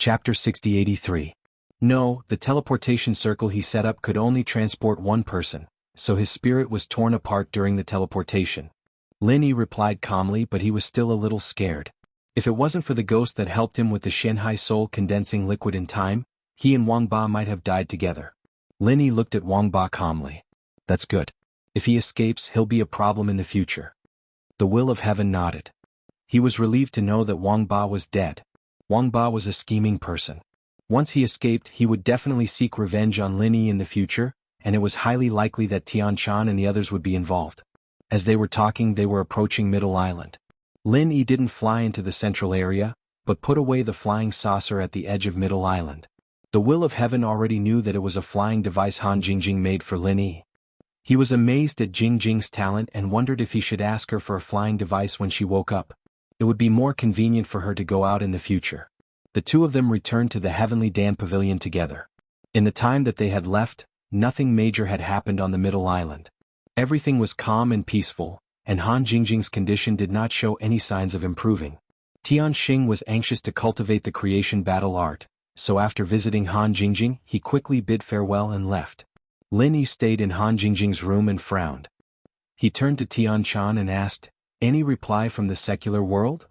Chapter 6083. No, the teleportation circle he set up could only transport one person, so his spirit was torn apart during the teleportation. Lin Yi replied calmly, but he was still a little scared. If it wasn't for the ghost that helped him with the Shanghai soul condensing liquid in time, he and Wang Ba might have died together. Lin Yi looked at Wang Ba calmly. That's good. If he escapes, he'll be a problem in the future. The will of heaven nodded. He was relieved to know that Wang Ba was dead. Wang Ba was a scheming person. Once he escaped, he would definitely seek revenge on Lin Yi in the future, and it was highly likely that Tian Chan and the others would be involved. As they were talking, they were approaching Middle Island. Lin Yi didn't fly into the central area, but put away the flying saucer at the edge of Middle Island. The will of heaven already knew that it was a flying device Han Jingjing made for Lin Yi. He was amazed at Jingjing's talent and wondered if he should ask her for a flying device when she woke up. It would be more convenient for her to go out in the future. The two of them returned to the Heavenly Dan Pavilion together. In the time that they had left, nothing major had happened on the Middle Island. Everything was calm and peaceful, and Han Jingjing's condition did not show any signs of improving. Tian Xing was anxious to cultivate the creation battle art, so after visiting Han Jingjing, he quickly bid farewell and left. Lin Yi stayed in Han Jingjing's room and frowned. He turned to Tian Chan and asked, "Any reply from the secular world?"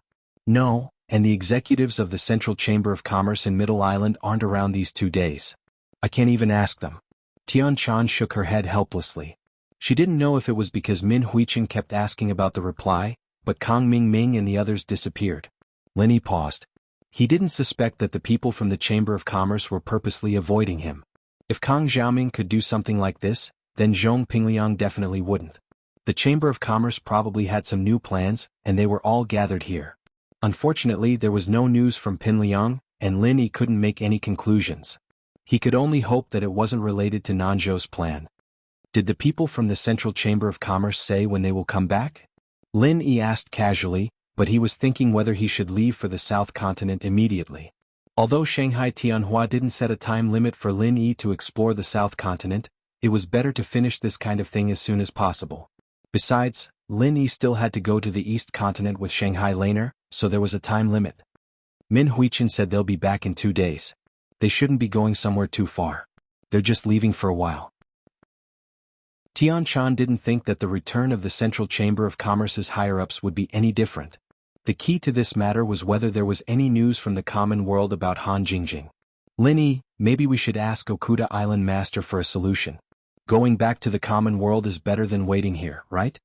"No, and the executives of the Central Chamber of Commerce in Middle Island aren't around these 2 days. I can't even ask them." Tian Chan shook her head helplessly. She didn't know if it was because Min Huichen kept asking about the reply, but Kang Ming Ming and the others disappeared. Lin Yi paused. He didn't suspect that the people from the Chamber of Commerce were purposely avoiding him. If Kang Xiaoming could do something like this, then Zhong Pingliang definitely wouldn't. The Chamber of Commerce probably had some new plans, and they were all gathered here. Unfortunately, there was no news from Pinliang, and Lin Yi couldn't make any conclusions. He could only hope that it wasn't related to Nanzhou's plan. Did the people from the Central Chamber of Commerce say when they will come back? Lin Yi asked casually, but he was thinking whether he should leave for the South Continent immediately. Although Shanghai Tianhua didn't set a time limit for Lin Yi to explore the South Continent, it was better to finish this kind of thing as soon as possible. Besides, Lin Yi still had to go to the East Continent with Shanghai Laner, so there was a time limit. Min Huichen said they'll be back in 2 days. They shouldn't be going somewhere too far. They're just leaving for a while. Tian Chan didn't think that the return of the Central Chamber of Commerce's higher-ups would be any different. The key to this matter was whether there was any news from the common world about Han Jingjing. Lin Yi, maybe we should ask Okuda Island Master for a solution. Going back to the common world is better than waiting here, right?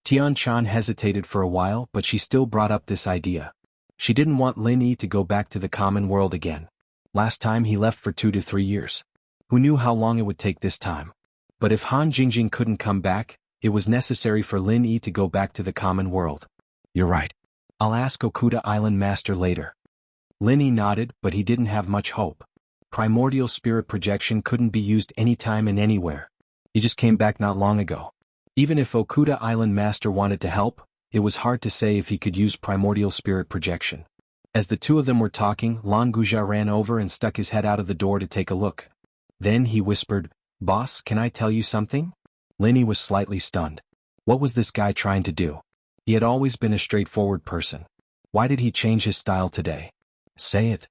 Tian Chan hesitated for a while, but she still brought up this idea. She didn't want Lin Yi to go back to the common world again. Last time he left for 2 to 3 years. Who knew how long it would take this time? But if Han Jingjing couldn't come back, it was necessary for Lin Yi to go back to the common world. You're right. I'll ask Okuda Island Master later. Lin Yi nodded, but he didn't have much hope. Primordial spirit projection couldn't be used anytime and anywhere. He just came back not long ago. Even if Okuda Island Master wanted to help, it was hard to say if he could use primordial spirit projection. As the two of them were talking, Lan Guja ran over and stuck his head out of the door to take a look. Then he whispered, "Boss, can I tell you something?" Lin Yi was slightly stunned. What was this guy trying to do? He had always been a straightforward person. Why did he change his style today? Say it.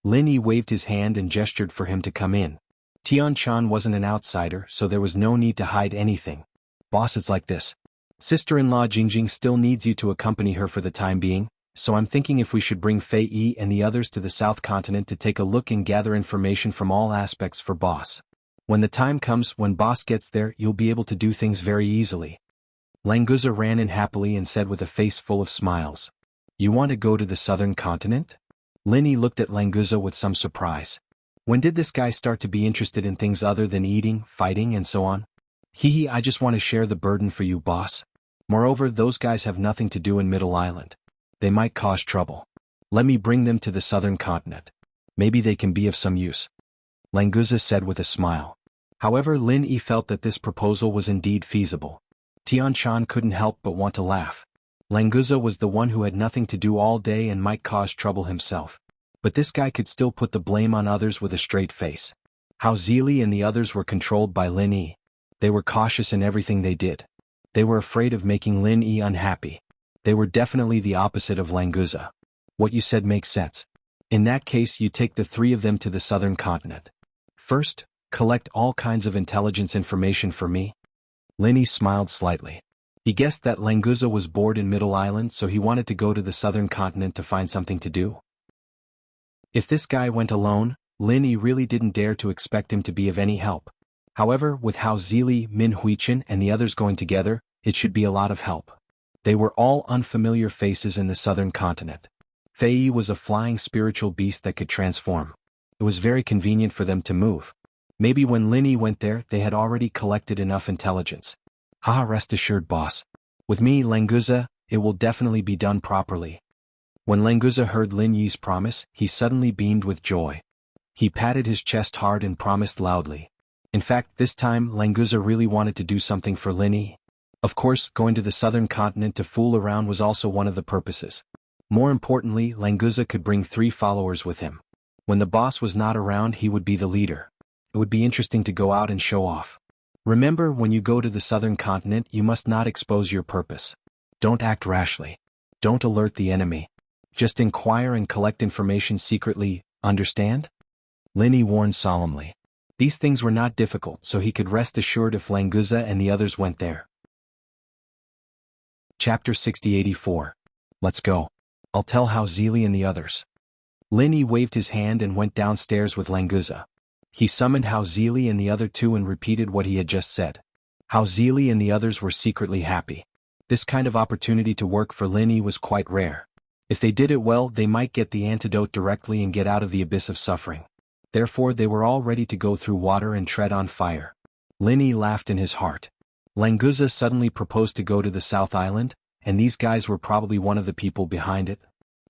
Lin Yi waved his hand and gestured for him to come in. Tian Chan wasn't an outsider, so there was no need to hide anything. "Boss, it's like this. Sister-in-law Jingjing still needs you to accompany her for the time being, so I'm thinking if we should bring Fei Yi and the others to the South Continent to take a look and gather information from all aspects for Boss. When the time comes, when Boss gets there, you'll be able to do things very easily." Languza ran in happily and said with a face full of smiles, "You want to go to the Southern Continent?" Lin Yi looked at Languza with some surprise. When did this guy start to be interested in things other than eating, fighting, and so on? Hee, I just want to share the burden for you, boss. Moreover, those guys have nothing to do in Middle Island. They might cause trouble. Let me bring them to the Southern Continent. Maybe they can be of some use. Languza said with a smile. However, Lin Yi felt that this proposal was indeed feasible. Tian Chan couldn't help but want to laugh. Languza was the one who had nothing to do all day and might cause trouble himself. But this guy could still put the blame on others with a straight face. How Zili and the others were controlled by Lin Yi. They were cautious in everything they did. They were afraid of making Lin Yi unhappy. They were definitely the opposite of Languza. What you said makes sense. In that case, you take the three of them to the southern continent. First, collect all kinds of intelligence information for me. Linny smiled slightly. He guessed that Languza was bored in Middle Island, so he wanted to go to the southern continent to find something to do. If this guy went alone, Linny really didn't dare to expect him to be of any help. However, with Hao Zili, Min Huichin and the others going together, it should be a lot of help. They were all unfamiliar faces in the southern continent. Fei was a flying spiritual beast that could transform. It was very convenient for them to move. Maybe when Linny went there, they had already collected enough intelligence. Haha, rest assured, boss. With me, Languza, it will definitely be done properly. When Languza heard Lin Yi's promise, he suddenly beamed with joy. He patted his chest hard and promised loudly. In fact, this time, Languza really wanted to do something for Lin Yi. Of course, going to the southern continent to fool around was also one of the purposes. More importantly, Languza could bring 3 followers with him. When the boss was not around, he would be the leader. It would be interesting to go out and show off. Remember, when you go to the southern continent, you must not expose your purpose. Don't act rashly. Don't alert the enemy. Just inquire and collect information secretly, understand? Lin Yi warned solemnly. These things were not difficult, so he could rest assured if Languza and the others went there. Chapter 6084. Let's go. I'll tell Hao Zili and the others. Lin Yi waved his hand and went downstairs with Languza. He summoned Hao Zili and the other 2 and repeated what he had just said. Hao Zili and the others were secretly happy. This kind of opportunity to work for Lin Yi was quite rare. If they did it well, they might get the antidote directly and get out of the abyss of suffering. Therefore, they were all ready to go through water and tread on fire. Lin Yi laughed in his heart. Languza suddenly proposed to go to the South Island, and these guys were probably one of the people behind it.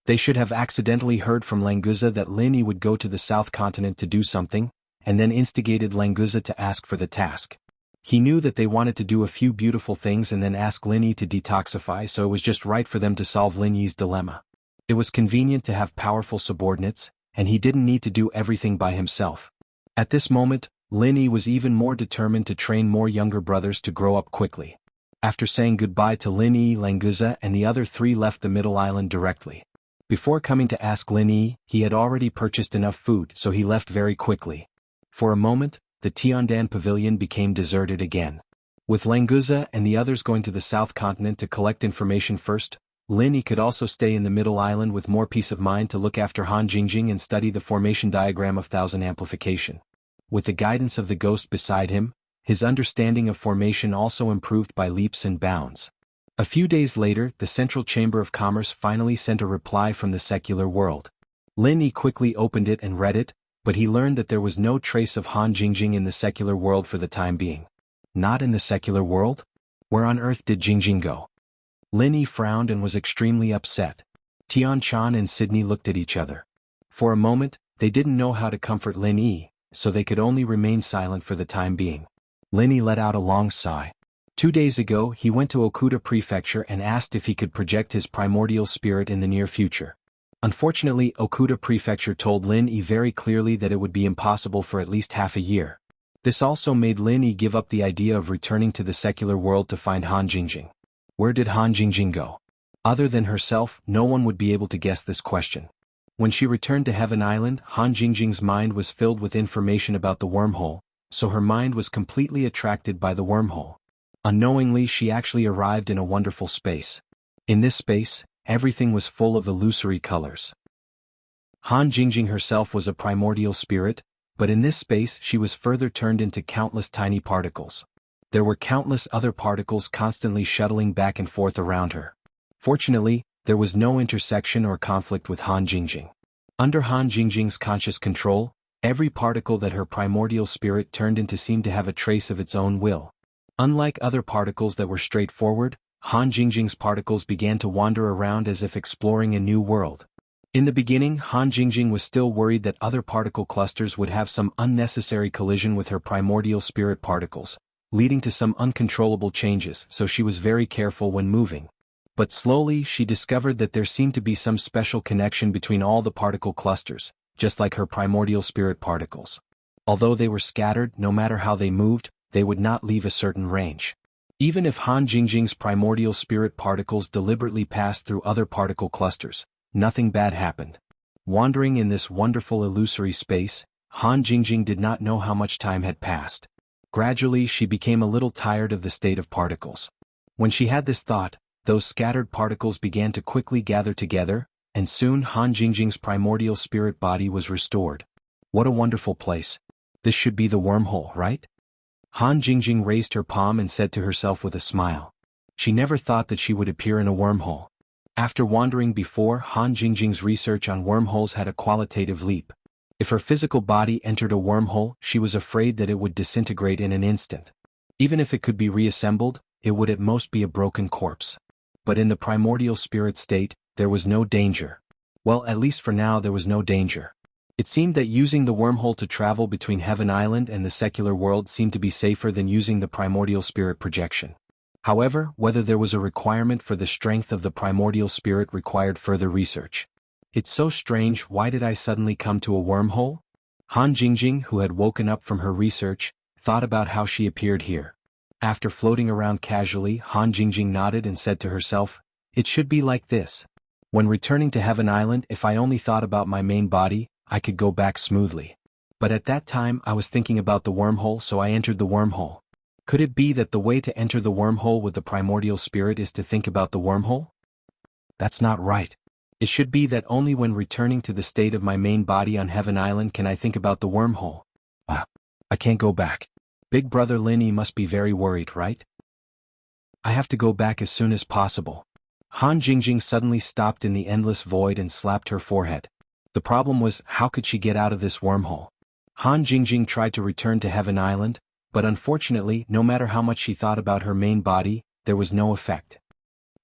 They should have accidentally heard from Languza that Lin Yi would go to the South Continent to do something, and then instigated Languza to ask for the task. He knew that they wanted to do a few beautiful things and then ask Lin Yi to detoxify, so it was just right for them to solve Lin Yi's dilemma. It was convenient to have powerful subordinates, and he didn't need to do everything by himself. At this moment, Lin Yi was even more determined to train more younger brothers to grow up quickly. After saying goodbye to Lin Yi, Languza and the other 3 left the Middle Island directly. Before coming to ask Lin Yi, he had already purchased enough food, so he left very quickly. For a moment, the Tiandan Pavilion became deserted again. With Languza and the others going to the South Continent to collect information first, Lin Yi could also stay in the Middle Island with more peace of mind to look after Han Jingjing and study the formation diagram of Thousand Amplification. With the guidance of the ghost beside him, his understanding of formation also improved by leaps and bounds. A few days later, the Central Chamber of Commerce finally sent a reply from the secular world. Lin Yi quickly opened it and read it, but he learned that there was no trace of Han Jingjing in the secular world for the time being. Not in the secular world? Where on earth did Jingjing go? Lin Yi frowned and was extremely upset. Tian Chan and Sydney looked at each other. For a moment, they didn't know how to comfort Lin Yi, so they could only remain silent for the time being. Lin Yi let out a long sigh. 2 days ago, he went to Okuda Prefecture and asked if he could project his primordial spirit in the near future. Unfortunately, Okuda Prefecture told Lin Yi very clearly that it would be impossible for at least half a year. This also made Lin Yi give up the idea of returning to the secular world to find Han Jingjing. Where did Han Jingjing go? Other than herself, no one would be able to guess this question. When she returned to Heaven Island, Han Jingjing's mind was filled with information about the wormhole, so her mind was completely attracted by the wormhole. Unknowingly, she actually arrived in a wonderful space. In this space, everything was full of illusory colors. Han Jingjing herself was a primordial spirit, but in this space she was further turned into countless tiny particles. There were countless other particles constantly shuttling back and forth around her. Fortunately, there was no intersection or conflict with Han Jingjing. Under Han Jingjing's conscious control, every particle that her primordial spirit turned into seemed to have a trace of its own will. Unlike other particles that were straightforward, Han Jingjing's particles began to wander around as if exploring a new world. In the beginning, Han Jingjing was still worried that other particle clusters would have some unnecessary collision with her primordial spirit particles, leading to some uncontrollable changes, so she was very careful when moving. But slowly she discovered that there seemed to be some special connection between all the particle clusters, just like her primordial spirit particles. Although they were scattered, no matter how they moved, they would not leave a certain range. Even if Han Jingjing's primordial spirit particles deliberately passed through other particle clusters, nothing bad happened. Wandering in this wonderful illusory space, Han Jingjing did not know how much time had passed. Gradually she became a little tired of the state of particles. When she had this thought, those scattered particles began to quickly gather together, and soon Han Jingjing's primordial spirit body was restored. What a wonderful place. This should be the wormhole, right? Han Jingjing raised her palm and said to herself with a smile. She never thought that she would appear in a wormhole. After wandering before, Han Jingjing's research on wormholes had a qualitative leap. If her physical body entered a wormhole, she was afraid that it would disintegrate in an instant. Even if it could be reassembled, it would at most be a broken corpse. But in the primordial spirit state, there was no danger. Well, at least for now there was no danger. It seemed that using the wormhole to travel between Heaven Island and the secular world seemed to be safer than using the primordial spirit projection. However, whether there was a requirement for the strength of the primordial spirit required further research. It's so strange, why did I suddenly come to a wormhole? Han Jingjing, who had woken up from her research, thought about how she appeared here. After floating around casually, Han Jingjing nodded and said to herself, it should be like this. When returning to Heaven Island, if I only thought about my main body, I could go back smoothly. But at that time I was thinking about the wormhole, so I entered the wormhole. Could it be that the way to enter the wormhole with the primordial spirit is to think about the wormhole? That's not right. It should be that only when returning to the state of my main body on Heaven Island can I think about the wormhole. I can't go back. Big brother Linny must be very worried, right? I have to go back as soon as possible. Han Jingjing suddenly stopped in the endless void and slapped her forehead. The problem was, how could she get out of this wormhole? Han Jingjing tried to return to Heaven Island, but unfortunately, no matter how much she thought about her main body, there was no effect.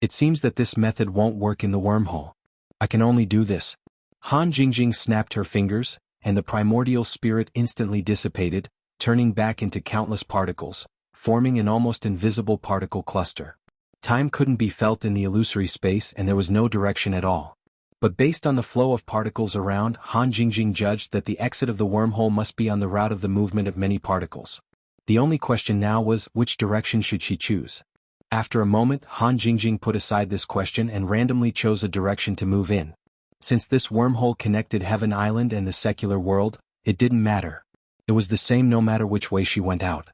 It seems that this method won't work in the wormhole. I can only do this. Han Jingjing snapped her fingers, and the primordial spirit instantly dissipated, turning back into countless particles, forming an almost invisible particle cluster. Time couldn't be felt in the illusory space and there was no direction at all. But based on the flow of particles around, Han Jingjing judged that the exit of the wormhole must be on the route of the movement of many particles. The only question now was, which direction should she choose? After a moment, Han Jingjing put aside this question and randomly chose a direction to move in. Since this wormhole connected Heaven Island and the secular world, it didn't matter. It was the same no matter which way she went out.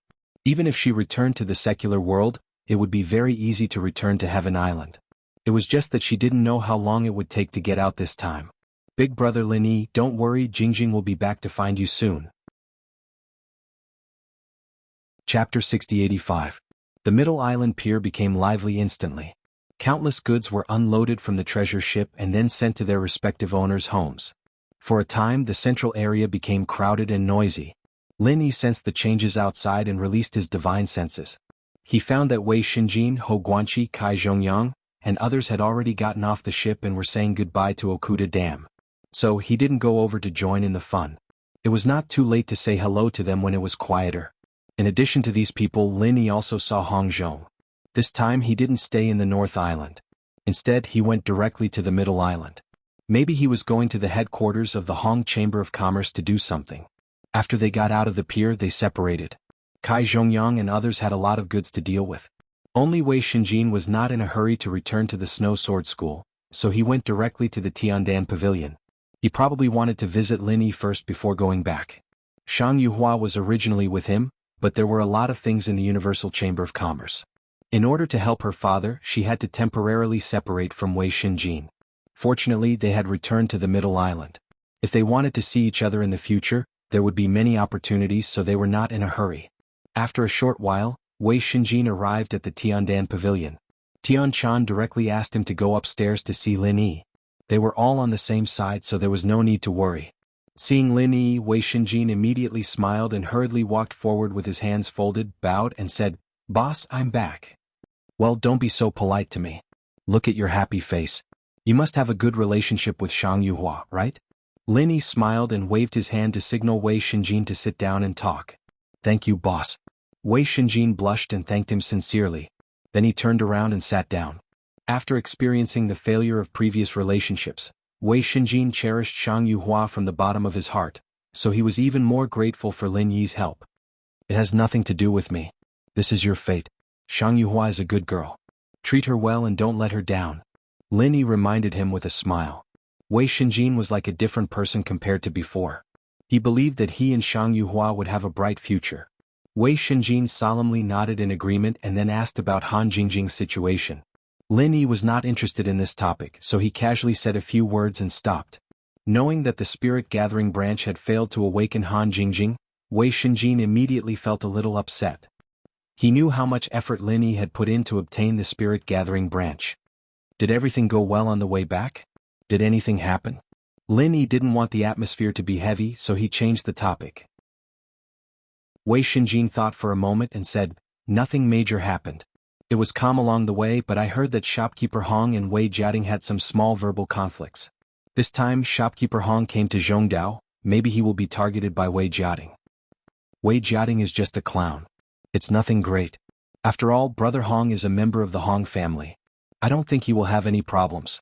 Even if she returned to the secular world, it would be very easy to return to Heaven Island. It was just that she didn't know how long it would take to get out this time. Big brother Linny, don't worry, Jingjing will be back to find you soon. Chapter 6085. The Middle Island Pier became lively instantly. Countless goods were unloaded from the treasure ship and then sent to their respective owners' homes. For a time the central area became crowded and noisy. Lin Yi sensed the changes outside and released his divine senses. He found that Wei Xinjin, Hou Guanqi, Kai Zhongyang, and others had already gotten off the ship and were saying goodbye to Okuda Dam. So he didn't go over to join in the fun. It was not too late to say hello to them when it was quieter. In addition to these people, Lin Yi also saw Hong Zhong. This time he didn't stay in the North Island. Instead he went directly to the Middle Island. Maybe he was going to the headquarters of the Hong Chamber of Commerce to do something. After they got out of the pier they separated. Kai Zhongyang and others had a lot of goods to deal with. Only Wei Xinjin was not in a hurry to return to the Snow Sword School, so he went directly to the Tiandan Pavilion. He probably wanted to visit Lin Yi first before going back. Shang Yuhua was originally with him, but there were a lot of things in the Universal Chamber of Commerce. In order to help her father, she had to temporarily separate from Wei Xinjin. Fortunately, they had returned to the Middle Island. If they wanted to see each other in the future, there would be many opportunities, so they were not in a hurry. After a short while, Wei Xinjin arrived at the Tiandan Pavilion. Tian Chan directly asked him to go upstairs to see Lin Yi. They were all on the same side, so there was no need to worry. Seeing Lin Yi, Wei Xinjin immediately smiled and hurriedly walked forward with his hands folded, bowed and said, "Boss, I'm back." "Well, don't be so polite to me. Look at your happy face. You must have a good relationship with Shang Yuhua, right?" Lin Yi smiled and waved his hand to signal Wei Xinjin to sit down and talk. "Thank you, boss." Wei Xinjin blushed and thanked him sincerely. Then he turned around and sat down. After experiencing the failure of previous relationships, Wei Xinjin cherished Shang Yuhua from the bottom of his heart, so he was even more grateful for Lin Yi's help. "It has nothing to do with me. This is your fate. Shang Yuhua is a good girl. Treat her well and don't let her down." Lin Yi reminded him with a smile. Wei Shenjin was like a different person compared to before. He believed that he and Shang Yuhua would have a bright future. Wei Shenjin solemnly nodded in agreement and then asked about Han Jingjing's situation. Lin Yi was not interested in this topic, so he casually said a few words and stopped. Knowing that the spirit gathering branch had failed to awaken Han Jingjing, Wei Shenjin immediately felt a little upset. He knew how much effort Lin Yi had put in to obtain the spirit gathering branch. Did everything go well on the way back? Did anything happen? Lin Yi didn't want the atmosphere to be heavy, so he changed the topic. Wei Shenjin thought for a moment and said, "Nothing major happened. It was calm along the way, but I heard that shopkeeper Hong and Wei Jiating had some small verbal conflicts. This time shopkeeper Hong came to Zhongdao, maybe he will be targeted by Wei Jiating. Wei Jiating is just a clown. It's nothing great. After all, brother Hong is a member of the Hong family. I don't think he will have any problems."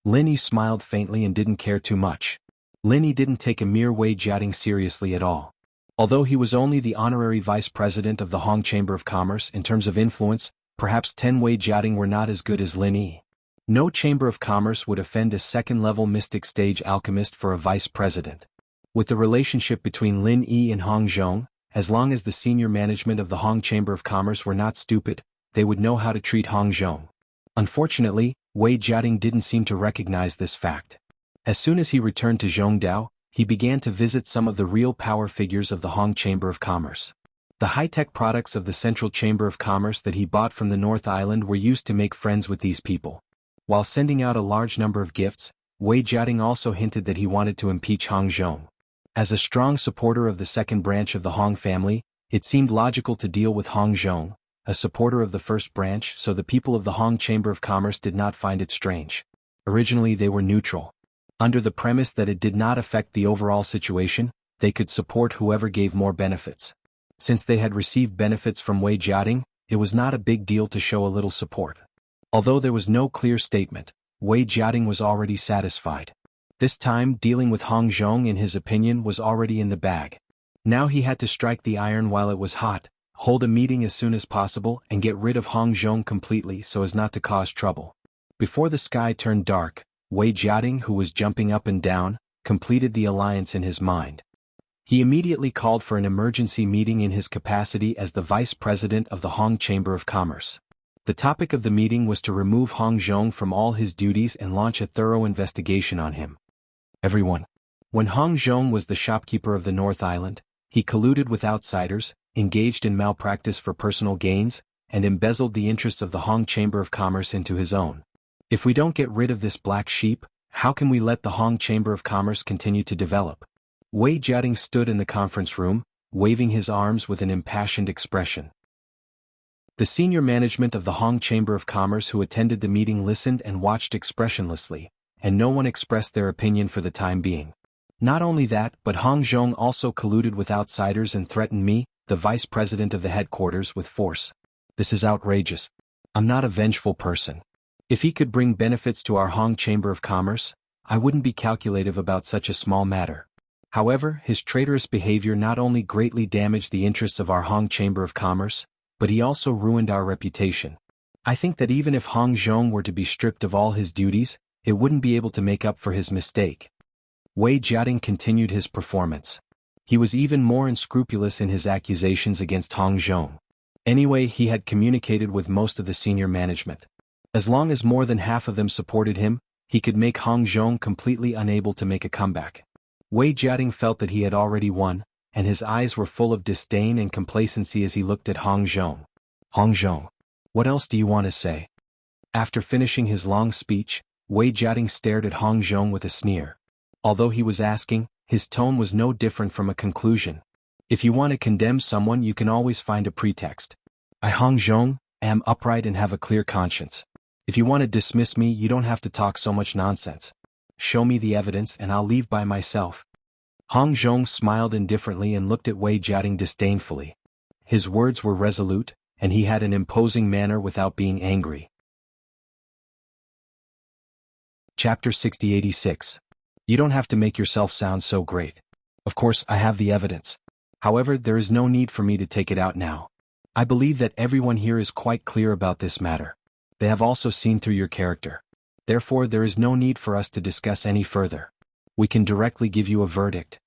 Lin Yi smiled faintly and didn't care too much. Lin Yi didn't take a mere Wei Jiating seriously at all. Although he was only the honorary vice president of the Hong Chamber of Commerce in terms of influence, perhaps 10 Wei Jiating were not as good as Lin Yi. No Chamber of Commerce would offend a second-level mystic stage alchemist for a vice president. With the relationship between Lin Yi and Hong Zhong, as long as the senior management of the Hong Chamber of Commerce were not stupid, they would know how to treat Hong Zhong. Unfortunately, Wei Jiating didn't seem to recognize this fact. As soon as he returned to Zhongdao, he began to visit some of the real power figures of the Hong Chamber of Commerce. The high-tech products of the Central Chamber of Commerce that he bought from the North Island were used to make friends with these people. While sending out a large number of gifts, Wei Jiating also hinted that he wanted to impeach Hong Zhong. As a strong supporter of the second branch of the Hong family, it seemed logical to deal with Hong Zhong, a supporter of the first branch, so the people of the Hong Chamber of Commerce did not find it strange. Originally they were neutral. Under the premise that it did not affect the overall situation, they could support whoever gave more benefits. Since they had received benefits from Wei Jiating, it was not a big deal to show a little support. Although there was no clear statement, Wei Jiating was already satisfied. This time dealing with Hong Zhong in his opinion was already in the bag. Now he had to strike the iron while it was hot, hold a meeting as soon as possible and get rid of Hong Zhong completely so as not to cause trouble. Before the sky turned dark, Wei Jiating, who was jumping up and down, completed the alliance in his mind. He immediately called for an emergency meeting in his capacity as the vice president of the Hong Chamber of Commerce. The topic of the meeting was to remove Hong Zhong from all his duties and launch a thorough investigation on him. Everyone. When Hong Zhong was the shopkeeper of the North Island, he colluded with outsiders, engaged in malpractice for personal gains, and embezzled the interests of the Hong Chamber of Commerce into his own. If we don't get rid of this black sheep, how can we let the Hong Chamber of Commerce continue to develop? Wei Jiating stood in the conference room, waving his arms with an impassioned expression. The senior management of the Hong Chamber of Commerce who attended the meeting listened and watched expressionlessly, and no one expressed their opinion for the time being. Not only that, but Hong Zhong also colluded with outsiders and threatened me, the vice president of the headquarters, with force. This is outrageous. I'm not a vengeful person. If he could bring benefits to our Hong Chamber of Commerce, I wouldn't be calculative about such a small matter. However, his traitorous behavior not only greatly damaged the interests of our Hong Chamber of Commerce, but he also ruined our reputation. I think that even if Hong Zhong were to be stripped of all his duties, it wouldn't be able to make up for his mistake. Wei Jiating continued his performance. He was even more unscrupulous in his accusations against Hong Zhong. Anyway, he had communicated with most of the senior management. As long as more than half of them supported him, he could make Hong Zhong completely unable to make a comeback. Wei Jiating felt that he had already won, and his eyes were full of disdain and complacency as he looked at Hong Zhong. Hong Zhong, what else do you want to say? After finishing his long speech, Wei Jiating stared at Hong Zhong with a sneer. Although he was asking, his tone was no different from a conclusion. If you want to condemn someone, you can always find a pretext. I, Hong Zhong, am upright and have a clear conscience. If you want to dismiss me, you don't have to talk so much nonsense. Show me the evidence and I'll leave by myself. Hong Zhong smiled indifferently and looked at Wei Jiating disdainfully. His words were resolute, and he had an imposing manner without being angry. Chapter 6086. You don't have to make yourself sound so great. Of course, I have the evidence. However, there is no need for me to take it out now. I believe that everyone here is quite clear about this matter. They have also seen through your character. Therefore there is no need for us to discuss any further. We can directly give you a verdict.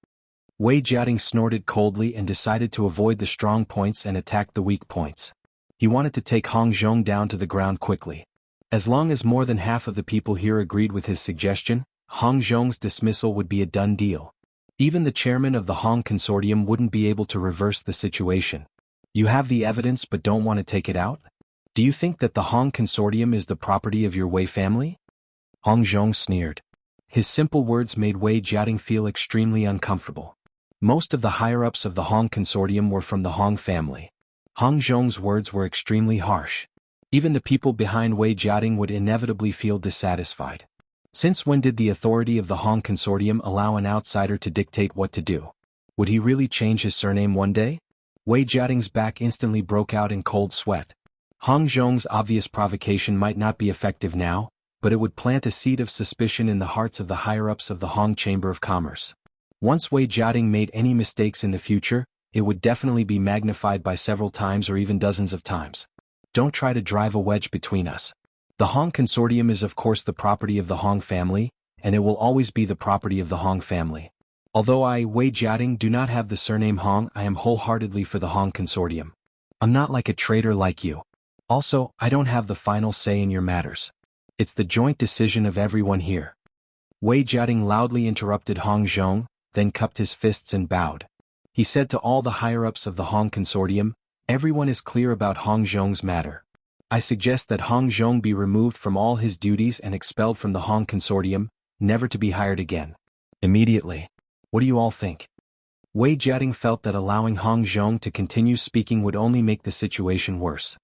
Wei Jiating snorted coldly and decided to avoid the strong points and attack the weak points. He wanted to take Hong Zhong down to the ground quickly. As long as more than half of the people here agreed with his suggestion, Hong Zhong's dismissal would be a done deal. Even the chairman of the Hong Consortium wouldn't be able to reverse the situation. You have the evidence but don't want to take it out? Do you think that the Hong Consortium is the property of your Wei family? Hong Zhong sneered. His simple words made Wei Jiating feel extremely uncomfortable. Most of the higher-ups of the Hong Consortium were from the Hong family. Hong Zhong's words were extremely harsh. Even the people behind Wei Jiating would inevitably feel dissatisfied. Since when did the authority of the Hong Consortium allow an outsider to dictate what to do? Would he really change his surname one day? Wei Jiating's back instantly broke out in cold sweat. Hong Zhong's obvious provocation might not be effective now, but it would plant a seed of suspicion in the hearts of the higher-ups of the Hong Chamber of Commerce. Once Wei Jiating made any mistakes in the future, it would definitely be magnified by several times or even dozens of times. Don't try to drive a wedge between us. The Hong Consortium is of course the property of the Hong family, and it will always be the property of the Hong family. Although I, Wei Jiating, do not have the surname Hong, I am wholeheartedly for the Hong Consortium. I'm not like a traitor like you. Also, I don't have the final say in your matters. It's the joint decision of everyone here. Wei Jiating loudly interrupted Hong Zhong, then cupped his fists and bowed. He said to all the higher-ups of the Hong Consortium, everyone is clear about Hong Zhong's matter. I suggest that Hong Zhong be removed from all his duties and expelled from the Hong Consortium, never to be hired again. Immediately. What do you all think? Wei Jiating felt that allowing Hong Zhong to continue speaking would only make the situation worse.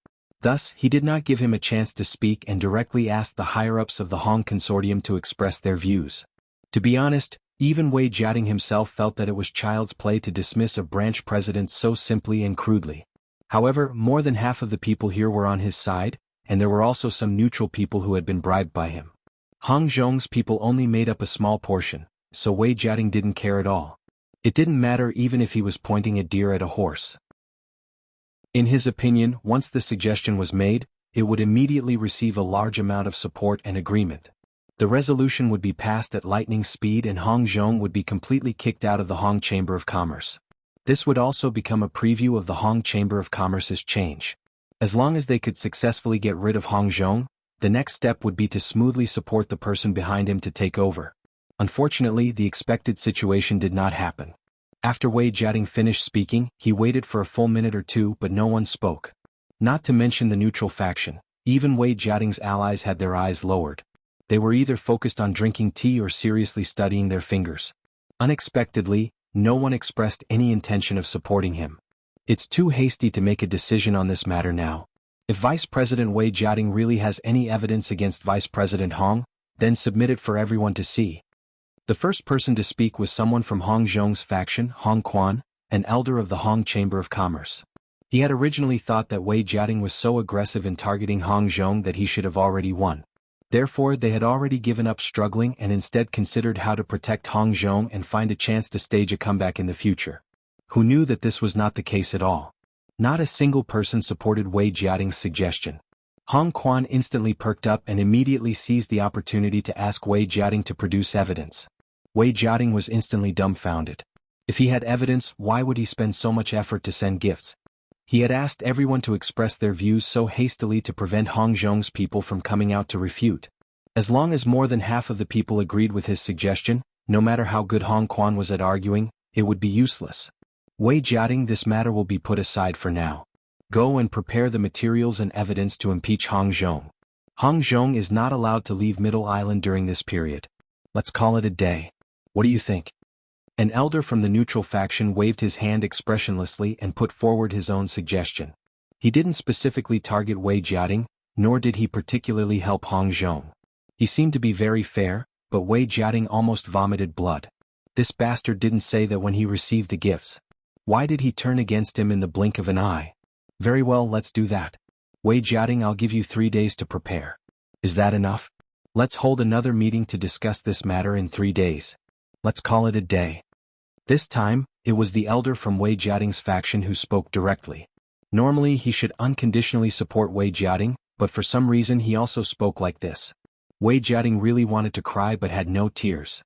Thus, he did not give him a chance to speak and directly asked the higher-ups of the Hong Consortium to express their views. To be honest, even Wei Jiating himself felt that it was child's play to dismiss a branch president so simply and crudely. However, more than half of the people here were on his side, and there were also some neutral people who had been bribed by him. Hong Zhong's people only made up a small portion, so Wei Jiating didn't care at all. It didn't matter even if he was pointing a deer at a horse. In his opinion, once the suggestion was made, it would immediately receive a large amount of support and agreement. The resolution would be passed at lightning speed and Hong Zhong would be completely kicked out of the Hong Chamber of Commerce. This would also become a preview of the Hong Chamber of Commerce's change. As long as they could successfully get rid of Hong Zhong, the next step would be to smoothly support the person behind him to take over. Unfortunately, the expected situation did not happen. After Wei Jiating finished speaking, he waited for a full minute or two but no one spoke. Not to mention the neutral faction, even Wei Jiating's allies had their eyes lowered. They were either focused on drinking tea or seriously studying their fingers. Unexpectedly, no one expressed any intention of supporting him. It's too hasty to make a decision on this matter now. If Vice President Wei Jiating really has any evidence against Vice President Hong, then submit it for everyone to see. The first person to speak was someone from Hong Zhong's faction, Hong Quan, an elder of the Hong Chamber of Commerce. He had originally thought that Wei Jiating was so aggressive in targeting Hong Zhong that he should have already won. Therefore, they had already given up struggling and instead considered how to protect Hong Zhong and find a chance to stage a comeback in the future. Who knew that this was not the case at all? Not a single person supported Wei Jiating's suggestion. Hong Quan instantly perked up and immediately seized the opportunity to ask Wei Jiating to produce evidence. Wei Jiating was instantly dumbfounded. If he had evidence, why would he spend so much effort to send gifts? He had asked everyone to express their views so hastily to prevent Hong Zhong's people from coming out to refute. As long as more than half of the people agreed with his suggestion, no matter how good Hong Quan was at arguing, it would be useless. Wei Jiating, this matter will be put aside for now. Go and prepare the materials and evidence to impeach Hong Zhong. Hong Zhong is not allowed to leave Middle Island during this period. Let's call it a day. What do you think? An elder from the neutral faction waved his hand expressionlessly and put forward his own suggestion. He didn't specifically target Wei Jiating, nor did he particularly help Hong Zhong. He seemed to be very fair, but Wei Jiating almost vomited blood. This bastard didn't say that when he received the gifts. Why did he turn against him in the blink of an eye? Very well, let's do that. Wei Jiating, I'll give you 3 days to prepare. Is that enough? Let's hold another meeting to discuss this matter in 3 days. Let's call it a day. This time, it was the elder from Wei Jiating's faction who spoke directly. Normally he should unconditionally support Wei Jiating, but for some reason he also spoke like this. Wei Jiating really wanted to cry but had no tears.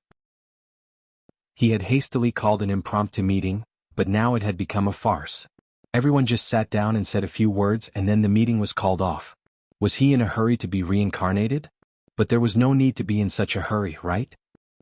He had hastily called an impromptu meeting, but now it had become a farce. Everyone just sat down and said a few words and then the meeting was called off. Was he in a hurry to be reincarnated? But there was no need to be in such a hurry, right?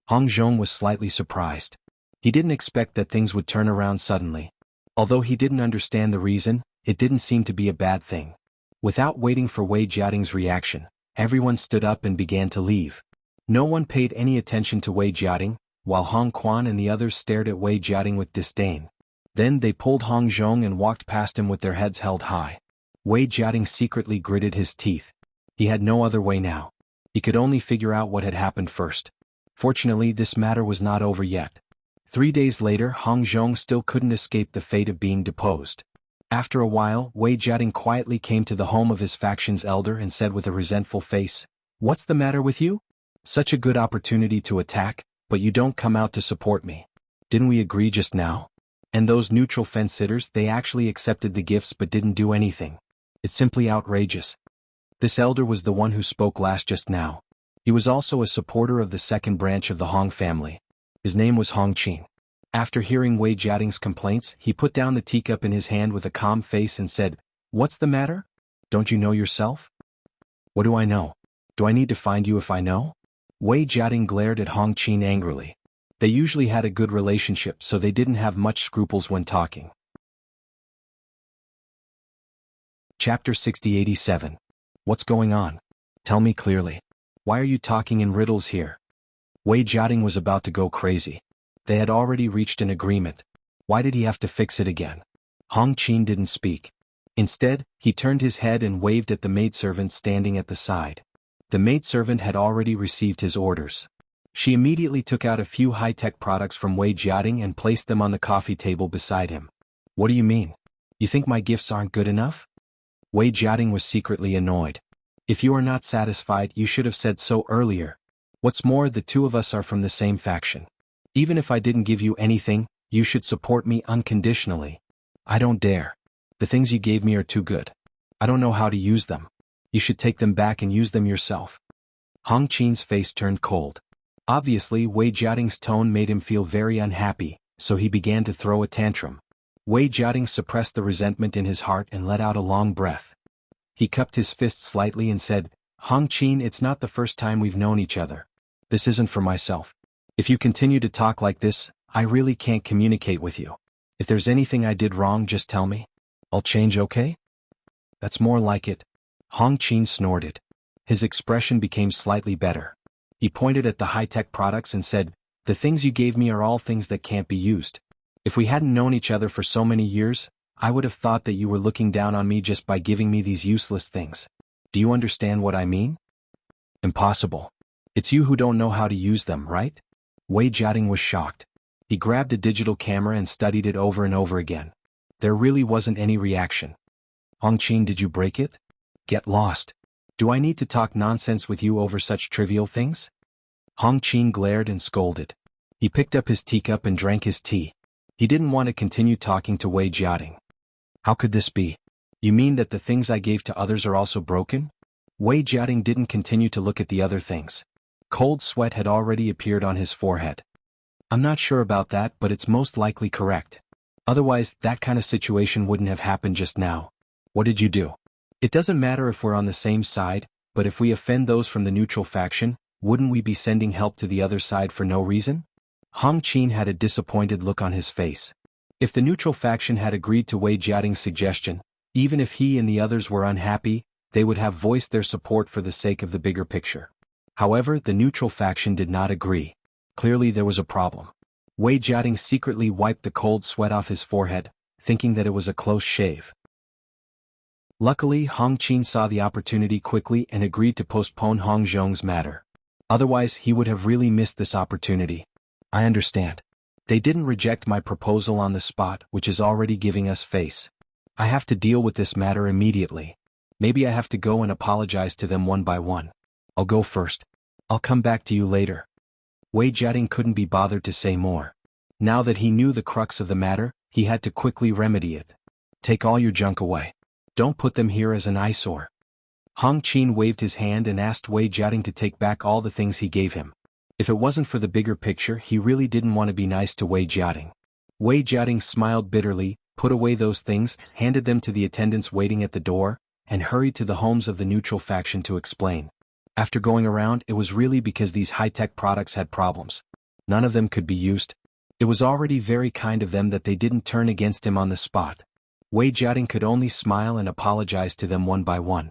Hong Zhong was slightly surprised. He didn't expect that things would turn around suddenly. Although he didn't understand the reason, it didn't seem to be a bad thing. Without waiting for Wei Jiating's reaction, everyone stood up and began to leave. No one paid any attention to Wei Jiating, while Hong Quan and the others stared at Wei Jiating with disdain. Then they pulled Hong Zhong and walked past him with their heads held high. Wei Jiating secretly gritted his teeth. He had no other way now. He could only figure out what had happened first. Fortunately, this matter was not over yet. 3 days later, Hong Zhong still couldn't escape the fate of being deposed. After a while, Wei Jiating quietly came to the home of his faction's elder and said with a resentful face, "What's the matter with you? Such a good opportunity to attack, but you don't come out to support me. Didn't we agree just now? And those neutral fence-sitters, they actually accepted the gifts but didn't do anything. It's simply outrageous." This elder was the one who spoke last just now. He was also a supporter of the second branch of the Hong family. His name was Hong Qin. After hearing Wei Jiating's complaints, he put down the teacup in his hand with a calm face and said, "What's the matter? Don't you know yourself?" "What do I know? Do I need to find you if I know?" Wei Jiating glared at Hong Qin angrily. They usually had a good relationship, so they didn't have much scruples when talking. Chapter 6087. What's going on? Tell me clearly. Why are you talking in riddles here? Wei Jiating was about to go crazy. They had already reached an agreement. Why did he have to fix it again? Hong Qin didn't speak. Instead, he turned his head and waved at the maidservant standing at the side. The maidservant had already received his orders. She immediately took out a few high-tech products from Wei Jiating and placed them on the coffee table beside him. "What do you mean? You think my gifts aren't good enough?" Wei Jiating was secretly annoyed. "If you are not satisfied, you should have said so earlier. What's more, the two of us are from the same faction. Even if I didn't give you anything, you should support me unconditionally." "I don't dare. The things you gave me are too good. I don't know how to use them. You should take them back and use them yourself." Hong Qin's face turned cold. Obviously, Wei Jiating's tone made him feel very unhappy, so he began to throw a tantrum. Wei Jiating suppressed the resentment in his heart and let out a long breath. He cupped his fist slightly and said, "Hong Qin, it's not the first time we've known each other. This isn't for myself. If you continue to talk like this, I really can't communicate with you. If there's anything I did wrong, just tell me. I'll change, okay?" "That's more like it." Hong Qin snorted. His expression became slightly better. He pointed at the high-tech products and said, "The things you gave me are all things that can't be used. If we hadn't known each other for so many years, I would have thought that you were looking down on me just by giving me these useless things. Do you understand what I mean?" "Impossible. It's you who don't know how to use them, right?" Wei Jiating was shocked. He grabbed a digital camera and studied it over and over again. There really wasn't any reaction. "Hong Qin, did you break it? Get lost. Do I need to talk nonsense with you over such trivial things?" Hong Qin glared and scolded. He picked up his teacup and drank his tea. He didn't want to continue talking to Wei Jiating. "How could this be? You mean that the things I gave to others are also broken?" Wei Jiating didn't continue to look at the other things. Cold sweat had already appeared on his forehead. "I'm not sure about that, but it's most likely correct. Otherwise, that kind of situation wouldn't have happened just now. What did you do? It doesn't matter if we're on the same side, but if we offend those from the neutral faction, wouldn't we be sending help to the other side for no reason?" Hong Qin had a disappointed look on his face. If the neutral faction had agreed to Wei Jiating's suggestion, even if he and the others were unhappy, they would have voiced their support for the sake of the bigger picture. However, the neutral faction did not agree. Clearly there was a problem. Wei Jiating secretly wiped the cold sweat off his forehead, thinking that it was a close shave. Luckily, Hong Qin saw the opportunity quickly and agreed to postpone Hong Zhong's matter. Otherwise, he would have really missed this opportunity. "I understand. They didn't reject my proposal on the spot, which is already giving us face. I have to deal with this matter immediately. Maybe I have to go and apologize to them one by one. I'll go first. I'll come back to you later." Wei Jiating couldn't be bothered to say more. Now that he knew the crux of the matter, he had to quickly remedy it. "Take all your junk away. Don't put them here as an eyesore." Hong Qin waved his hand and asked Wei Jiating to take back all the things he gave him. If it wasn't for the bigger picture, he really didn't want to be nice to Wei Jiating. Wei Jiating smiled bitterly, put away those things, handed them to the attendants waiting at the door, and hurried to the homes of the neutral faction to explain. After going around, it was really because these high-tech products had problems. None of them could be used. It was already very kind of them that they didn't turn against him on the spot. Wei Jiating could only smile and apologize to them one by one.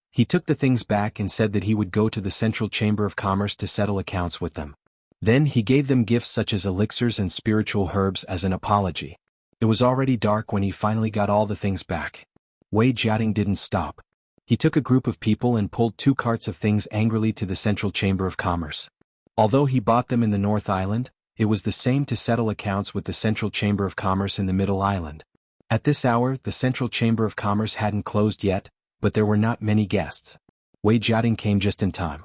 He took the things back and said that he would go to the Central Chamber of Commerce to settle accounts with them. Then he gave them gifts such as elixirs and spiritual herbs as an apology. It was already dark when he finally got all the things back. Wei Jiating didn't stop. He took a group of people and pulled 2 carts of things angrily to the Central Chamber of Commerce. Although he bought them in the North Island, it was the same to settle accounts with the Central Chamber of Commerce in the Middle Island. At this hour, the Central Chamber of Commerce hadn't closed yet, but there were not many guests. Wei Jiating came just in time.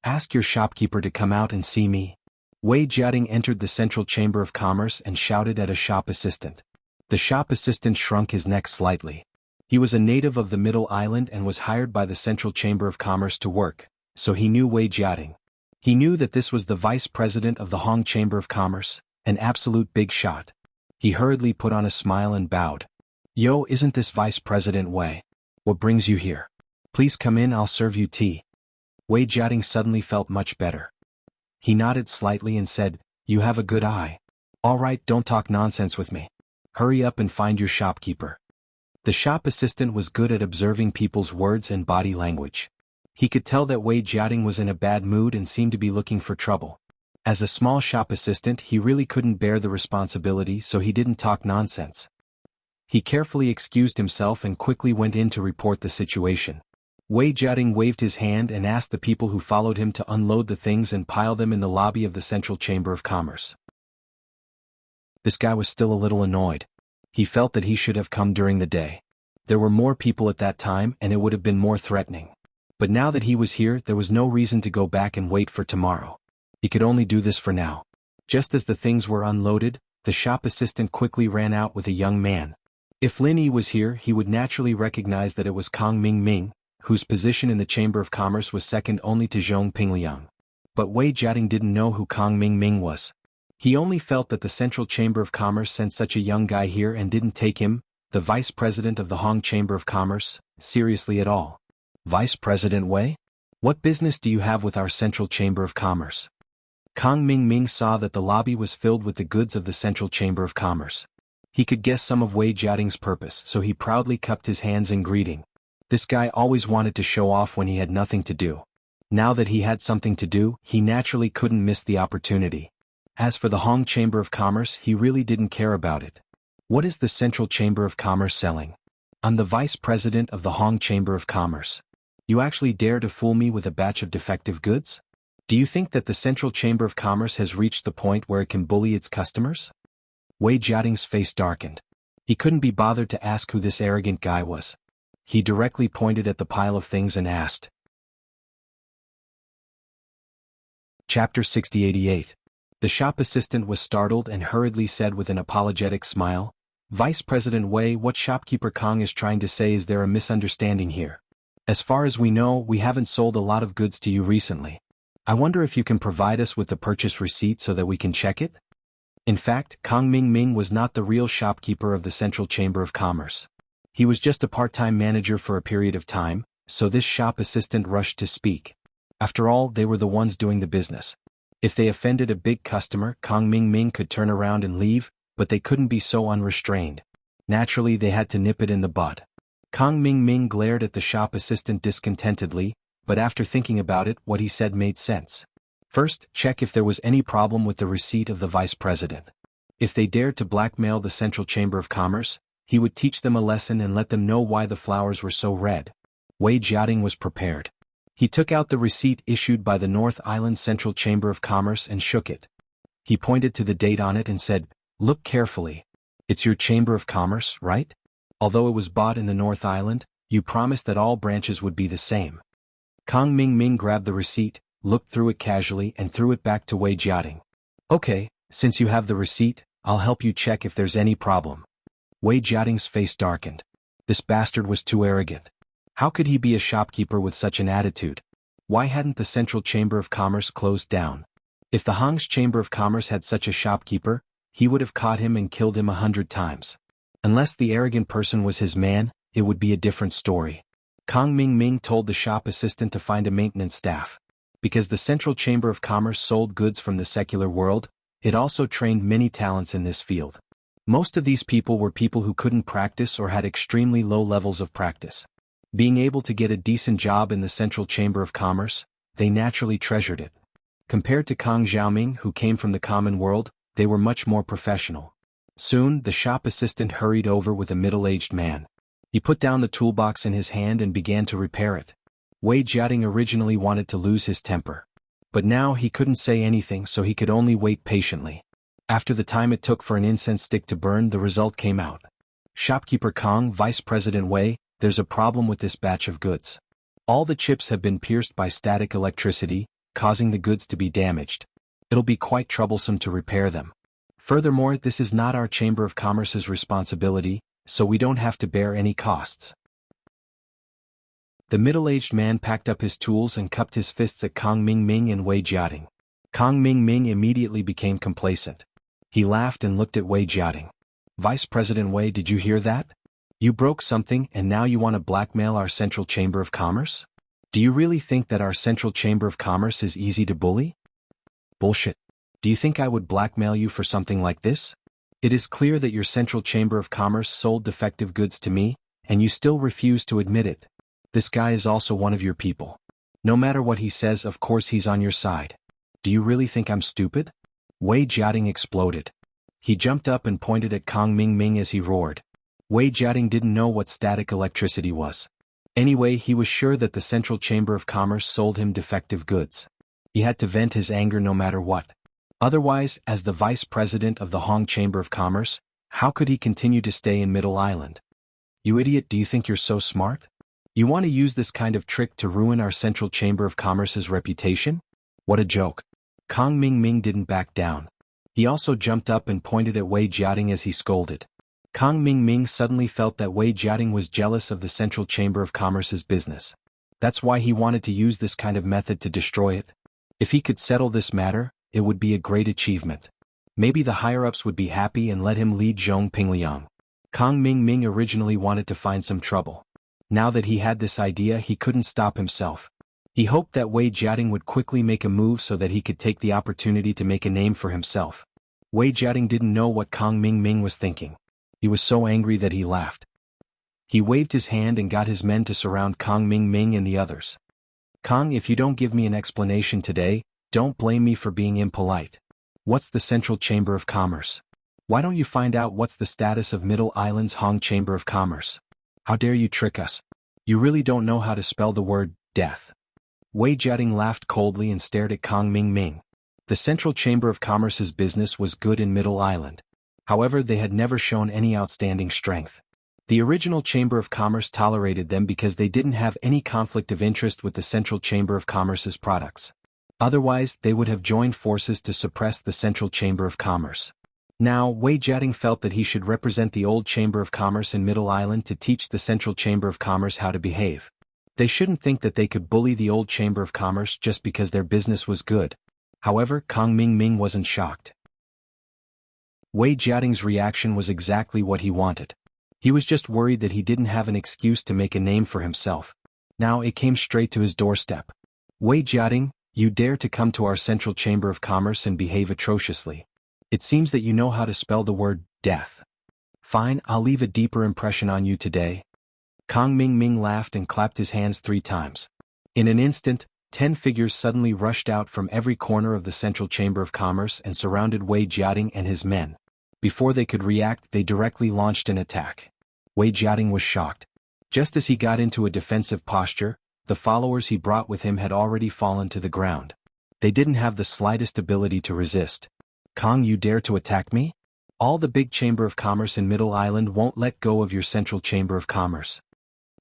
Ask your shopkeeper to come out and see me. Wei Jiating entered the Central Chamber of Commerce and shouted at a shop assistant. The shop assistant shrunk his neck slightly. He was a native of the Middle Island and was hired by the Central Chamber of Commerce to work, so he knew Wei Jiating. He knew that this was the vice president of the Hong Chamber of Commerce, an absolute big shot. He hurriedly put on a smile and bowed. Yo, isn't this Vice President Wei? What brings you here? Please come in, I'll serve you tea. Wei Jiating suddenly felt much better. He nodded slightly and said, You have a good eye. All right, don't talk nonsense with me. Hurry up and find your shopkeeper. The shop assistant was good at observing people's words and body language. He could tell that Wei Jiating was in a bad mood and seemed to be looking for trouble. As a small shop assistant, he really couldn't bear the responsibility, so he didn't talk nonsense. He carefully excused himself and quickly went in to report the situation. Wei Jiating waved his hand and asked the people who followed him to unload the things and pile them in the lobby of the Central Chamber of Commerce. This guy was still a little annoyed. He felt that he should have come during the day. There were more people at that time and it would have been more threatening. But now that he was here, there was no reason to go back and wait for tomorrow. He could only do this for now. Just as the things were unloaded, the shop assistant quickly ran out with a young man. If Lin Yi was here, he would naturally recognize that it was Kong Ming, whose position in the Chamber of Commerce was second only to Zhong Pingliang. But Wei Jiating didn't know who Kong Ming was. He only felt that the Central Chamber of Commerce sent such a young guy here and didn't take him, the vice president of the Hong Chamber of Commerce, seriously at all. Vice President Wei? What business do you have with our Central Chamber of Commerce? Kong Ming saw that the lobby was filled with the goods of the Central Chamber of Commerce. He could guess some of Wei Jiating's purpose, so he proudly cupped his hands in greeting. This guy always wanted to show off when he had nothing to do. Now that he had something to do, he naturally couldn't miss the opportunity. As for the Hong Chamber of Commerce, he really didn't care about it. What is the Central Chamber of Commerce selling? I'm the vice president of the Hong Chamber of Commerce. You actually dare to fool me with a batch of defective goods? Do you think that the Central Chamber of Commerce has reached the point where it can bully its customers? Wei Jiating's face darkened. He couldn't be bothered to ask who this arrogant guy was. He directly pointed at the pile of things and asked. Chapter 6088. The shop assistant was startled and hurriedly said with an apologetic smile, Vice President Wei, what shopkeeper Kong is trying to say is there a misunderstanding here? As far as we know, we haven't sold a lot of goods to you recently. I wonder if you can provide us with the purchase receipt so that we can check it? In fact, Kong Ming was not the real shopkeeper of the Central Chamber of Commerce. He was just a part-time manager for a period of time, so this shop assistant rushed to speak. After all, they were the ones doing the business. If they offended a big customer, Kong Ming could turn around and leave, but they couldn't be so unrestrained. Naturally, they had to nip it in the bud. Kong Ming glared at the shop assistant discontentedly, but after thinking about it, what he said made sense. First, check if there was any problem with the receipt of the vice president. If they dared to blackmail the Central Chamber of Commerce, he would teach them a lesson and let them know why the flowers were so red. Wei Jiating was prepared. He took out the receipt issued by the North Island Central Chamber of Commerce and shook it. He pointed to the date on it and said, Look carefully. It's your Chamber of Commerce, right? Although it was bought in the North Island, you promised that all branches would be the same. Kong Ming grabbed the receipt, looked through it casually and threw it back to Wei Jiating. Okay, since you have the receipt, I'll help you check if there's any problem. Wei Jiating's face darkened. This bastard was too arrogant. How could he be a shopkeeper with such an attitude? Why hadn't the Central Chamber of Commerce closed down? If the Hong's Chamber of Commerce had such a shopkeeper, he would have caught him and killed him 100 times. Unless the arrogant person was his man, it would be a different story. Kong Ming Ming told the shop assistant to find a maintenance staff. Because the Central Chamber of Commerce sold goods from the secular world, it also trained many talents in this field. Most of these people were people who couldn't practice or had extremely low levels of practice. Being able to get a decent job in the Central Chamber of Commerce, they naturally treasured it. Compared to Kong Xiaoming, who came from the common world, they were much more professional. Soon, the shop assistant hurried over with a middle-aged man. He put down the toolbox in his hand and began to repair it. Wei Jiating originally wanted to lose his temper. But now he couldn't say anything, so he could only wait patiently. After the time it took for an incense stick to burn, the result came out. Shopkeeper Kong, Vice President Wei, there's a problem with this batch of goods. All the chips have been pierced by static electricity, causing the goods to be damaged. It'll be quite troublesome to repair them. Furthermore, this is not our Chamber of Commerce's responsibility, so we don't have to bear any costs. The middle-aged man packed up his tools and cupped his fists at Kong Ming Ming and Wei Jiating. Kong Ming Ming immediately became complacent. He laughed and looked at Wei Jiating. Vice President Wei, did you hear that? You broke something and now you want to blackmail our Central Chamber of Commerce? Do you really think that our Central Chamber of Commerce is easy to bully? Bullshit. Do you think I would blackmail you for something like this? It is clear that your Central Chamber of Commerce sold defective goods to me, and you still refuse to admit it. This guy is also one of your people. No matter what he says, of course he's on your side. Do you really think I'm stupid? Wei Jiating exploded. He jumped up and pointed at Kong Ming Ming as he roared. Wei Jiating didn't know what static electricity was. Anyway, he was sure that the Central Chamber of Commerce sold him defective goods. He had to vent his anger no matter what. Otherwise, as the vice president of the Hong Chamber of Commerce, how could he continue to stay in Middle Island? You idiot, do you think you're so smart? You want to use this kind of trick to ruin our Central Chamber of Commerce's reputation? What a joke. Kong Ming Ming didn't back down. He also jumped up and pointed at Wei Jiating as he scolded. Kong Ming Ming suddenly felt that Wei Jiating was jealous of the Central Chamber of Commerce's business. That's why he wanted to use this kind of method to destroy it. If he could settle this matter, it would be a great achievement. Maybe the higher-ups would be happy and let him lead Zhong Pingliang. Kong Ming Ming originally wanted to find some trouble. Now that he had this idea, he couldn't stop himself. He hoped that Wei Jiating would quickly make a move so that he could take the opportunity to make a name for himself. Wei Jiating didn't know what Kong Ming Ming was thinking. He was so angry that he laughed. He waved his hand and got his men to surround Kong Ming Ming and the others. Kong, if you don't give me an explanation today, don't blame me for being impolite. What's the Central Chamber of Commerce? Why don't you find out what's the status of Middle Island's Hong Chamber of Commerce? How dare you trick us? You really don't know how to spell the word death. Wei Jiating laughed coldly and stared at Kong Ming Ming. The Central Chamber of Commerce's business was good in Middle Island. However, they had never shown any outstanding strength. The original Chamber of Commerce tolerated them because they didn't have any conflict of interest with the Central Chamber of Commerce's products. Otherwise, they would have joined forces to suppress the Central Chamber of Commerce. Now, Wei Jiating felt that he should represent the old Chamber of Commerce in Middle Island to teach the Central Chamber of Commerce how to behave. They shouldn't think that they could bully the old Chamber of Commerce just because their business was good. However, Kong Ming Ming wasn't shocked. Wei Jiating's reaction was exactly what he wanted. He was just worried that he didn't have an excuse to make a name for himself. Now it came straight to his doorstep. Wei Jiating, you dare to come to our Central Chamber of Commerce and behave atrociously. It seems that you know how to spell the word death. Fine, I'll leave a deeper impression on you today. Kong Ming Ming laughed and clapped his hands 3 times. In an instant, 10 figures suddenly rushed out from every corner of the Central Chamber of Commerce and surrounded Wei Jiating and his men. Before they could react, they directly launched an attack. Wei Jiating was shocked. Just as he got into a defensive posture, the followers he brought with him had already fallen to the ground. They didn't have the slightest ability to resist. Kong, you dare to attack me? All the big Chamber of Commerce in Middle Island won't let go of your Central Chamber of Commerce.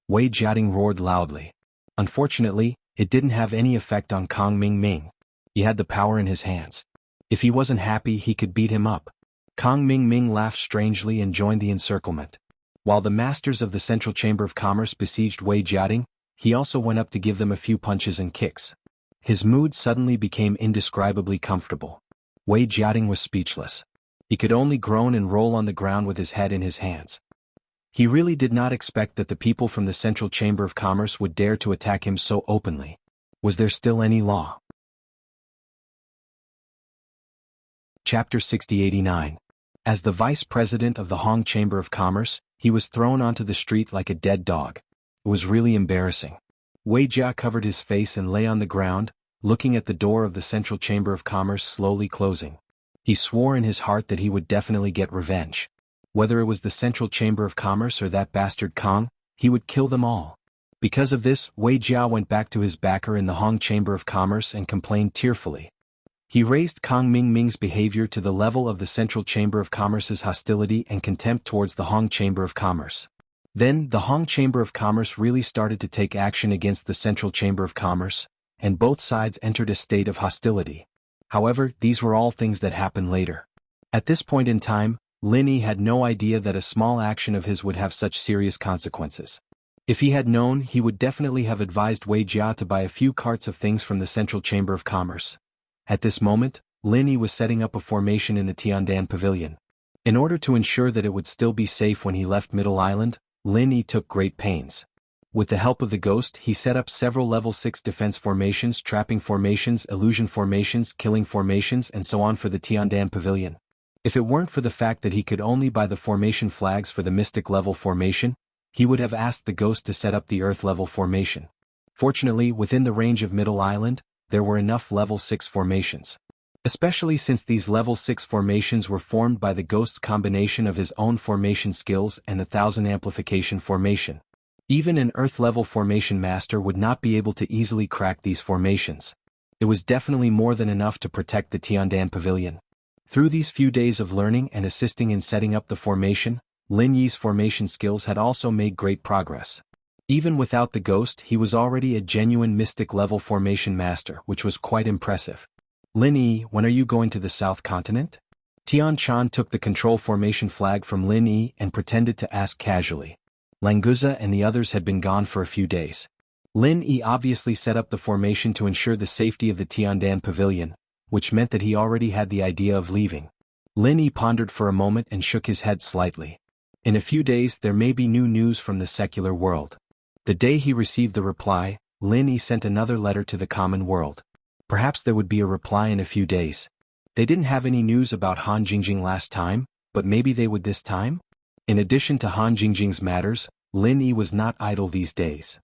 Wei Jiating roared loudly. Unfortunately, it didn't have any effect on Kong Ming Ming. He had the power in his hands. If he wasn't happy, he could beat him up. Kong Ming Ming laughed strangely and joined the encirclement. While the masters of the Central Chamber of Commerce besieged Wei Jiating, he also went up to give them a few punches and kicks. His mood suddenly became indescribably comfortable. Wei Jiating was speechless. He could only groan and roll on the ground with his head in his hands. He really did not expect that the people from the Central Chamber of Commerce would dare to attack him so openly. Was there still any law? Chapter 6089. As the vice president of the Hong Chamber of Commerce, he was thrown onto the street like a dead dog. It was really embarrassing. Wei Jia covered his face and lay on the ground, looking at the door of the Central Chamber of Commerce slowly closing. He swore in his heart that he would definitely get revenge. Whether it was the Central Chamber of Commerce or that bastard Kong, he would kill them all. Because of this, Wei Jia went back to his backer in the Hong Chamber of Commerce and complained tearfully. He raised Kong Mingming's behavior to the level of the Central Chamber of Commerce's hostility and contempt towards the Hong Chamber of Commerce. Then, the Hong Chamber of Commerce really started to take action against the Central Chamber of Commerce, and both sides entered a state of hostility. However, these were all things that happened later. At this point in time, Lin Yi had no idea that a small action of his would have such serious consequences. If he had known, he would definitely have advised Wei Jia to buy a few carts of things from the Central Chamber of Commerce. At this moment, Lin Yi was setting up a formation in the Tiandan Pavilion. In order to ensure that it would still be safe when he left Middle Island, Lin Yi took great pains. With the help of the ghost, he set up several level 6 defense formations, trapping formations, illusion formations, killing formations, and so on for the Tiandan Pavilion. If it weren't for the fact that he could only buy the formation flags for the mystic level formation, he would have asked the ghost to set up the earth level formation. Fortunately, within the range of Middle Island, there were enough level 6 formations. Especially since these level 6 formations were formed by the ghost's combination of his own formation skills and the 1000 amplification formation. Even an earth-level formation master would not be able to easily crack these formations. It was definitely more than enough to protect the Tiandan Pavilion. Through these few days of learning and assisting in setting up the formation, Lin Yi's formation skills had also made great progress. Even without the ghost, he was already a genuine mystic-level formation master, which was quite impressive. Lin Yi, when are you going to the South Continent? Tian Chan took the control formation flag from Lin Yi and pretended to ask casually. Languza and the others had been gone for a few days. Lin Yi obviously set up the formation to ensure the safety of the Tiandan Pavilion, which meant that he already had the idea of leaving. Lin Yi pondered for a moment and shook his head slightly. In a few days there may be new news from the secular world. The day he received the reply, Lin Yi sent another letter to the common world. Perhaps there would be a reply in a few days. They didn't have any news about Han Jingjing last time, but maybe they would this time? In addition to Han Jingjing's matters, Lin Yi was not idle these days.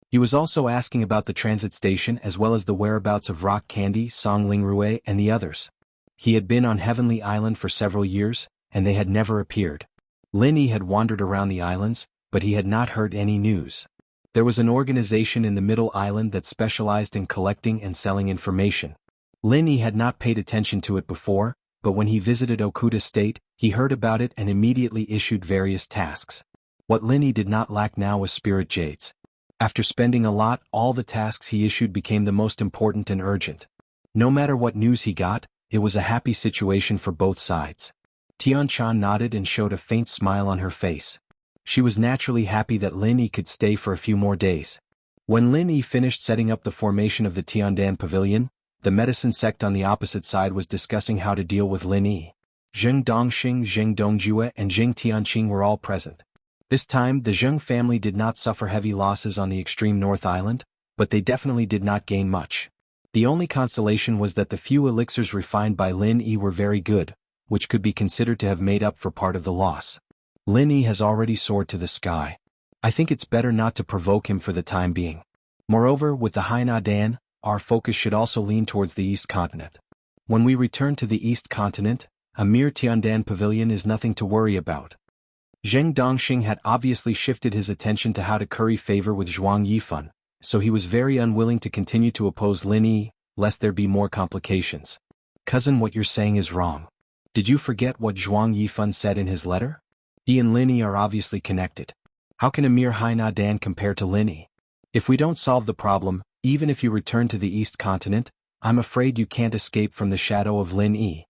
He was also asking about the transit station as well as the whereabouts of Rock Candy, Song Lingrui, and the others. He had been on Heavenly Island for several years, and they had never appeared. Lin Yi had wandered around the islands, but he had not heard any news. There was an organization in the Middle Island that specialized in collecting and selling information. Lin Yi had not paid attention to it before, but when he visited Okuda State, he heard about it and immediately issued various tasks. What Lin Yi did not lack now was spirit jades. After spending a lot, all the tasks he issued became the most important and urgent. No matter what news he got, it was a happy situation for both sides. Tian Chan nodded and showed a faint smile on her face. She was naturally happy that Lin Yi could stay for a few more days. When Lin Yi finished setting up the formation of the Tiandan Pavilion, the medicine sect on the opposite side was discussing how to deal with Lin Yi. Zheng Dongxing, Zheng Dongjue, and Zheng Tianqing were all present. This time, the Zheng family did not suffer heavy losses on the extreme North Island, but they definitely did not gain much. The only consolation was that the few elixirs refined by Lin Yi were very good, which could be considered to have made up for part of the loss. Lin Yi has already soared to the sky. I think it's better not to provoke him for the time being. Moreover, with the Hainadan, our focus should also lean towards the East Continent. When we return to the East Continent, a mere Tiandan Pavilion is nothing to worry about. Zheng Dongxing had obviously shifted his attention to how to curry favor with Zhuang Yifan, so he was very unwilling to continue to oppose Lin Yi, lest there be more complications. Cousin, what you're saying is wrong. Did you forget what Zhuang Yifan said in his letter? He and Lin Yi are obviously connected. How can a mere Hainadan compare to Lin Yi? If we don't solve the problem, even if you return to the East Continent, I'm afraid you can't escape from the shadow of Lin Yi.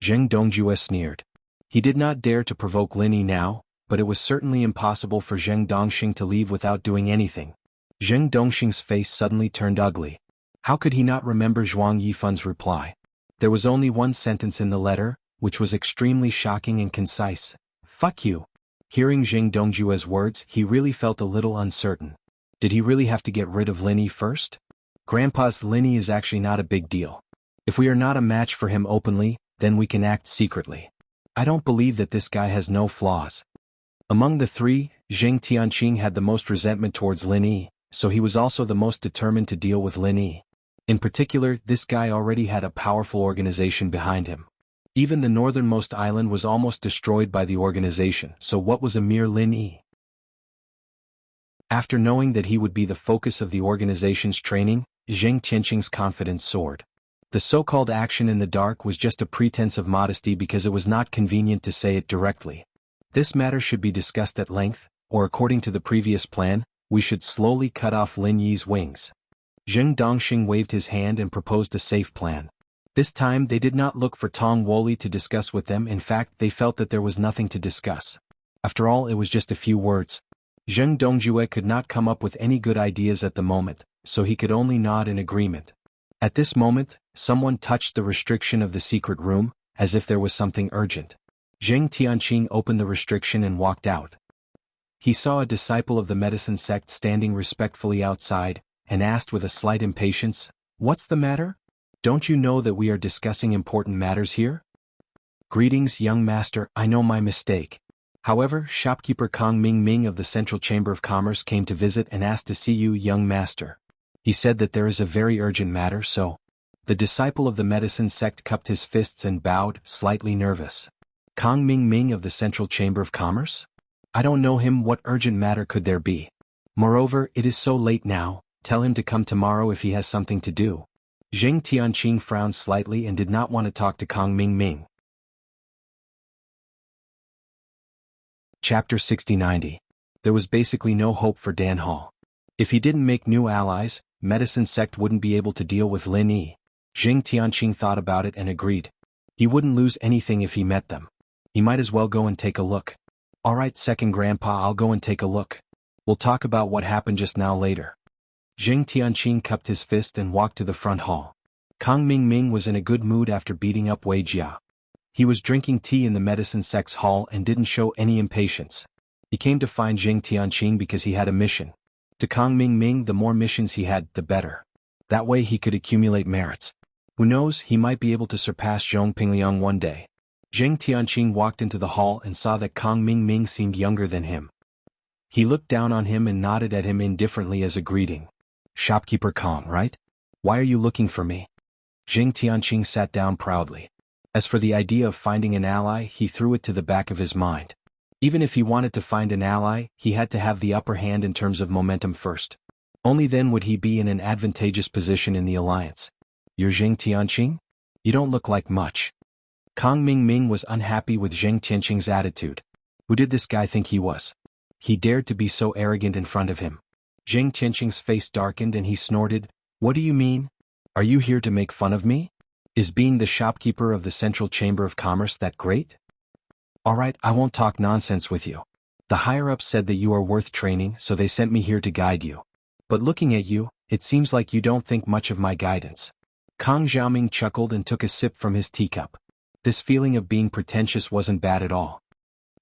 Zheng Dongjue sneered. He did not dare to provoke Lin Yi now, but it was certainly impossible for Zheng Dongxing to leave without doing anything. Zheng Dongxing's face suddenly turned ugly. How could he not remember Zhuang Yifun's reply? There was only one sentence in the letter, which was extremely shocking and concise. "Fuck you." Hearing Zheng Dongjue's words, he really felt a little uncertain. Did he really have to get rid of Linny first? Grandpa's Linny is actually not a big deal. If we are not a match for him openly, then we can act secretly. I don't believe that this guy has no flaws. Among the three, Zheng Tianqing had the most resentment towards Lin Yi, so he was also the most determined to deal with Lin Yi. In particular, this guy already had a powerful organization behind him. Even the northernmost island was almost destroyed by the organization, so what was a mere Lin Yi? After knowing that he would be the focus of the organization's training, Zheng Tianqing's confidence soared. The so-called action in the dark was just a pretense of modesty because it was not convenient to say it directly. This matter should be discussed at length, or according to the previous plan, we should slowly cut off Lin Yi's wings. Zheng Dongxing waved his hand and proposed a safe plan. This time they did not look for Tong Woli to discuss with them. In fact, they felt that there was nothing to discuss. After all, it was just a few words. Zheng Dongjue could not come up with any good ideas at the moment, so he could only nod in agreement. At this moment, someone touched the restriction of the secret room, as if there was something urgent. Zheng Tianqing opened the restriction and walked out. He saw a disciple of the medicine sect standing respectfully outside, and asked with a slight impatience, "What's the matter? Don't you know that we are discussing important matters here?" "Greetings, young master, I know my mistake. However, shopkeeper Kong Ming of the Central Chamber of Commerce came to visit and asked to see you, young master. He said that there is a very urgent matter, so..." The disciple of the medicine sect cupped his fists and bowed, slightly nervous. Kong Ming of the Central Chamber of Commerce? I don't know him. What urgent matter could there be? Moreover, it is so late now, tell him to come tomorrow if he has something to do. Zheng Tianqing frowned slightly and did not want to talk to Kong Ming. Chapter 6090. There was basically no hope for Dan Hall. If he didn't make new allies, medicine sect wouldn't be able to deal with Lin Yi. Zheng Tianqing thought about it and agreed. He wouldn't lose anything if he met them. He might as well go and take a look. Alright, second grandpa, I'll go and take a look. We'll talk about what happened just now later. Zheng Tianqing cupped his fist and walked to the front hall. Kong Ming was in a good mood after beating up Wei Jia. He was drinking tea in the medicine sect's hall and didn't show any impatience. He came to find Zheng Tianqing because he had a mission. To Kong Ming, the more missions he had, the better. That way he could accumulate merits. Who knows, he might be able to surpass Zhong Pingliang one day. Zheng Tianqing walked into the hall and saw that Kong Ming seemed younger than him. He looked down on him and nodded at him indifferently as a greeting. Shopkeeper Kong, right? Why are you looking for me? Zheng Tianqing sat down proudly. As for the idea of finding an ally, he threw it to the back of his mind. Even if he wanted to find an ally, he had to have the upper hand in terms of momentum first. Only then would he be in an advantageous position in the alliance. You're Zheng Tianqing? You don't look like much. Kong Ming was unhappy with Zheng Tianqing's attitude. Who did this guy think he was? He dared to be so arrogant in front of him. Zheng Tianqing's face darkened and he snorted, "What do you mean? Are you here to make fun of me? Is being the shopkeeper of the Central Chamber of Commerce that great? Alright, I won't talk nonsense with you. The higher-ups said that you are worth training, so they sent me here to guide you. But looking at you, it seems like you don't think much of my guidance." Kong Xiaoming chuckled and took a sip from his teacup. This feeling of being pretentious wasn't bad at all.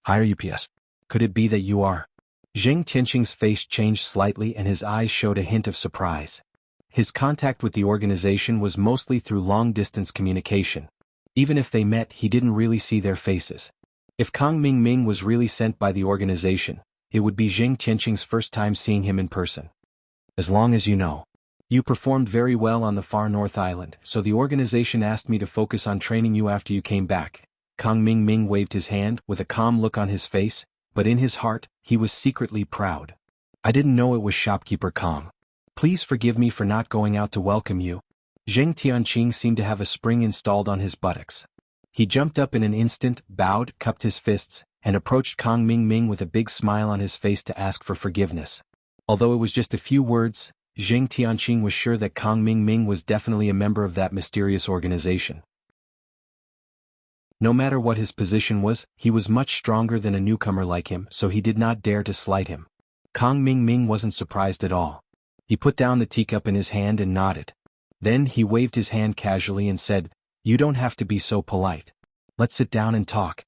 Higher UPS. Could it be that you are? Zheng Tianqing's face changed slightly and his eyes showed a hint of surprise. His contact with the organization was mostly through long-distance communication. Even if they met, he didn't really see their faces. If Kong Ming was really sent by the organization, it would be Zheng Tianqing's first time seeing him in person. As long as you know. You performed very well on the far north island, so the organization asked me to focus on training you after you came back. Kong Ming waved his hand with a calm look on his face, but in his heart, he was secretly proud. I didn't know it was shopkeeper Kong. Please forgive me for not going out to welcome you. Zheng Tianqing seemed to have a spring installed on his buttocks. He jumped up in an instant, bowed, cupped his fists, and approached Kong Ming with a big smile on his face to ask for forgiveness. Although it was just a few words, Zheng Tianqing was sure that Kong Ming was definitely a member of that mysterious organization. No matter what his position was, he was much stronger than a newcomer like him, so he did not dare to slight him. Kang Ming Ming wasn't surprised at all. He put down the teacup in his hand and nodded. Then he waved his hand casually and said, "You don't have to be so polite. Let's sit down and talk.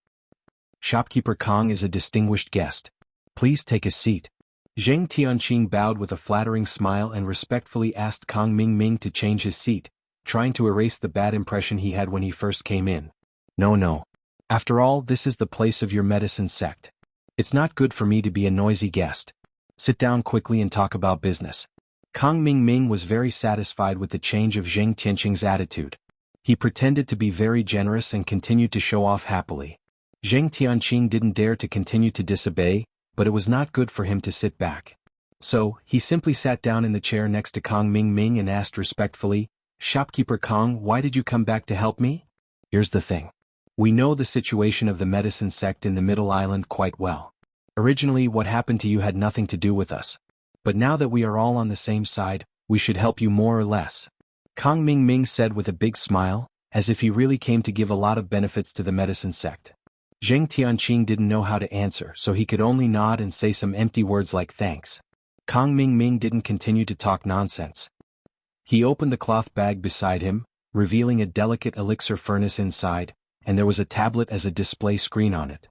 Shopkeeper Kang is a distinguished guest. Please take a seat." Zheng Tianqing bowed with a flattering smile and respectfully asked Kang Ming Ming to change his seat, trying to erase the bad impression he had when he first came in. No. After all, this is the place of your medicine sect. It's not good for me to be a noisy guest. Sit down quickly and talk about business. Kang Ming Ming was very satisfied with the change of Zheng Tianqing's attitude. He pretended to be very generous and continued to show off happily. Zheng Tianqing didn't dare to continue to disobey, but it was not good for him to sit back. So, he simply sat down in the chair next to Kang Ming Ming and asked respectfully, "Shopkeeper Kang, why did you come back to help me?" Here's the thing. We know the situation of the medicine sect in the Middle Island quite well. Originally, what happened to you had nothing to do with us. But now that we are all on the same side, we should help you more or less. Kang Ming Ming said with a big smile, as if he really came to give a lot of benefits to the medicine sect. Zheng Tianqing didn't know how to answer, so he could only nod and say some empty words like thanks. Kang Ming Ming didn't continue to talk nonsense. He opened the cloth bag beside him, revealing a delicate elixir furnace inside, and there was a tablet as a display screen on it.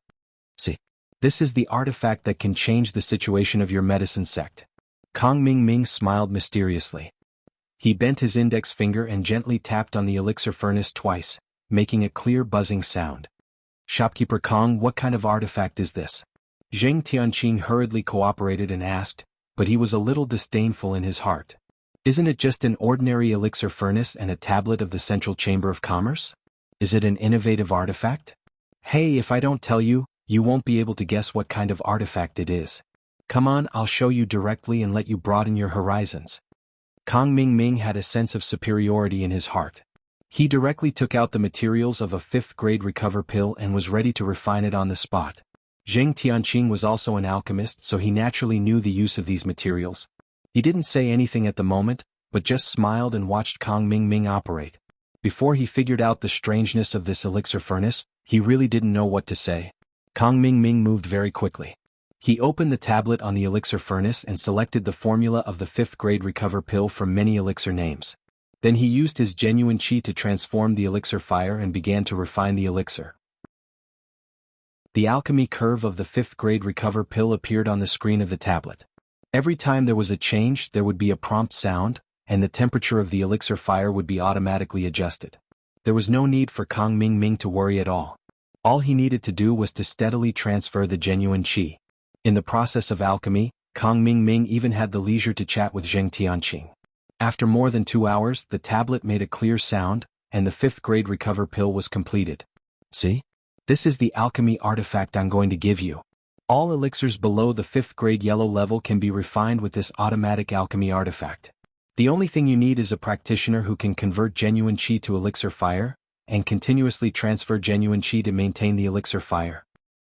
See, this is the artifact that can change the situation of your medicine sect. Kang Ming Ming smiled mysteriously. He bent his index finger and gently tapped on the elixir furnace twice, making a clear buzzing sound. "Shopkeeper Kang, what kind of artifact is this?" Zheng Tianqing hurriedly cooperated and asked, but he was a little disdainful in his heart. "Isn't it just an ordinary elixir furnace and a tablet of the Central Chamber of Commerce? Is it an innovative artifact? Hey, if I don't tell you, you won't be able to guess what kind of artifact it is. Come on, I'll show you directly and let you broaden your horizons." Kang Ming Ming had a sense of superiority in his heart. He directly took out the materials of a 5th-grade recover pill and was ready to refine it on the spot. Zheng Tianqing was also an alchemist, so he naturally knew the use of these materials. He didn't say anything at the moment, but just smiled and watched Kang Ming Ming operate. Before he figured out the strangeness of this elixir furnace, he really didn't know what to say. Kang Ming Ming moved very quickly. He opened the tablet on the elixir furnace and selected the formula of the 5th-grade recover pill from many elixir names. Then he used his genuine qi to transform the elixir fire and began to refine the elixir. The alchemy curve of the 5th-grade recover pill appeared on the screen of the tablet. Every time there was a change, there would be a prompt sound, and the temperature of the elixir fire would be automatically adjusted. There was no need for Kang Ming Ming to worry at all. All he needed to do was to steadily transfer the genuine qi. In the process of alchemy, Kang Ming Ming even had the leisure to chat with Zheng Tianqing. After more than 2 hours, the tablet made a clear sound, and the 5th-grade recover pill was completed. "See? This is the alchemy artifact I'm going to give you. All elixirs below the 5th-grade yellow level can be refined with this automatic alchemy artifact. The only thing you need is a practitioner who can convert genuine qi to elixir fire, and continuously transfer genuine qi to maintain the elixir fire."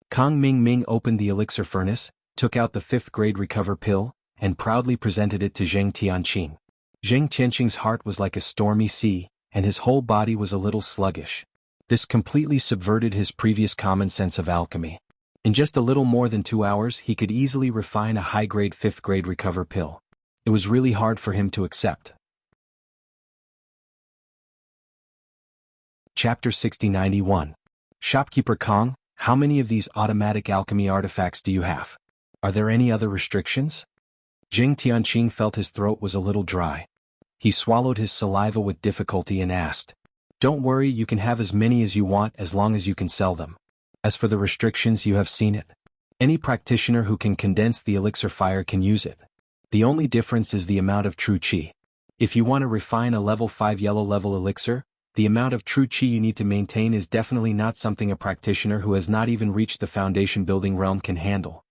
Kang Ming Ming opened the elixir furnace, took out the 5th-grade recover pill, and proudly presented it to Zheng Tianqing. Zheng Tianqing's heart was like a stormy sea, and his whole body was a little sluggish. This completely subverted his previous common sense of alchemy. In just a little more than 2 hours, he could easily refine a high-grade 5th-grade recover pill. It was really hard for him to accept. Chapter 6091. Shopkeeper Kang, how many of these automatic alchemy artifacts do you have? Are there any other restrictions? Zheng Tianqing felt his throat was a little dry. He swallowed his saliva with difficulty and asked, "Don't worry, you can have as many as you want as long as you can sell them. As for the restrictions, you have seen it. Any practitioner who can condense the elixir fire can use it. The only difference is the amount of true qi. If you want to refine a level 5 yellow level elixir, the amount of true qi you need to maintain is definitely not something a practitioner who has not even reached the foundation building realm can handle."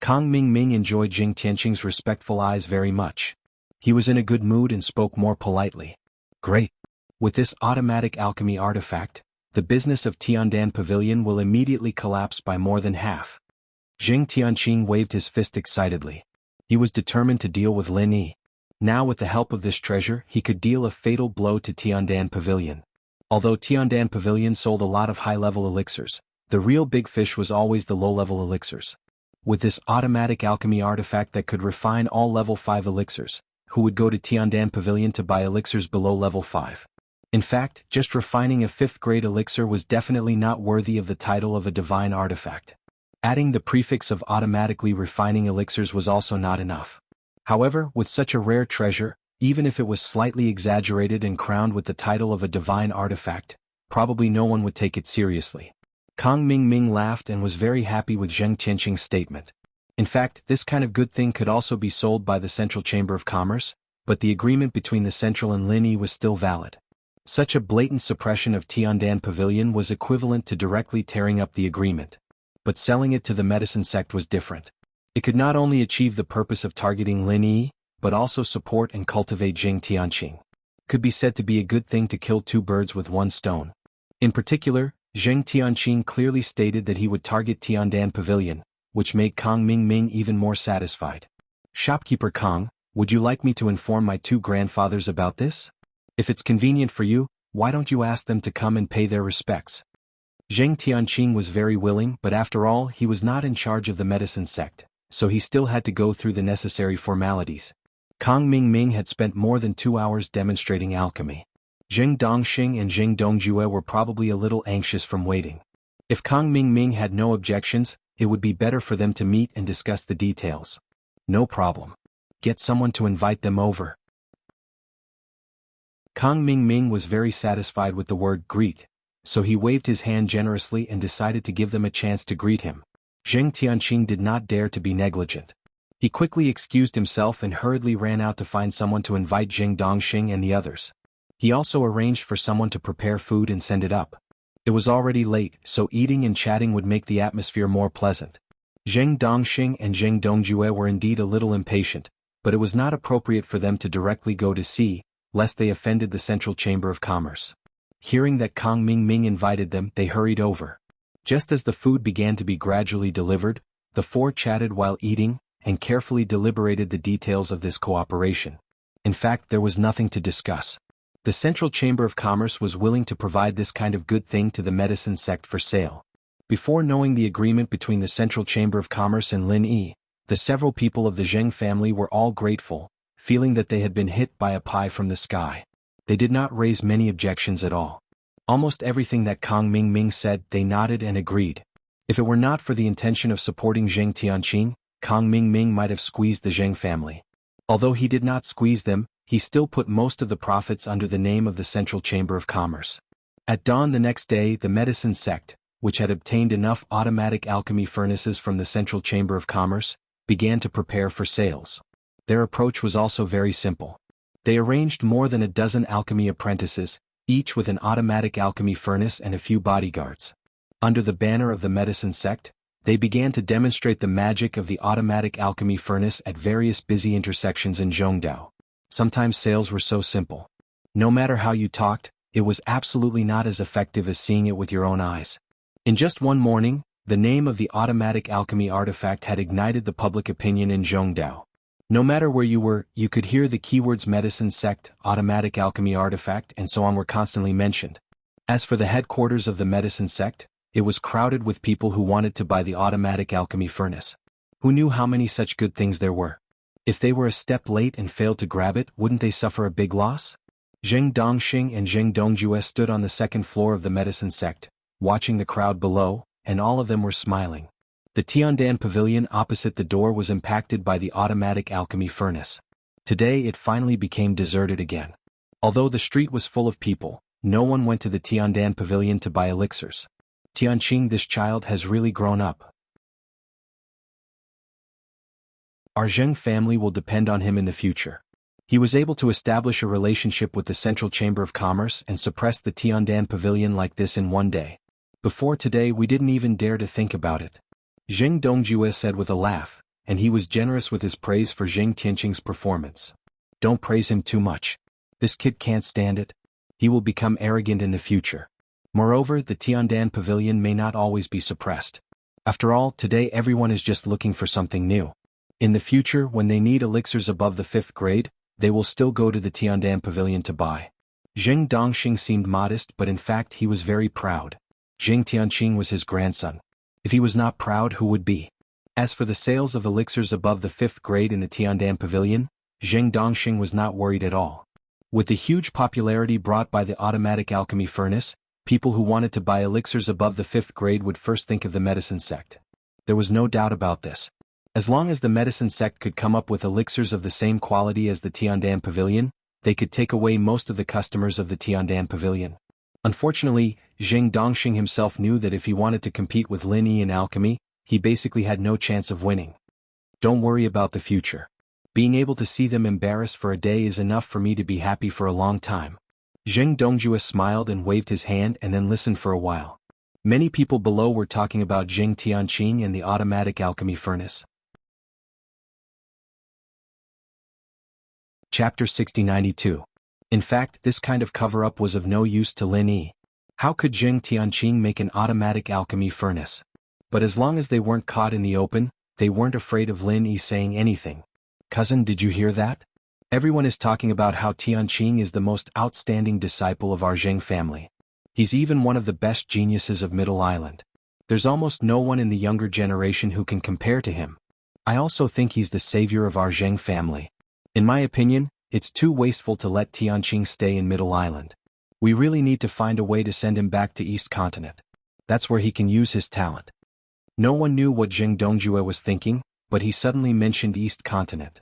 Kang Ming Ming enjoyed Zheng Tianqing's respectful eyes very much. He was in a good mood and spoke more politely. "Great. With this automatic alchemy artifact, the business of Tiandan Pavilion will immediately collapse by more than half." Zheng Tianqing waved his fist excitedly. He was determined to deal with Lin Yi. Now with the help of this treasure, he could deal a fatal blow to Tiandan Pavilion. Although Tiandan Pavilion sold a lot of high-level elixirs, the real big fish was always the low-level elixirs. With this automatic alchemy artifact that could refine all level 5 elixirs, who would go to Tiandan Pavilion to buy elixirs below level 5? In fact, just refining a 5th grade elixir was definitely not worthy of the title of a divine artifact. Adding the prefix of automatically refining elixirs was also not enough. However, with such a rare treasure, even if it was slightly exaggerated and crowned with the title of a divine artifact, probably no one would take it seriously. Kang Ming laughed and was very happy with Zheng Tianqing's statement. In fact, this kind of good thing could also be sold by the Central Chamber of Commerce, but the agreement between the Central and Lin Yi was still valid. Such a blatant suppression of Tiandan Pavilion was equivalent to directly tearing up the agreement. But selling it to the medicine sect was different. It could not only achieve the purpose of targeting Lin Yi, but also support and cultivate Zheng Tianqing. Could be said to be a good thing to kill 2 birds with 1 stone. In particular, Zheng Tianqing clearly stated that he would target Tiandan Pavilion, which made Kang Ming even more satisfied. Shopkeeper Kang, would you like me to inform my 2 grandfathers about this? If it's convenient for you, why don't you ask them to come and pay their respects? Zheng Tianqing was very willing, but after all he was not in charge of the medicine sect, so he still had to go through the necessary formalities. Kang Ming had spent more than 2 hours demonstrating alchemy. Zheng Dongxing and Zheng Dongjue were probably a little anxious from waiting. If Kang Ming had no objections, it would be better for them to meet and discuss the details. No problem. Get someone to invite them over. Kang Ming was very satisfied with the word greet, so he waved his hand generously and decided to give them a chance to greet him. Zheng Tianqing did not dare to be negligent. He quickly excused himself and hurriedly ran out to find someone to invite Zheng Dongxing and the others. He also arranged for someone to prepare food and send it up. It was already late, so eating and chatting would make the atmosphere more pleasant. Zheng Dongxing and Zheng Dongjue were indeed a little impatient, but it was not appropriate for them to directly go to see, lest they offended the Central Chamber of Commerce. Hearing that Kang Ming invited them, they hurried over. Just as the food began to be gradually delivered, the 4 chatted while eating, and carefully deliberated the details of this cooperation. In fact, there was nothing to discuss. The Central Chamber of Commerce was willing to provide this kind of good thing to the medicine sect for sale. Before knowing the agreement between the Central Chamber of Commerce and Lin Yi, the several people of the Zheng family were all grateful, feeling that they had been hit by a pie from the sky. They did not raise many objections at all. Almost everything that Kang Ming said, they nodded and agreed. If it were not for the intention of supporting Zheng Tianqing, Kang Ming might have squeezed the Zheng family. Although he did not squeeze them, he still put most of the profits under the name of the Central Chamber of Commerce. At dawn the next day, the medicine sect, which had obtained enough automatic alchemy furnaces from the Central Chamber of Commerce, began to prepare for sales. Their approach was also very simple. They arranged more than a dozen alchemy apprentices, each with an automatic alchemy furnace and a few bodyguards. Under the banner of the medicine sect, they began to demonstrate the magic of the automatic alchemy furnace at various busy intersections in Zhongdao. Sometimes sales were so simple. No matter how you talked, it was absolutely not as effective as seeing it with your own eyes. In just one morning, the name of the automatic alchemy artifact had ignited the public opinion in Zhongdao. No matter where you were, you could hear the keywords medicine sect, automatic alchemy artifact, and so on were constantly mentioned. As for the headquarters of the medicine sect, it was crowded with people who wanted to buy the automatic alchemy furnace. Who knew how many such good things there were? If they were a step late and failed to grab it, wouldn't they suffer a big loss? Zheng Dongxing and Zheng Dongjue stood on the 2nd floor of the medicine sect, watching the crowd below, and all of them were smiling. The Tiandan Pavilion opposite the door was impacted by the automatic alchemy furnace. Today it finally became deserted again. Although the street was full of people, no one went to the Tiandan Pavilion to buy elixirs. Tianqing, this child has really grown up. Our Zheng family will depend on him in the future. He was able to establish a relationship with the Central Chamber of Commerce and suppress the Tiandan Pavilion like this in one day. Before today we didn't even dare to think about it. Zheng Dongjue said with a laugh, and he was generous with his praise for Zheng Tianqing's performance. Don't praise him too much. This kid can't stand it. He will become arrogant in the future. Moreover, the Tiandan Pavilion may not always be suppressed. After all, today everyone is just looking for something new. In the future, when they need elixirs above the 5th grade, they will still go to the Tiandan Pavilion to buy. Zheng Dongxing seemed modest, but in fact he was very proud. Zheng Tianqing was his grandson. If he was not proud, who would be? As for the sales of elixirs above the 5th grade in the Tiandan Pavilion, Zheng Dongxing was not worried at all. With the huge popularity brought by the automatic alchemy furnace, people who wanted to buy elixirs above the 5th grade would first think of the medicine sect. There was no doubt about this. As long as the medicine sect could come up with elixirs of the same quality as the Tiandan Pavilion, they could take away most of the customers of the Tiandan Pavilion. Unfortunately, Zheng Dongxing himself knew that if he wanted to compete with Lin Yi in alchemy, he basically had no chance of winning. Don't worry about the future. Being able to see them embarrassed for a day is enough for me to be happy for a long time. Zheng Dongjue smiled and waved his hand and then listened for a while. Many people below were talking about Zheng Tianqing and the automatic alchemy furnace. Chapter 6092. In fact, this kind of cover-up was of no use to Lin Yi. How could Zheng Tianqing make an automatic alchemy furnace? But as long as they weren't caught in the open, they weren't afraid of Lin Yi saying anything. Cousin, did you hear that? Everyone is talking about how Tianqing is the most outstanding disciple of our Zheng family. He's even one of the best geniuses of Middle Island. There's almost no one in the younger generation who can compare to him. I also think he's the savior of our Zheng family. In my opinion, it's too wasteful to let Tianqing stay in Middle Island. We really need to find a way to send him back to East Continent. That's where he can use his talent. No one knew what Zheng Dongjue was thinking, but he suddenly mentioned East Continent.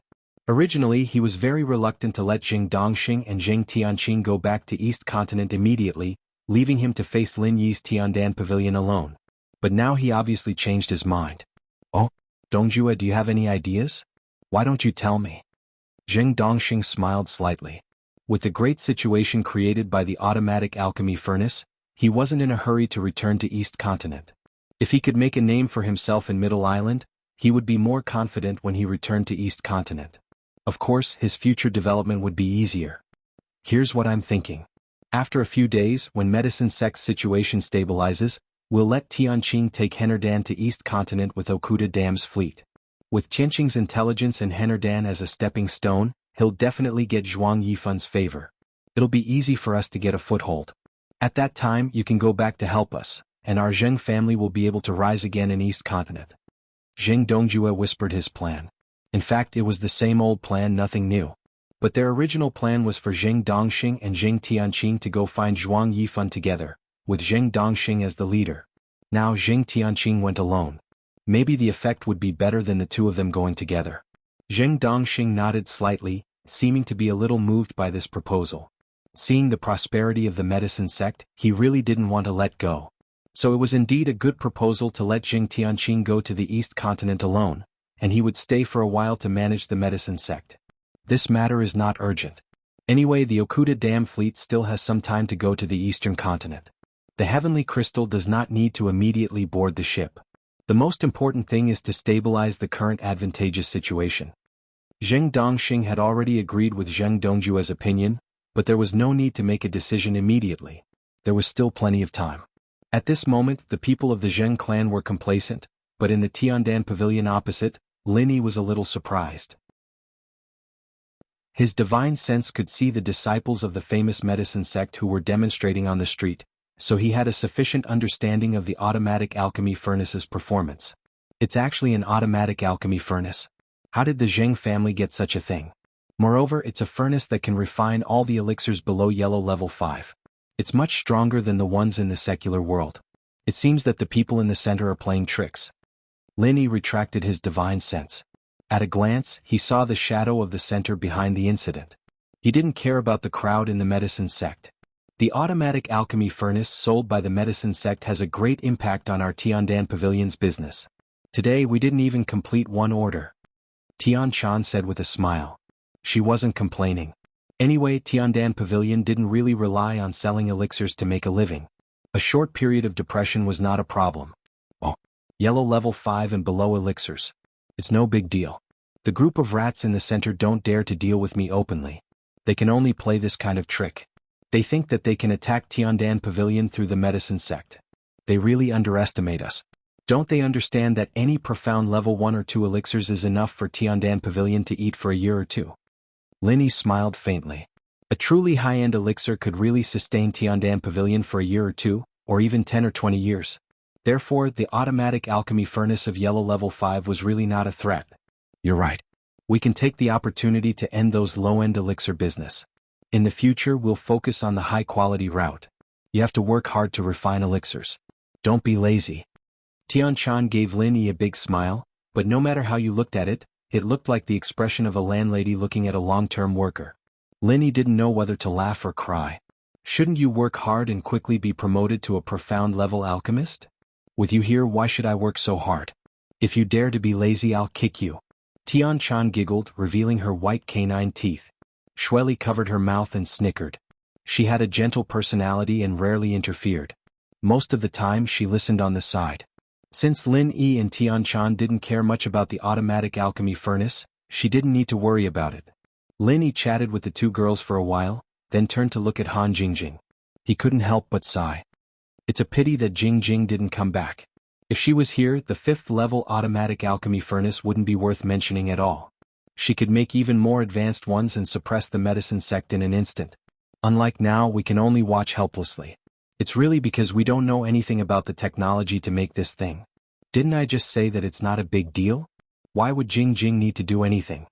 Originally, he was very reluctant to let Zheng Dongxing and Zheng Tianqing go back to East Continent immediately, leaving him to face Lin Yi's Tiandan Pavilion alone. But now he obviously changed his mind. Oh, Dongjue, do you have any ideas? Why don't you tell me? Zheng Dongxing smiled slightly. With the great situation created by the automatic alchemy furnace, he wasn't in a hurry to return to East Continent. If he could make a name for himself in Middle Island, he would be more confident when he returned to East Continent. Of course, his future development would be easier. Here's what I'm thinking. After a few days, when medicine sect's situation stabilizes, we'll let Tianqing take Hennerdan to East Continent with Okuda Dam's fleet. With Tianqing's intelligence and Hennerdan as a stepping stone, he'll definitely get Zhuang Yifan's favor. It'll be easy for us to get a foothold. At that time, you can go back to help us, and our Zheng family will be able to rise again in East Continent. Zheng Dongjue whispered his plan. In fact, it was the same old plan, nothing new. But their original plan was for Zheng Dongxing and Zheng Tianqing to go find Zhuang Yifan together, with Zheng Dongxing as the leader. Now Zheng Tianqing went alone. Maybe the effect would be better than the two of them going together. Zheng Dongxing nodded slightly, seeming to be a little moved by this proposal. Seeing the prosperity of the medicine sect, he really didn't want to let go. So it was indeed a good proposal to let Zheng Tianqing go to the East Continent alone, and he would stay for a while to manage the medicine sect. This matter is not urgent. Anyway, the Okuda Dam fleet still has some time to go to the Eastern Continent. The Heavenly Crystal does not need to immediately board the ship. The most important thing is to stabilize the current advantageous situation. Zheng Dongxing had already agreed with Zheng Dongjue's opinion, but there was no need to make a decision immediately. There was still plenty of time. At this moment, the people of the Zheng clan were complacent, but in the Tiandan Pavilion opposite, Lin Yi was a little surprised. His divine sense could see the disciples of the famous medicine sect who were demonstrating on the street, so he had a sufficient understanding of the automatic alchemy furnace's performance. It's actually an automatic alchemy furnace. How did the Zheng family get such a thing? Moreover, it's a furnace that can refine all the elixirs below yellow level 5. It's much stronger than the ones in the secular world. It seems that the people in the center are playing tricks. Lin Yi retracted his divine sense. At a glance, he saw the shadow of the center behind the incident. He didn't care about the crowd in the medicine sect. The automatic alchemy furnace sold by the medicine sect has a great impact on our Tiandan Pavilion's business. Today we didn't even complete one order. Tian Chan said with a smile. She wasn't complaining. Anyway, Tiandan Pavilion didn't really rely on selling elixirs to make a living. A short period of depression was not a problem. Oh, yellow level 5 and below elixirs. It's no big deal. The group of rats in the center don't dare to deal with me openly. They can only play this kind of trick. They think that they can attack Tiandan Pavilion through the medicine sect. They really underestimate us. Don't they understand that any profound level 1 or 2 elixirs is enough for Tiandan Pavilion to eat for a year or two? Lin Yi smiled faintly. A truly high-end elixir could really sustain Tiandan Pavilion for a year or two, or even 10 or 20 years. Therefore, the automatic alchemy furnace of yellow level 5 was really not a threat. You're right. We can take the opportunity to end those low-end elixir business. In the future, we'll focus on the high-quality route. You have to work hard to refine elixirs. Don't be lazy. Tian Chan gave Lin Yi a big smile, but no matter how you looked at it, it looked like the expression of a landlady looking at a long-term worker. Lin Yi didn't know whether to laugh or cry. Shouldn't you work hard and quickly be promoted to a profound level alchemist? With you here, why should I work so hard? If you dare to be lazy, I'll kick you. Tian Chan giggled, revealing her white canine teeth. Shueli covered her mouth and snickered. She had a gentle personality and rarely interfered. Most of the time she listened on the side. Since Lin Yi and Tian Chan didn't care much about the automatic alchemy furnace, she didn't need to worry about it. Lin Yi chatted with the two girls for a while, then turned to look at Han Jingjing. He couldn't help but sigh. It's a pity that Jingjing didn't come back. If she was here, the 5th level automatic alchemy furnace wouldn't be worth mentioning at all. She could make even more advanced ones and suppress the medicine sect in an instant. Unlike now, we can only watch helplessly. It's really because we don't know anything about the technology to make this thing. Didn't I just say that it's not a big deal? Why would Jingjing need to do anything?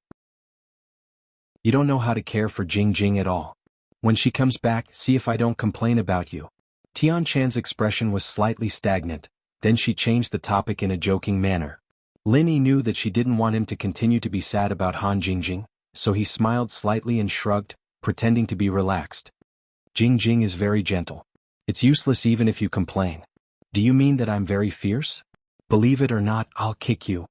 You don't know how to care for Jingjing at all. When she comes back, see if I don't complain about you. Tian Chan's expression was slightly stagnant, then she changed the topic in a joking manner. Lin Yi knew that she didn't want him to continue to be sad about Han Jingjing, so he smiled slightly and shrugged, pretending to be relaxed. Jingjing is very gentle. It's useless even if you complain. Do you mean that I'm very fierce? Believe it or not, I'll kick you.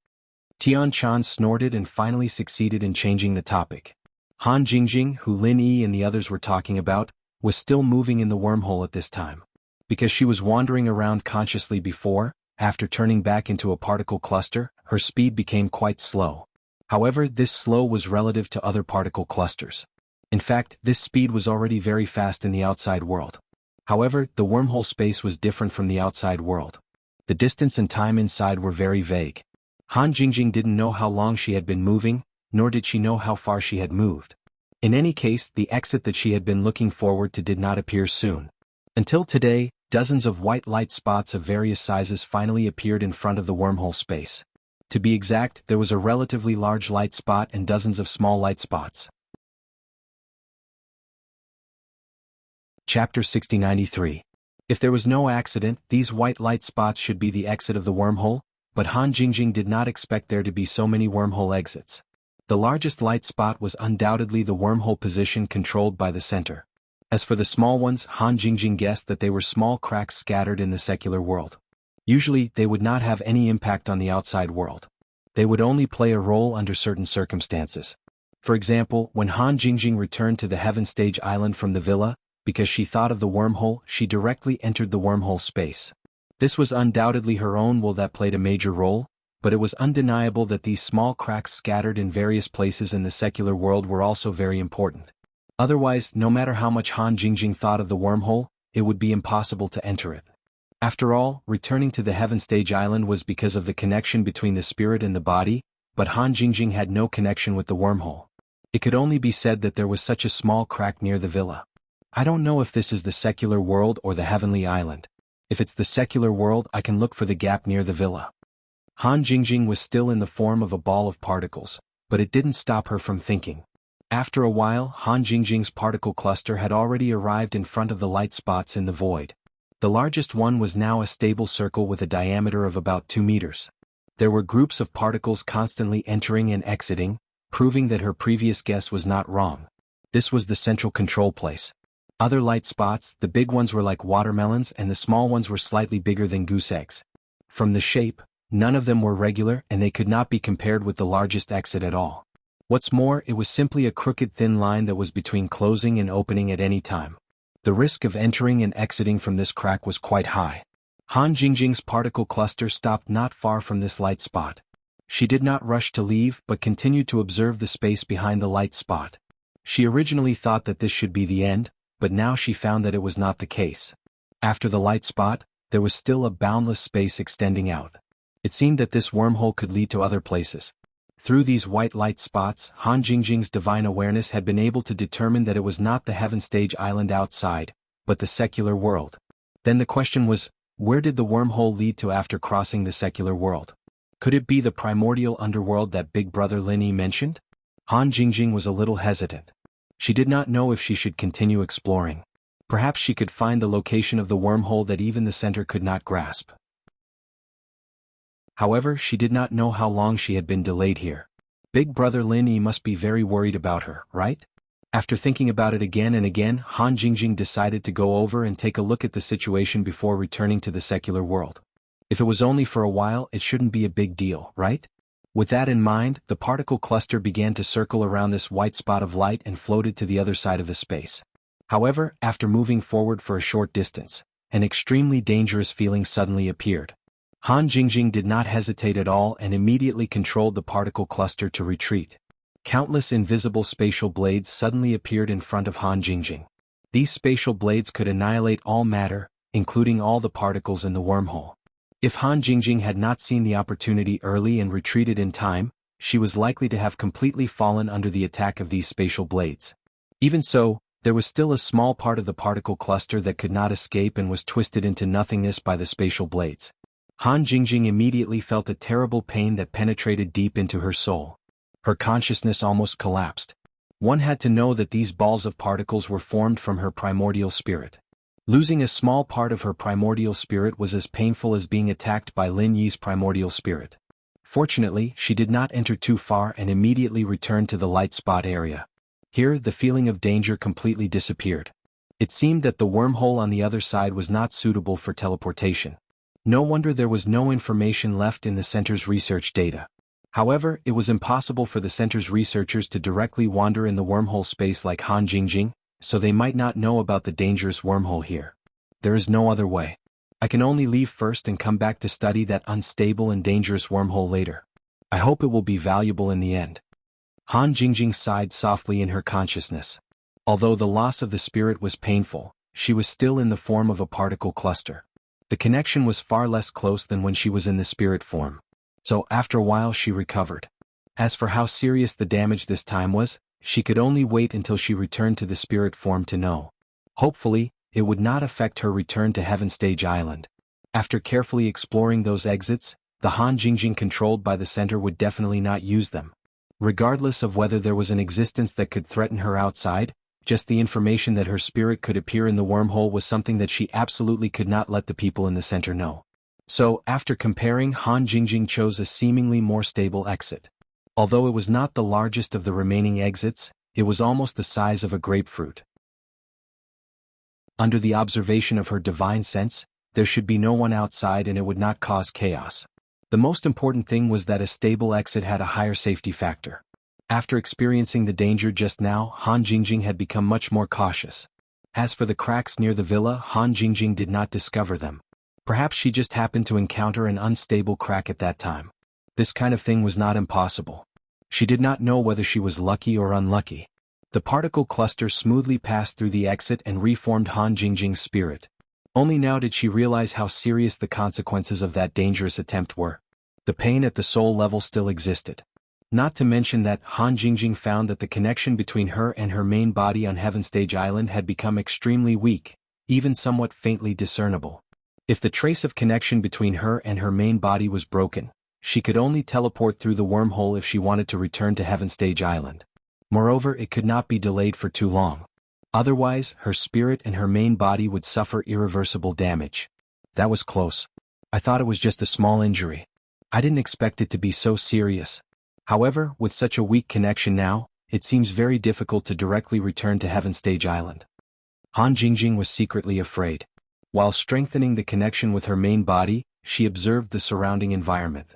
Tian Chan snorted and finally succeeded in changing the topic. Han Jingjing, who Lin Yi and the others were talking about, was still moving in the wormhole at this time. Because she was wandering around consciously before, after turning back into a particle cluster, her speed became quite slow. However, this slow was relative to other particle clusters. In fact, this speed was already very fast in the outside world. However, the wormhole space was different from the outside world. The distance and time inside were very vague. Han Jingjing didn't know how long she had been moving, nor did she know how far she had moved. In any case, the exit that she had been looking forward to did not appear soon. Until today, dozens of white light spots of various sizes finally appeared in front of the wormhole space. To be exact, there was a relatively large light spot and dozens of small light spots. Chapter 6093. If there was no accident, these white light spots should be the exit of the wormhole, but Han Jingjing did not expect there to be so many wormhole exits. The largest light spot was undoubtedly the wormhole position controlled by the center. As for the small ones, Han Jingjing guessed that they were small cracks scattered in the secular world. Usually, they would not have any impact on the outside world. They would only play a role under certain circumstances. For example, when Han Jingjing returned to the Heaven Stage Island from the villa, because she thought of the wormhole, she directly entered the wormhole space. This was undoubtedly her own will that played a major role, but it was undeniable that these small cracks scattered in various places in the secular world were also very important. Otherwise, no matter how much Han Jingjing thought of the wormhole, it would be impossible to enter it. After all, returning to the Heaven Stage Island was because of the connection between the spirit and the body, but Han Jingjing had no connection with the wormhole. It could only be said that there was such a small crack near the villa. I don't know if this is the secular world or the heavenly island. If it's the secular world, I can look for the gap near the villa. Han Jingjing was still in the form of a ball of particles, but it didn't stop her from thinking. After a while, Han Jingjing's particle cluster had already arrived in front of the light spots in the void. The largest one was now a stable circle with a diameter of about 2 meters. There were groups of particles constantly entering and exiting, proving that her previous guess was not wrong. This was the central control place. Other light spots, the big ones were like watermelons and the small ones were slightly bigger than goose eggs. From the shape, none of them were regular and they could not be compared with the largest exit at all. What's more, it was simply a crooked thin line that was between closing and opening at any time. The risk of entering and exiting from this crack was quite high. Han Jingjing's particle cluster stopped not far from this light spot. She did not rush to leave but continued to observe the space behind the light spot. She originally thought that this should be the end, but now she found that it was not the case. After the light spot, there was still a boundless space extending out. It seemed that this wormhole could lead to other places. Through these white light spots, Han Jingjing's divine awareness had been able to determine that it was not the heaven stage island outside, but the secular world. Then the question was, where did the wormhole lead to after crossing the secular world? Could it be the primordial underworld that Big Brother Lin Yi mentioned? Han Jingjing was a little hesitant. She did not know if she should continue exploring. Perhaps she could find the location of the wormhole that even the center could not grasp. However, she did not know how long she had been delayed here. Big Brother Lin Yi must be very worried about her, right? After thinking about it again and again, Han Jingjing decided to go over and take a look at the situation before returning to the secular world. If it was only for a while, it shouldn't be a big deal, right? With that in mind, the particle cluster began to circle around this white spot of light and floated to the other side of the space. However, after moving forward for a short distance, an extremely dangerous feeling suddenly appeared. Han Jingjing did not hesitate at all and immediately controlled the particle cluster to retreat. Countless invisible spatial blades suddenly appeared in front of Han Jingjing. These spatial blades could annihilate all matter, including all the particles in the wormhole. If Han Jingjing had not seen the opportunity early and retreated in time, she was likely to have completely fallen under the attack of these spatial blades. Even so, there was still a small part of the particle cluster that could not escape and was twisted into nothingness by the spatial blades. Han Jingjing immediately felt a terrible pain that penetrated deep into her soul. Her consciousness almost collapsed. One had to know that these balls of particles were formed from her primordial spirit. Losing a small part of her primordial spirit was as painful as being attacked by Lin Yi's primordial spirit. Fortunately, she did not enter too far and immediately returned to the light spot area. Here, the feeling of danger completely disappeared. It seemed that the wormhole on the other side was not suitable for teleportation. No wonder there was no information left in the center's research data. However, it was impossible for the center's researchers to directly wander in the wormhole space like Han Jingjing, so they might not know about the dangerous wormhole here. There is no other way. I can only leave first and come back to study that unstable and dangerous wormhole later. I hope it will be valuable in the end. Han Jingjing sighed softly in her consciousness. Although the loss of the spirit was painful, she was still in the form of a particle cluster. The connection was far less close than when she was in the spirit form. So after a while she recovered. As for how serious the damage this time was, she could only wait until she returned to the spirit form to know. Hopefully, it would not affect her return to Heaven Stage Island. After carefully exploring those exits, the Han Jingjing controlled by the center would definitely not use them. Regardless of whether there was an existence that could threaten her outside, just the information that her spirit could appear in the wormhole was something that she absolutely could not let the people in the center know. So, after comparing, Han Jingjing chose a seemingly more stable exit. Although it was not the largest of the remaining exits, it was almost the size of a grapefruit. Under the observation of her divine sense, there should be no one outside and it would not cause chaos. The most important thing was that a stable exit had a higher safety factor. After experiencing the danger just now, Han Jingjing had become much more cautious. As for the cracks near the villa, Han Jingjing did not discover them. Perhaps she just happened to encounter an unstable crack at that time. This kind of thing was not impossible. She did not know whether she was lucky or unlucky. The particle cluster smoothly passed through the exit and reformed Han Jingjing's spirit. Only now did she realize how serious the consequences of that dangerous attempt were. The pain at the soul level still existed. Not to mention that Han Jingjing found that the connection between her and her main body on Heaven Stage Island had become extremely weak, even somewhat faintly discernible. If the trace of connection between her and her main body was broken, she could only teleport through the wormhole if she wanted to return to Heaven Stage Island. Moreover, it could not be delayed for too long. Otherwise, her spirit and her main body would suffer irreversible damage. That was close. I thought it was just a small injury. I didn't expect it to be so serious. However, with such a weak connection now, it seems very difficult to directly return to Heaven Stage Island. Han Jingjing was secretly afraid. While strengthening the connection with her main body, she observed the surrounding environment.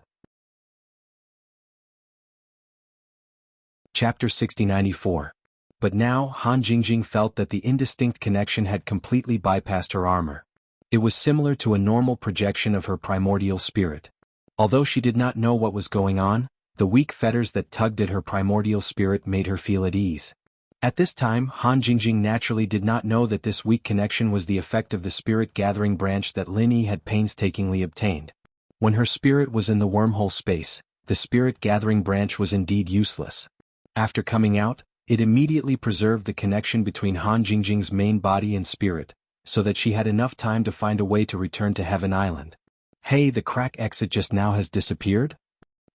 Chapter 6094. But now, Han Jingjing felt that the indistinct connection had completely bypassed her armor. It was similar to a normal projection of her primordial spirit. Although she did not know what was going on, the weak fetters that tugged at her primordial spirit made her feel at ease. At this time, Han Jingjing naturally did not know that this weak connection was the effect of the spirit-gathering branch that Lin Yi had painstakingly obtained. When her spirit was in the wormhole space, the spirit-gathering branch was indeed useless. After coming out, it immediately preserved the connection between Han Jingjing's main body and spirit, so that she had enough time to find a way to return to Heaven Island. Hey, the crack exit just now has disappeared?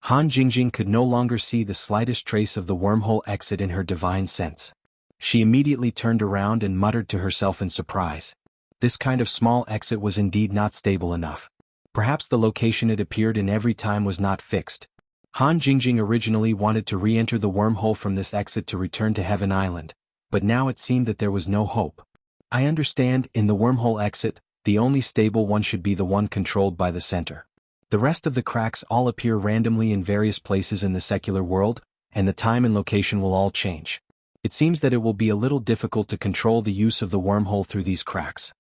Han Jingjing could no longer see the slightest trace of the wormhole exit in her divine sense. She immediately turned around and muttered to herself in surprise. This kind of small exit was indeed not stable enough. Perhaps the location it appeared in every time was not fixed. Han Jingjing originally wanted to re-enter the wormhole from this exit to return to Heaven Island, but now it seemed that there was no hope. I understand, in the wormhole exit, the only stable one should be the one controlled by the center. The rest of the cracks all appear randomly in various places in the secular world, and the time and location will all change. It seems that it will be a little difficult to control the use of the wormhole through these cracks.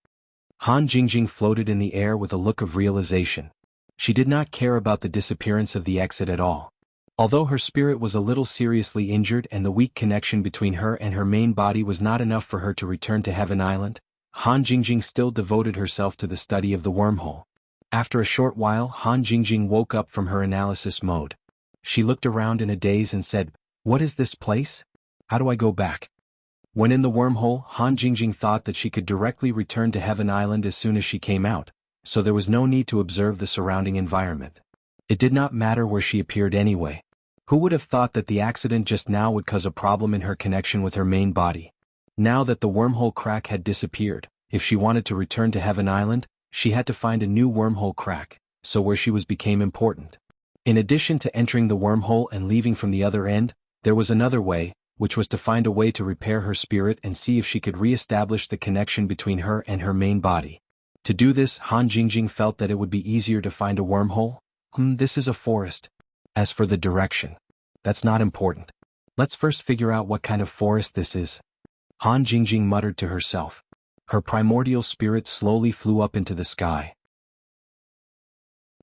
Han Jingjing floated in the air with a look of realization. She did not care about the disappearance of the exit at all. Although her spirit was a little seriously injured and the weak connection between her and her main body was not enough for her to return to Heaven Island, Han Jingjing still devoted herself to the study of the wormhole. After a short while, Han Jingjing woke up from her analysis mode. She looked around in a daze and said, "What is this place? How do I go back?" When in the wormhole, Han Jingjing thought that she could directly return to Heaven Island as soon as she came out, so there was no need to observe the surrounding environment. It did not matter where she appeared anyway. Who would have thought that the accident just now would cause a problem in her connection with her main body? Now that the wormhole crack had disappeared, if she wanted to return to Heaven Island, she had to find a new wormhole crack, so where she was became important. In addition to entering the wormhole and leaving from the other end, there was another way, which was to find a way to repair her spirit and see if she could re-establish the connection between her and her main body. To do this, Han Jingjing felt that it would be easier to find a wormhole. This is a forest. As for the direction, that's not important. Let's first figure out what kind of forest this is. Han Jingjing muttered to herself. Her primordial spirit slowly flew up into the sky.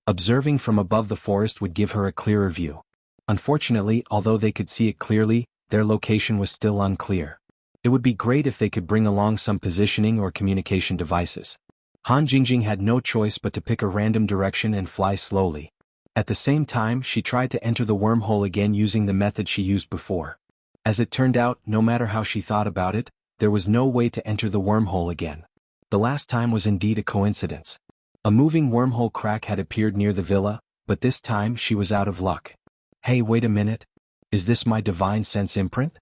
Observing from above the forest would give her a clearer view. Unfortunately, although they could see it clearly, their location was still unclear. It would be great if they could bring along some positioning or communication devices. Han Jingjing had no choice but to pick a random direction and fly slowly. At the same time, she tried to enter the wormhole again using the method she used before. As it turned out, no matter how she thought about it, there was no way to enter the wormhole again. The last time was indeed a coincidence. A moving wormhole crack had appeared near the villa, but this time she was out of luck. Hey, wait a minute. Is this my divine sense imprint?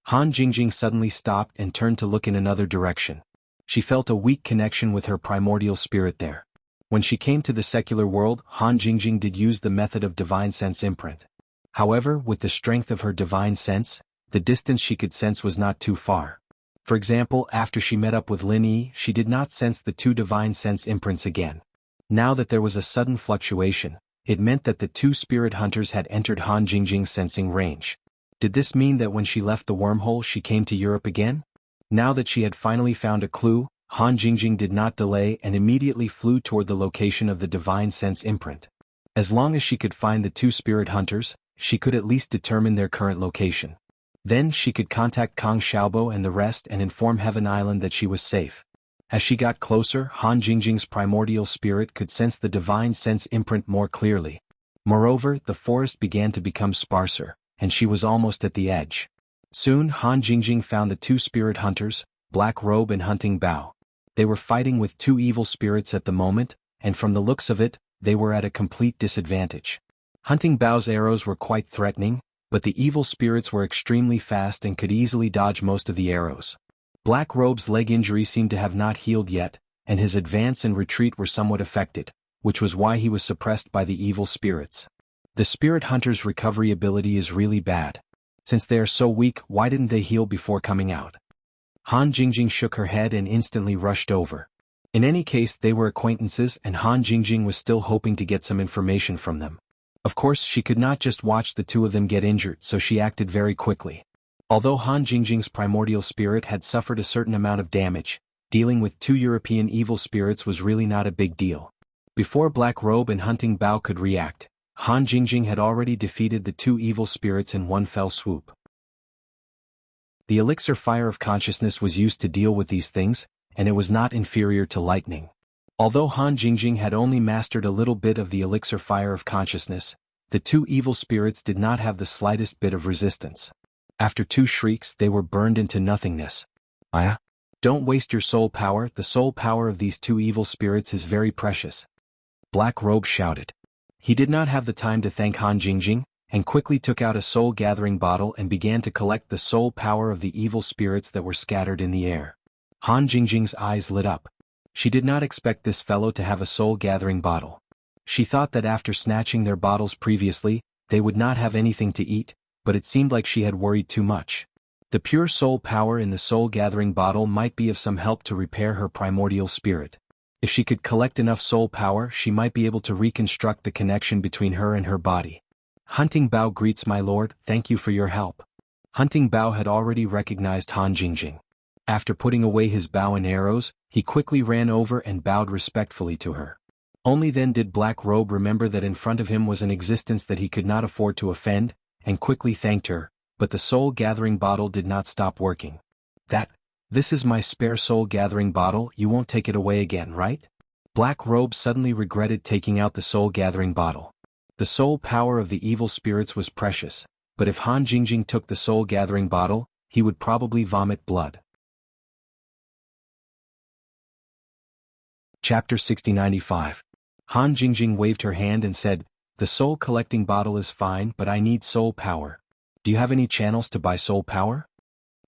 Han Jingjing suddenly stopped and turned to look in another direction. She felt a weak connection with her primordial spirit there. When she came to the secular world, Han Jingjing did use the method of divine sense imprint. However, with the strength of her divine sense, the distance she could sense was not too far. For example, after she met up with Lin Yi, she did not sense the two divine sense imprints again. Now that there was a sudden fluctuation, it meant that the two spirit hunters had entered Han Jingjing's sensing range. Did this mean that when she left the wormhole she came to Europe again? Now that she had finally found a clue, Han Jingjing did not delay and immediately flew toward the location of the divine sense imprint. As long as she could find the two spirit hunters, she could at least determine their current location. Then she could contact Kang Xiaobo and the rest and inform Heaven Island that she was safe. As she got closer, Han Jingjing's primordial spirit could sense the divine sense imprint more clearly. Moreover, the forest began to become sparser, and she was almost at the edge. Soon Han Jingjing found the two spirit hunters, Black Robe and Hunting Bao. They were fighting with two evil spirits at the moment, and from the looks of it, they were at a complete disadvantage. Hunting Bao's arrows were quite threatening, but the evil spirits were extremely fast and could easily dodge most of the arrows. Black Robe's leg injury seemed to have not healed yet, and his advance and retreat were somewhat affected, which was why he was suppressed by the evil spirits. The spirit hunter's recovery ability is really bad. Since they are so weak, why didn't they heal before coming out? Han Jingjing shook her head and instantly rushed over. In any case, they were acquaintances and Han Jingjing was still hoping to get some information from them. Of course, she could not just watch the two of them get injured, so she acted very quickly. Although Han Jingjing's primordial spirit had suffered a certain amount of damage, dealing with two European evil spirits was really not a big deal. Before Black Robe and Hunting Bao could react, Han Jingjing had already defeated the two evil spirits in one fell swoop. The elixir Fire of Consciousness was used to deal with these things, and it was not inferior to lightning. Although Han Jingjing had only mastered a little bit of the elixir Fire of Consciousness, The two evil spirits did not have the slightest bit of resistance. After 2 shrieks, they were burned into nothingness. Don't waste your soul power. The soul power of these 2 evil spirits is very precious. Black Robe shouted. He did not have the time to thank Han Jingjing, and quickly took out a soul-gathering bottle and began to collect the soul power of the evil spirits that were scattered in the air. Han Jingjing's eyes lit up. She did not expect this fellow to have a soul-gathering bottle. She thought that after snatching their bottles previously, they would not have anything to eat, but it seemed like she had worried too much. The pure soul power in the soul-gathering bottle might be of some help to repair her primordial spirit. If she could collect enough soul power, she might be able to reconstruct the connection between her and her body. Hunting Bao greets my lord, thank you for your help. Hunting Bao had already recognized Han Jingjing. After putting away his bow and arrows, he quickly ran over and bowed respectfully to her. Only then did Black Robe remember that in front of him was an existence that he could not afford to offend, and quickly thanked her, but the soul-gathering bottle did not stop working. This is my spare soul-gathering bottle, you won't take it away again, right? Black Robe suddenly regretted taking out the soul-gathering bottle. The soul power of the evil spirits was precious, but if Han Jingjing took the soul-gathering bottle, he would probably vomit blood. Chapter 6095. Han Jingjing waved her hand and said, the soul-collecting bottle is fine, but I need soul power. Do you have any channels to buy soul power?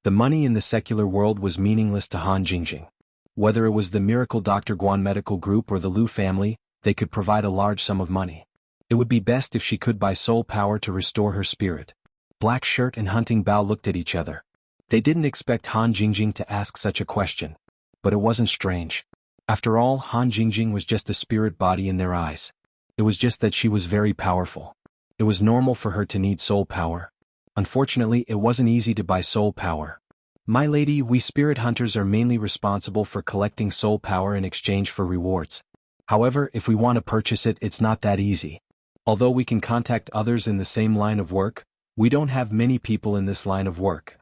The money in the secular world was meaningless to Han Jingjing. Whether it was the Miracle Dr. Guan Medical Group or the Lu family, they could provide a large sum of money. It would be best if she could buy soul power to restore her spirit. Black Shirt and Hunting Bao looked at each other. They didn't expect Han Jingjing to ask such a question. But it wasn't strange. After all, Han Jingjing was just a spirit body in their eyes. It was just that she was very powerful. It was normal for her to need soul power. Unfortunately, it wasn't easy to buy soul power. My lady, we spirit hunters are mainly responsible for collecting soul power in exchange for rewards. However, if we want to purchase it, it's not that easy. Although we can contact others in the same line of work, we don't have many people in this line of work.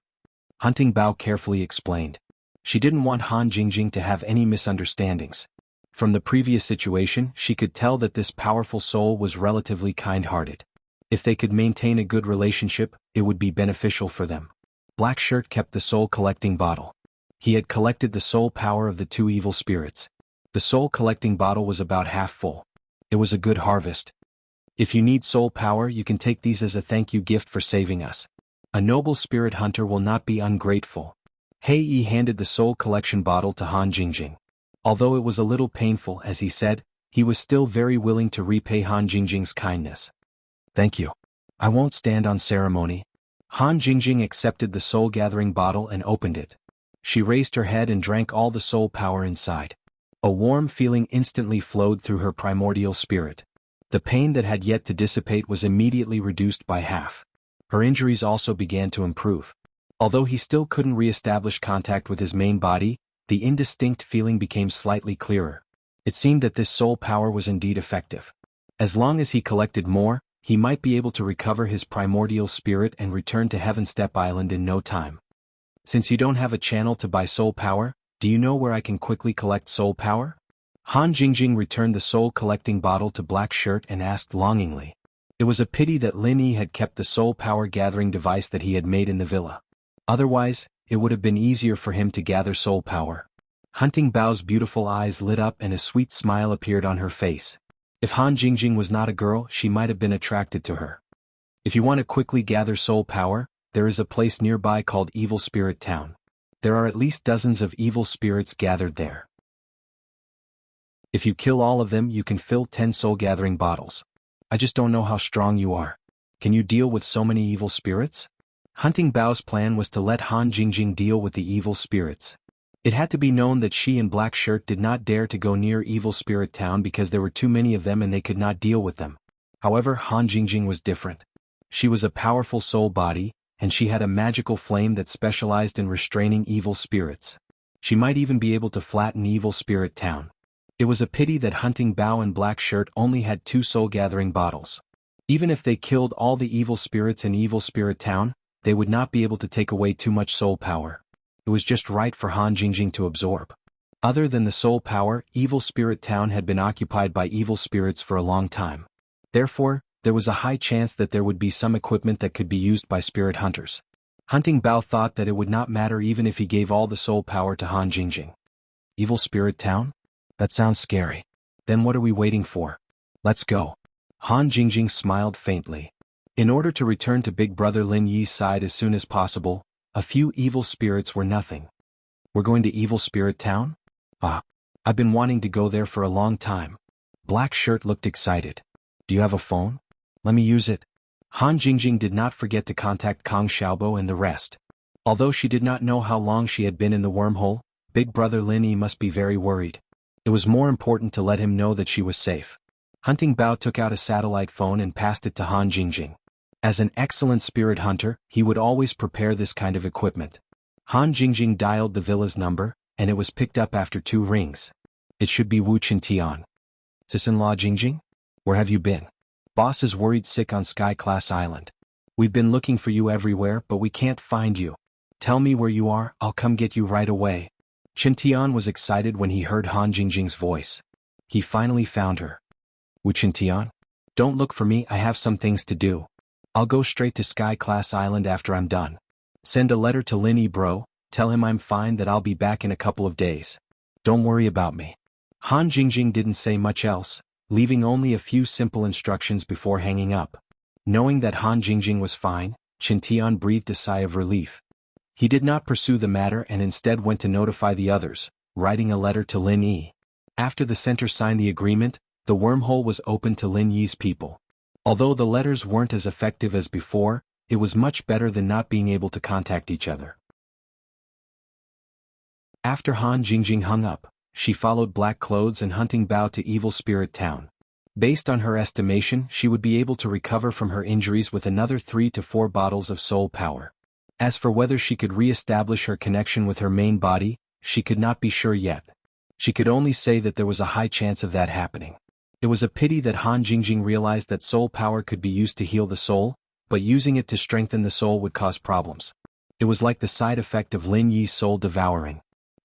Hunting Bao carefully explained. She didn't want Han Jingjing to have any misunderstandings. From the previous situation, she could tell that this powerful soul was relatively kind-hearted. If they could maintain a good relationship, it would be beneficial for them. Black Shirt kept the soul-collecting bottle. He had collected the soul power of the 2 evil spirits. The soul-collecting bottle was about half full. It was a good harvest. If you need soul power, you can take these as a thank you gift for saving us. A noble spirit hunter will not be ungrateful. Hei Yi handed the soul collection bottle to Han Jingjing. Although it was a little painful, as he said, he was still very willing to repay Han Jingjing's kindness. Thank you. I won't stand on ceremony. Han Jingjing accepted the soul-gathering bottle and opened it. She raised her head and drank all the soul power inside. A warm feeling instantly flowed through her primordial spirit. The pain that had yet to dissipate was immediately reduced by half. Her injuries also began to improve. Although he still couldn't re-establish contact with his main body, the indistinct feeling became slightly clearer. It seemed that this soul power was indeed effective. As long as he collected more, he might be able to recover his primordial spirit and return to Heaven Step Island in no time. Since you don't have a channel to buy soul power, do you know where I can quickly collect soul power? Han Jingjing returned the soul-collecting bottle to Black Shirt and asked longingly. It was a pity that Lin Yi had kept the soul power-gathering device that he had made in the villa. Otherwise, it would have been easier for him to gather soul power. Hunting Bao's beautiful eyes lit up and a sweet smile appeared on her face. If Han Jingjing was not a girl, she might have been attracted to her. If you want to quickly gather soul power, there is a place nearby called Evil Spirit Town. There are at least dozens of evil spirits gathered there. If you kill all of them, you can fill 10 soul-gathering bottles. I just don't know how strong you are. Can you deal with so many evil spirits? Hunting Bao's plan was to let Han Jingjing deal with the evil spirits. It had to be known that she and Black Shirt did not dare to go near Evil Spirit Town because there were too many of them and they could not deal with them. However, Han Jingjing was different. She was a powerful soul body, and she had a magical flame that specialized in restraining evil spirits. She might even be able to flatten Evil Spirit Town. It was a pity that Hunting Bao and Black Shirt only had 2 soul-gathering bottles. Even if they killed all the evil spirits in Evil Spirit Town, they would not be able to take away too much soul power. It was just right for Han Jingjing to absorb. Other than the soul power, Evil Spirit Town had been occupied by evil spirits for a long time. Therefore, there was a high chance that there would be some equipment that could be used by spirit hunters. Hunting Bao thought that it would not matter even if he gave all the soul power to Han Jingjing. Evil Spirit Town? That sounds scary. Then what are we waiting for? Let's go. Han Jingjing smiled faintly. In order to return to Big Brother Lin Yi's side as soon as possible, a few evil spirits were nothing. We're going to Evil Spirit Town? Ah, I've been wanting to go there for a long time. Black Shirt looked excited. Do you have a phone? Let me use it. Han Jingjing did not forget to contact Kong Xiaobo and the rest. Although she did not know how long she had been in the wormhole, Big Brother Lin Yi must be very worried. It was more important to let him know that she was safe. Hunting Bao took out a satellite phone and passed it to Han Jingjing. As an excellent spirit hunter, he would always prepare this kind of equipment. Han Jingjing dialed the villa's number, and it was picked up after 2 rings. It should be Wu Chintian. Sis-in-law Jingjing? Where have you been? Boss is worried sick on Sky Class Island. We've been looking for you everywhere but we can't find you. Tell me where you are, I'll come get you right away. Chintian was excited when he heard Han Jingjing's voice. He finally found her. Wu Chintian? Don't look for me, I have some things to do. I'll go straight to Sky Class Island after I'm done. Send a letter to Lin Yi bro, tell him I'm fine, that I'll be back in a couple of days. Don't worry about me. Han Jingjing didn't say much else, leaving only a few simple instructions before hanging up. Knowing that Han Jingjing was fine, Chintian breathed a sigh of relief. He did not pursue the matter and instead went to notify the others, writing a letter to Lin Yi. After the center signed the agreement, the wormhole was open to Lin Yi's people. Although the letters weren't as effective as before, it was much better than not being able to contact each other. After Han Jingjing hung up, she followed Black Clothes and Hunting Bao to Evil Spirit Town. Based on her estimation, she would be able to recover from her injuries with another 3 to 4 bottles of soul power. As for whether she could re-establish her connection with her main body, she could not be sure yet. She could only say that there was a high chance of that happening. It was a pity that Han Jingjing realized that soul power could be used to heal the soul, but using it to strengthen the soul would cause problems. It was like the side effect of Lin Yi's soul devouring.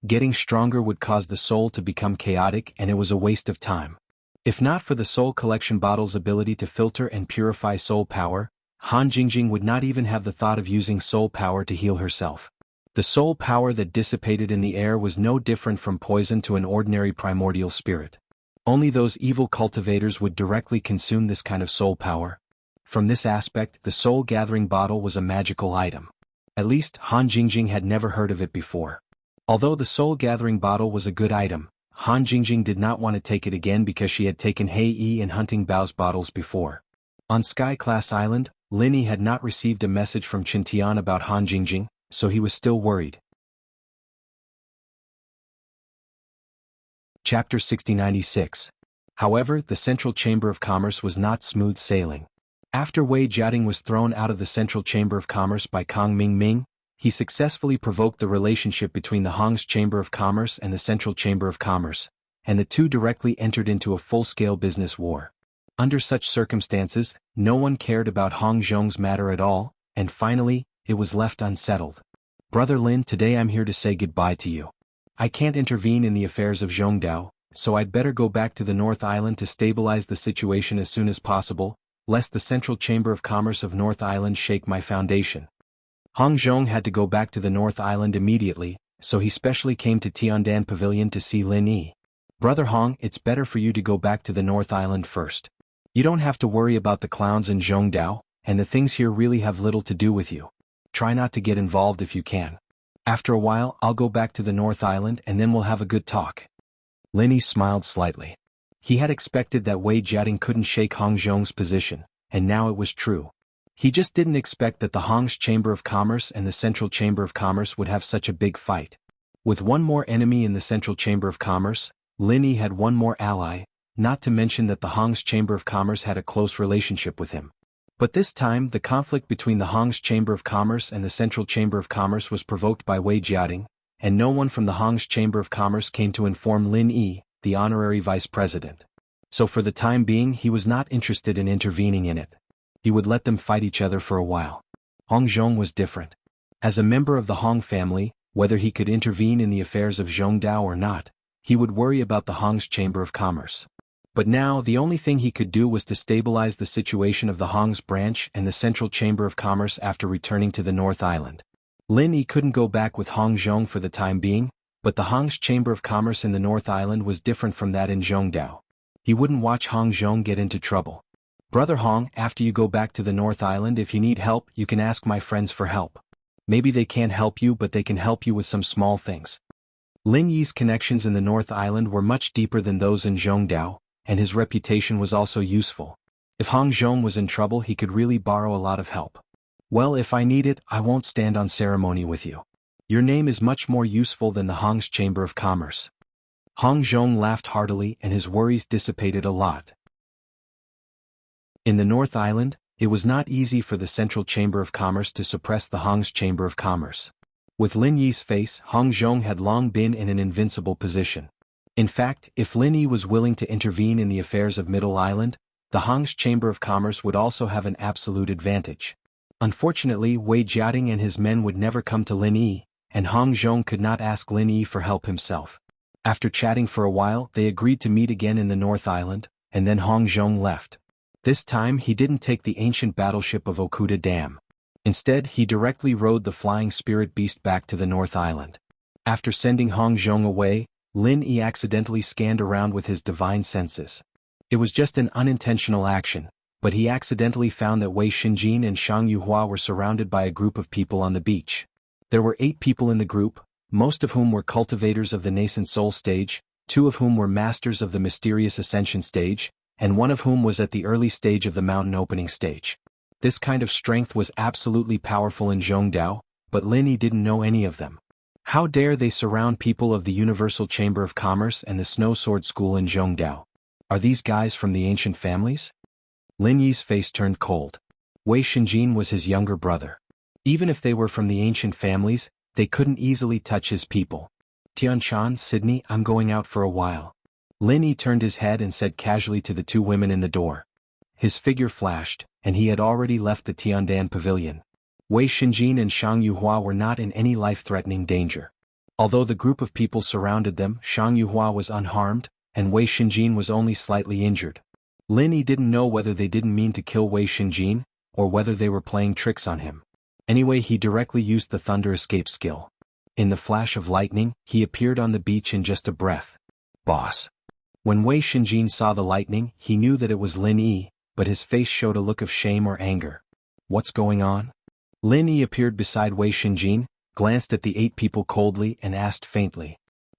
Getting stronger would cause the soul to become chaotic and it was a waste of time. If not for the soul collection bottle's ability to filter and purify soul power, Han Jingjing would not even have the thought of using soul power to heal herself. The soul power that dissipated in the air was no different from poison to an ordinary primordial spirit. Only those evil cultivators would directly consume this kind of soul power. From this aspect, the soul-gathering bottle was a magical item. At least, Han Jingjing had never heard of it before. Although the soul-gathering bottle was a good item, Han Jingjing did not want to take it again because she had taken Hei Yi and Hunting Bao's bottles before. On Sky Class Island, Lin Yi had not received a message from Chintian about Han Jingjing, so he was still worried. Chapter 6096. However, the Central Chamber of Commerce was not smooth sailing. After Wei Jiating was thrown out of the Central Chamber of Commerce by Kong Mingming, he successfully provoked the relationship between the Hong's Chamber of Commerce and the Central Chamber of Commerce, and the two directly entered into a full-scale business war. Under such circumstances, no one cared about Hong Zhong's matter at all, and finally, it was left unsettled. Brother Lin, today I'm here to say goodbye to you. I can't intervene in the affairs of Zhongdao, so I'd better go back to the North Island to stabilize the situation as soon as possible, lest the Central Chamber of Commerce of North Island shake my foundation. Hong Zhong had to go back to the North Island immediately, so he specially came to Tiandan Pavilion to see Lin Yi. Brother Hong, it's better for you to go back to the North Island first. You don't have to worry about the clowns in Zhongdao, and the things here really have little to do with you. Try not to get involved if you can. After a while, I'll go back to the North Island and then we'll have a good talk. Lin Yi smiled slightly. He had expected that Wei Jiating couldn't shake Hong Zhong's position, and now it was true. He just didn't expect that the Hong's Chamber of Commerce and the Central Chamber of Commerce would have such a big fight. With one more enemy in the Central Chamber of Commerce, Lin Yi had one more ally, not to mention that the Hong's Chamber of Commerce had a close relationship with him. But this time, the conflict between the Hong's Chamber of Commerce and the Central Chamber of Commerce was provoked by Wei Jiating, and no one from the Hong's Chamber of Commerce came to inform Lin Yi, the honorary vice president. So for the time being, he was not interested in intervening in it. He would let them fight each other for a while. Hong Zhong was different. As a member of the Hong family, whether he could intervene in the affairs of Zhongdao or not, he would worry about the Hong's Chamber of Commerce. But now the only thing he could do was to stabilize the situation of the Hong's branch and the Central Chamber of Commerce after returning to the North Island. Lin Yi couldn't go back with Hong Zhong for the time being, but the Hong's Chamber of Commerce in the North Island was different from that in Zhongdao. He wouldn't watch Hong Zhong get into trouble. Brother Hong, after you go back to the North Island, if you need help, you can ask my friends for help. Maybe they can't help you, but they can help you with some small things. Lin Yi's connections in the North Island were much deeper than those in Zhongdao, and his reputation was also useful. If Hong Zhong was in trouble, he could really borrow a lot of help. Well, if I need it, I won't stand on ceremony with you. Your name is much more useful than the Hong's Chamber of Commerce. Hong Zhong laughed heartily and his worries dissipated a lot. In the North Island, it was not easy for the Central Chamber of Commerce to suppress the Hong's Chamber of Commerce. With Lin Yi's face, Hong Zhong had long been in an invincible position. In fact, if Lin Yi was willing to intervene in the affairs of Middle Island, the Hong's Chamber of Commerce would also have an absolute advantage. Unfortunately, Wei Jiating and his men would never come to Lin Yi, and Hong Zhong could not ask Lin Yi for help himself. After chatting for a while, they agreed to meet again in the North Island, and then Hong Zhong left. This time he didn't take the ancient battleship of Okuda Dam. Instead, he directly rode the flying spirit beast back to the North Island. After sending Hong Zhong away, Lin Yi accidentally scanned around with his divine senses. It was just an unintentional action, but he accidentally found that Wei Xinjin and Shang Yuhua were surrounded by a group of people on the beach. There were 8 people in the group, most of whom were cultivators of the nascent soul stage, 2 of whom were masters of the mysterious ascension stage, and 1 of whom was at the early stage of the mountain opening stage. This kind of strength was absolutely powerful in Zhongdao, but Lin Yi didn't know any of them. How dare they surround people of the Universal Chamber of Commerce and the Snow Sword School in Zhongdao? Are these guys from the ancient families? Lin Yi's face turned cold. Wei Xinjin was his younger brother. Even if they were from the ancient families, they couldn't easily touch his people. Tianshan, Sydney, I'm going out for a while. Lin Yi turned his head and said casually to the 2 women in the door. His figure flashed, and he had already left the Tiandan pavilion. Wei Xinjin and Shang Yuhua were not in any life-threatening danger. Although the group of people surrounded them, Shang Yuhua was unharmed, and Wei Xinjin was only slightly injured. Lin Yi didn't know whether they didn't mean to kill Wei Xinjin, or whether they were playing tricks on him. Anyway, he directly used the thunder escape skill. In the flash of lightning, he appeared on the beach in just a breath. Boss. When Wei Xinjin saw the lightning, he knew that it was Lin Yi, but his face showed a look of shame or anger. What's going on? Lin Yi appeared beside Wei Xinjin, glanced at the 8 people coldly and asked faintly.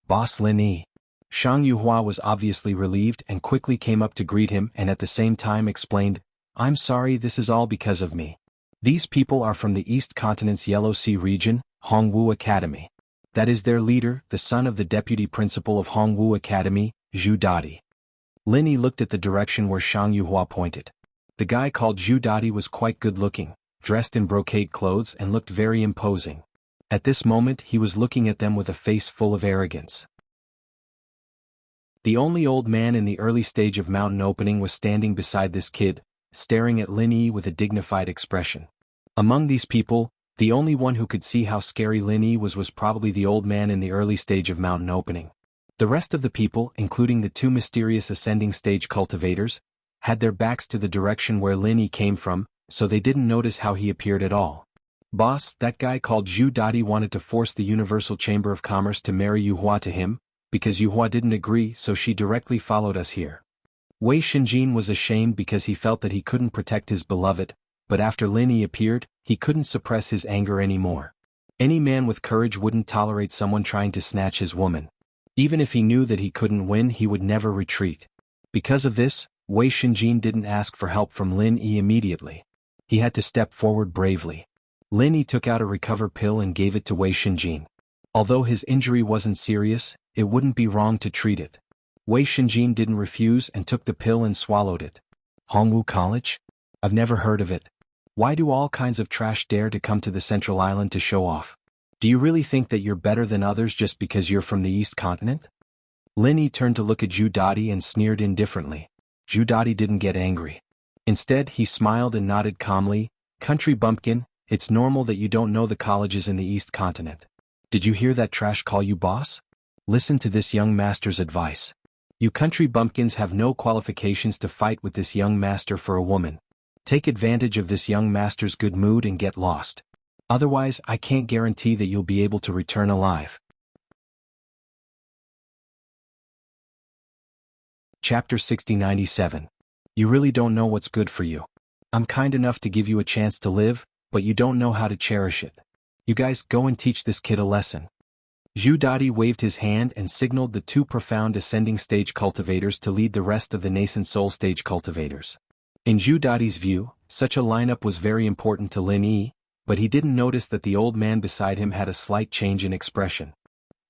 Boss Lin Yi. Shang Yuhua was obviously relieved and quickly came up to greet him and at the same time explained, I'm sorry, this is all because of me. These people are from the East Continent's Yellow Sea region, Hongwu Academy. That is their leader, the son of the deputy principal of Hongwu Academy, Zhu Dadi. Lin Yi looked at the direction where Shang Yuhua pointed. The guy called Zhu Dadi was quite good-looking, dressed in brocade clothes and looked very imposing. At this moment he was looking at them with a face full of arrogance. The only old man in the early stage of mountain opening was standing beside this kid, staring at Lin Yi with a dignified expression. Among these people, the only one who could see how scary Lin Yi was probably the old man in the early stage of mountain opening. The rest of the people, including the 2 mysterious ascending stage cultivators, had their backs to the direction where Lin Yi came from, so they didn't notice how he appeared at all. Boss, that guy called Zhu Dadi wanted to force the Universal Chamber of Commerce to marry Yuhua to him, because Yuhua didn't agree, so she directly followed us here. Wei Xinjin was ashamed because he felt that he couldn't protect his beloved, but after Lin Yi appeared, he couldn't suppress his anger anymore. Any man with courage wouldn't tolerate someone trying to snatch his woman. Even if he knew that he couldn't win, he would never retreat. Because of this, Wei Xinjin didn't ask for help from Lin Yi immediately. He had to step forward bravely. Lin Yi took out a recover pill and gave it to Wei Xinjin. Although his injury wasn't serious, it wouldn't be wrong to treat it. Wei Xinjin didn't refuse and took the pill and swallowed it. Hongwu College? I've never heard of it. Why do all kinds of trash dare to come to the Central Island to show off? Do you really think that you're better than others just because you're from the East Continent? Lin Yi turned to look at Zhu Dadi and sneered indifferently. Zhu Dadi didn't get angry. Instead, he smiled and nodded calmly. Country bumpkin, it's normal that you don't know the colleges in the East Continent. Did you hear that trash call you boss? Listen to this young master's advice. You country bumpkins have no qualifications to fight with this young master for a woman. Take advantage of this young master's good mood and get lost. Otherwise, I can't guarantee that you'll be able to return alive. Chapter 6097. You really don't know what's good for you. I'm kind enough to give you a chance to live, but you don't know how to cherish it. You guys go and teach this kid a lesson. Zhu Dadi waved his hand and signaled the two profound ascending stage cultivators to lead the rest of the nascent soul stage cultivators. In Zhu Dadi's view, such a lineup was very important to Lin Yi, but he didn't notice that the old man beside him had a slight change in expression.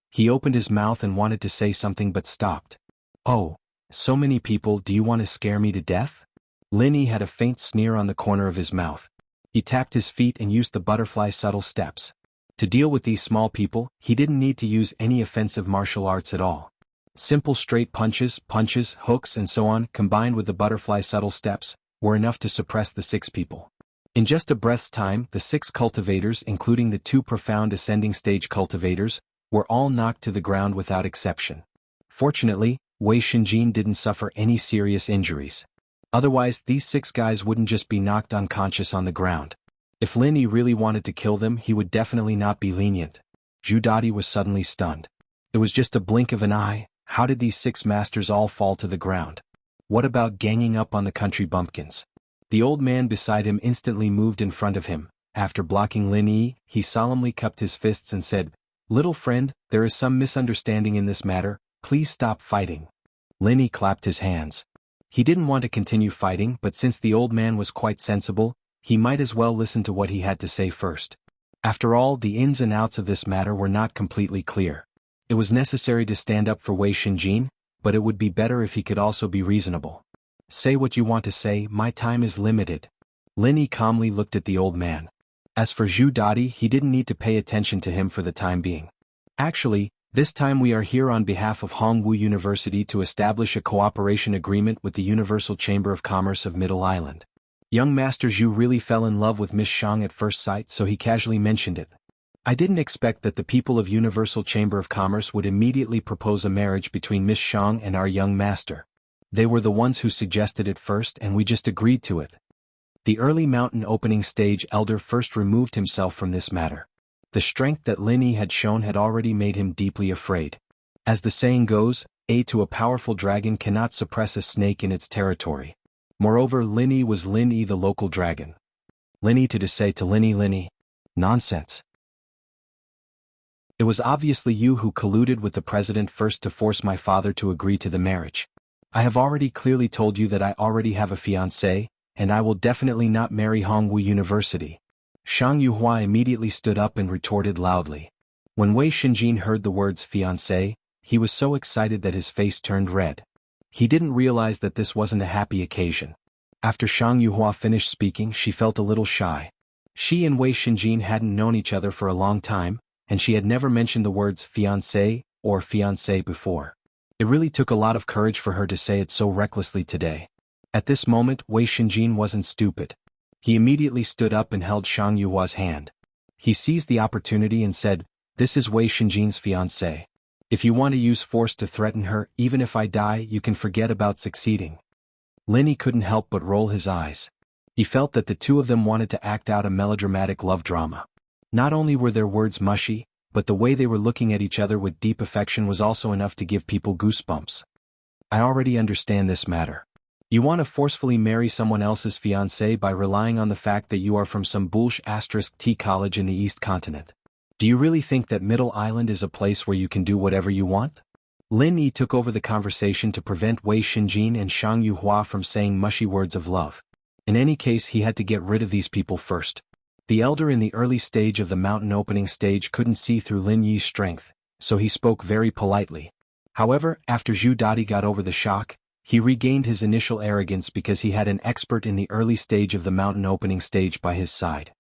He opened his mouth and wanted to say something but stopped. Oh, so many people, do you want to scare me to death? Lin Yi had a faint sneer on the corner of his mouth. He tapped his feet and used the butterfly subtle steps. To deal with these small people, he didn't need to use any offensive martial arts at all. Simple straight punches, hooks and so on, combined with the butterfly subtle steps, were enough to suppress the 6 people. In just a breath's time, the 6 cultivators, including the 2 profound ascending stage cultivators, were all knocked to the ground without exception. Fortunately, Wei Shinjin didn't suffer any serious injuries. Otherwise, these 6 guys wouldn't just be knocked unconscious on the ground. If Lin Yi really wanted to kill them, he would definitely not be lenient. Zhu Dadi was suddenly stunned. It was just a blink of an eye. How did these 6 masters all fall to the ground? What about ganging up on the country bumpkins? The old man beside him instantly moved in front of him. After blocking Lin Yi, he solemnly cupped his fists and said, "Little friend, there is some misunderstanding in this matter. Please stop fighting." Lin Yi clapped his hands. He didn't want to continue fighting, but since the old man was quite sensible, he might as well listen to what he had to say first. After all, the ins and outs of this matter were not completely clear. It was necessary to stand up for Wei Shinjin, but it would be better if he could also be reasonable. Say what you want to say, my time is limited. Lin Yi calmly looked at the old man. As for Zhu Dadi, he didn't need to pay attention to him for the time being. Actually, this time we are here on behalf of Hongwu University to establish a cooperation agreement with the Universal Chamber of Commerce of Middle Island. Young Master Zhu really fell in love with Miss Shang at first sight, so he casually mentioned it. I didn't expect that the people of Universal Chamber of Commerce would immediately propose a marriage between Miss Shang and our young master. They were the ones who suggested it first and we just agreed to it. The early mountain opening stage elder first removed himself from this matter. The strength that Lin Yi had shown had already made him deeply afraid. As the saying goes, a powerful dragon cannot suppress a snake in its territory. Moreover, Lin Yi was Lin Yi the local dragon. Lin Yi to say to Lin Yi, nonsense. It was obviously you who colluded with the president first to force my father to agree to the marriage. I have already clearly told you that I already have a fiancé, and I will definitely not marry Hongwu University. Shang Yuhua immediately stood up and retorted loudly. When Wei Shinjin heard the words fiancé, he was so excited that his face turned red. He didn't realize that this wasn't a happy occasion. After Shang Yuhua finished speaking, she felt a little shy. She and Wei Shinjin hadn't known each other for a long time, and she had never mentioned the words fiancé or fiancé before. It really took a lot of courage for her to say it so recklessly today. At this moment, Wei Shinjin wasn't stupid. He immediately stood up and held Shang Yuhua's hand. He seized the opportunity and said, "This is Wei Shinjin's fiancé. If you want to use force to threaten her, even if I die, you can forget about succeeding." Lin Yi couldn't help but roll his eyes. He felt that the two of them wanted to act out a melodramatic love drama. Not only were their words mushy, but the way they were looking at each other with deep affection was also enough to give people goosebumps. I already understand this matter. You want to forcefully marry someone else's fiancé by relying on the fact that you are from some *T college in the East Continent. Do you really think that Middle Island is a place where you can do whatever you want? Lin Yi took over the conversation to prevent Wei Shinjin and Shang Yuhua from saying mushy words of love. In any case, he had to get rid of these people first. The elder in the early stage of the mountain opening stage couldn't see through Lin Yi's strength, so he spoke very politely. However, after Zhu Dadi got over the shock, he regained his initial arrogance because he had an expert in the early stage of the mountain opening stage by his side.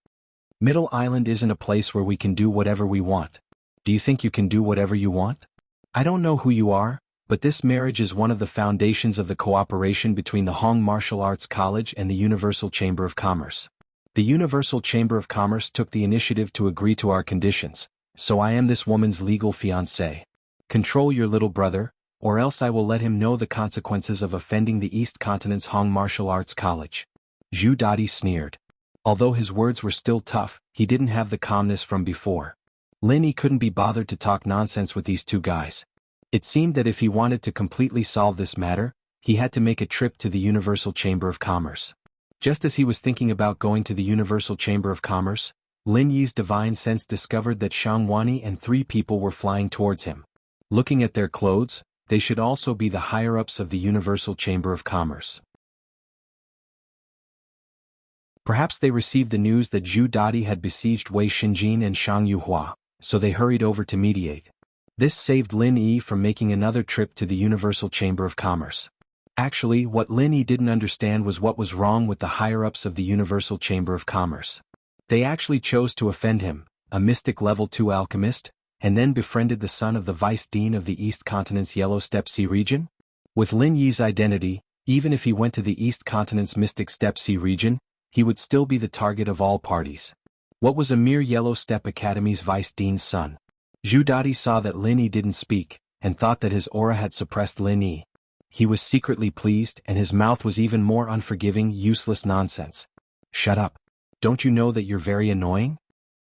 Middle Island isn't a place where we can do whatever we want. Do you think you can do whatever you want? I don't know who you are, but this marriage is one of the foundations of the cooperation between the Hong Martial Arts College and the Universal Chamber of Commerce. The Universal Chamber of Commerce took the initiative to agree to our conditions, so I am this woman's legal fiancé. Control your little brother, or else I will let him know the consequences of offending the East Continent's Hong Martial Arts College. Zhu Dadi sneered. Although his words were still tough, he didn't have the calmness from before. Lin Yi couldn't be bothered to talk nonsense with these two guys. It seemed that if he wanted to completely solve this matter, he had to make a trip to the Universal Chamber of Commerce. Just as he was thinking about going to the Universal Chamber of Commerce, Lin Yi's divine sense discovered that Shang Wani and 3 people were flying towards him. Looking at their clothes, they should also be the higher-ups of the Universal Chamber of Commerce. Perhaps they received the news that Zhu Dadi had besieged Wei Xinjin and Shang Yuhua, so they hurried over to mediate. This saved Lin Yi from making another trip to the Universal Chamber of Commerce. Actually, what Lin Yi didn't understand was what was wrong with the higher-ups of the Universal Chamber of Commerce. They actually chose to offend him, a mystic level 2 alchemist, and then befriended the son of the Vice Dean of the East Continent's Yellow Steppe Sea region? With Lin Yi's identity, even if he went to the East Continent's Mystic Steppe Sea region, he would still be the target of all parties. What was a mere Yellow Steppe Academy's Vice Dean's son? Zhu Dadi saw that Lin Yi didn't speak, and thought that his aura had suppressed Lin Yi. He was secretly pleased, and his mouth was even more unforgiving. Useless nonsense. Shut up. Don't you know that you're very annoying?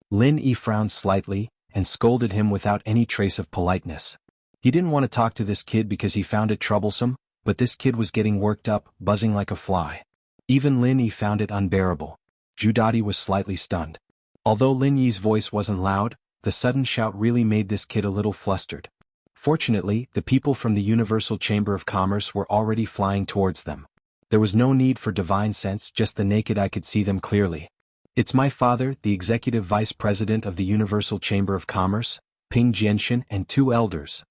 Lin Yi frowned slightly, and scolded him without any trace of politeness. He didn't want to talk to this kid because he found it troublesome, but this kid was getting worked up, buzzing like a fly. Even Lin Yi found it unbearable. Zhu Dadi was slightly stunned. Although Lin Yi's voice wasn't loud, the sudden shout really made this kid a little flustered. Fortunately, the people from the Universal Chamber of Commerce were already flying towards them. There was no need for divine sense, just the naked eye could see them clearly. It's my father, the executive vice president of the Universal Chamber of Commerce, Ping Jianxin, and 2 elders.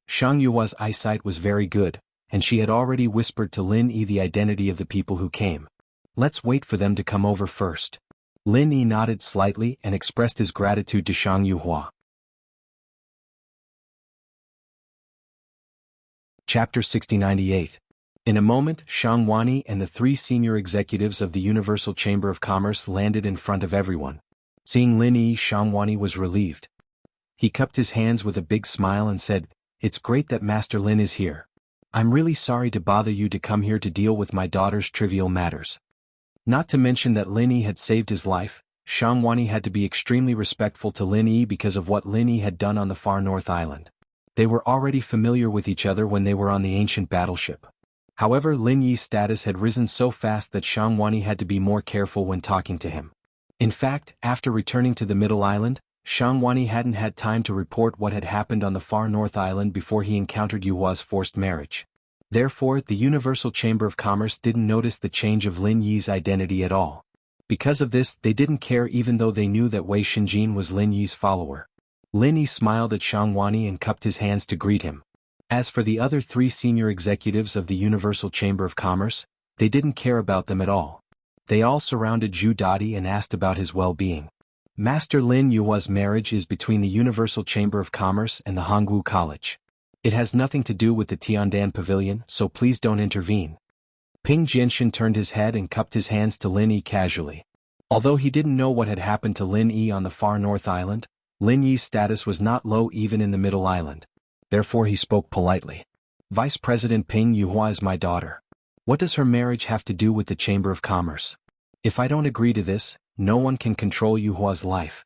Shang Yuhua's eyesight was very good, and she had already whispered to Lin Yi the identity of the people who came. Let's wait for them to come over first. Lin Yi nodded slightly and expressed his gratitude to Shang Yuhua. Chapter 6098. In a moment, Shang Wani and the 3 senior executives of the Universal Chamber of Commerce landed in front of everyone. Seeing Lin Yi, Shang Wani was relieved. He cupped his hands with a big smile and said, "It's great that Master Lin is here. I'm really sorry to bother you to come here to deal with my daughter's trivial matters." Not to mention that Lin Yi had saved his life, Shang Wani had to be extremely respectful to Lin Yi because of what Lin Yi had done on the far north island. They were already familiar with each other when they were on the ancient battleship. However, Lin Yi's status had risen so fast that Shang Wani had to be more careful when talking to him. In fact, after returning to the Middle Island, Shang Wani hadn't had time to report what had happened on the far north island before he encountered Yuhua's forced marriage. Therefore, the Universal Chamber of Commerce didn't notice the change of Lin Yi's identity at all. Because of this, they didn't care even though they knew that Wei Xinjin was Lin Yi's follower. Lin Yi smiled at Shang Wani and cupped his hands to greet him. As for the other 3 senior executives of the Universal Chamber of Commerce, they didn't care about them at all. They all surrounded Zhu Dadi and asked about his well-being. Master Lin Yuhua's marriage is between the Universal Chamber of Commerce and the Hongwu College. It has nothing to do with the Tiandan Pavilion, so please don't intervene. Ping Jianxin turned his head and cupped his hands to Lin Yi casually. Although he didn't know what had happened to Lin Yi on the far north island, Lin Yi's status was not low even in the Middle Island. Therefore he spoke politely. "Vice President Ping Yuhua is my daughter. What does her marriage have to do with the Chamber of Commerce? If I don't agree to this, no one can control Yuhua's life."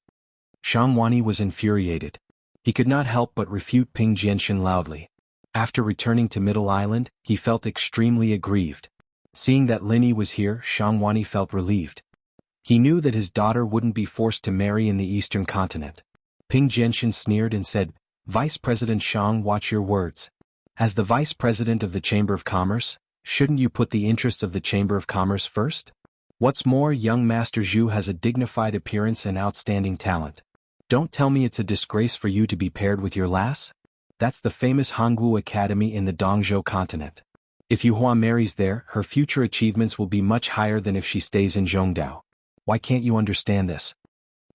Shang Wani was infuriated. He could not help but refute Ping Jianxin loudly. After returning to Middle Island, he felt extremely aggrieved. Seeing that Lin Yi was here, Shang Wani felt relieved. He knew that his daughter wouldn't be forced to marry in the Eastern Continent. Ping Jianxin sneered and said, "Vice President Shang, watch your words. As the Vice President of the Chamber of Commerce, shouldn't you put the interests of the Chamber of Commerce first? What's more, young Master Zhu has a dignified appearance and outstanding talent. Don't tell me it's a disgrace for you to be paired with your lass? That's the famous Hongwu Academy in the Dongzhou continent. If Yuhua marries there, her future achievements will be much higher than if she stays in Zhongdao. Why can't you understand this?"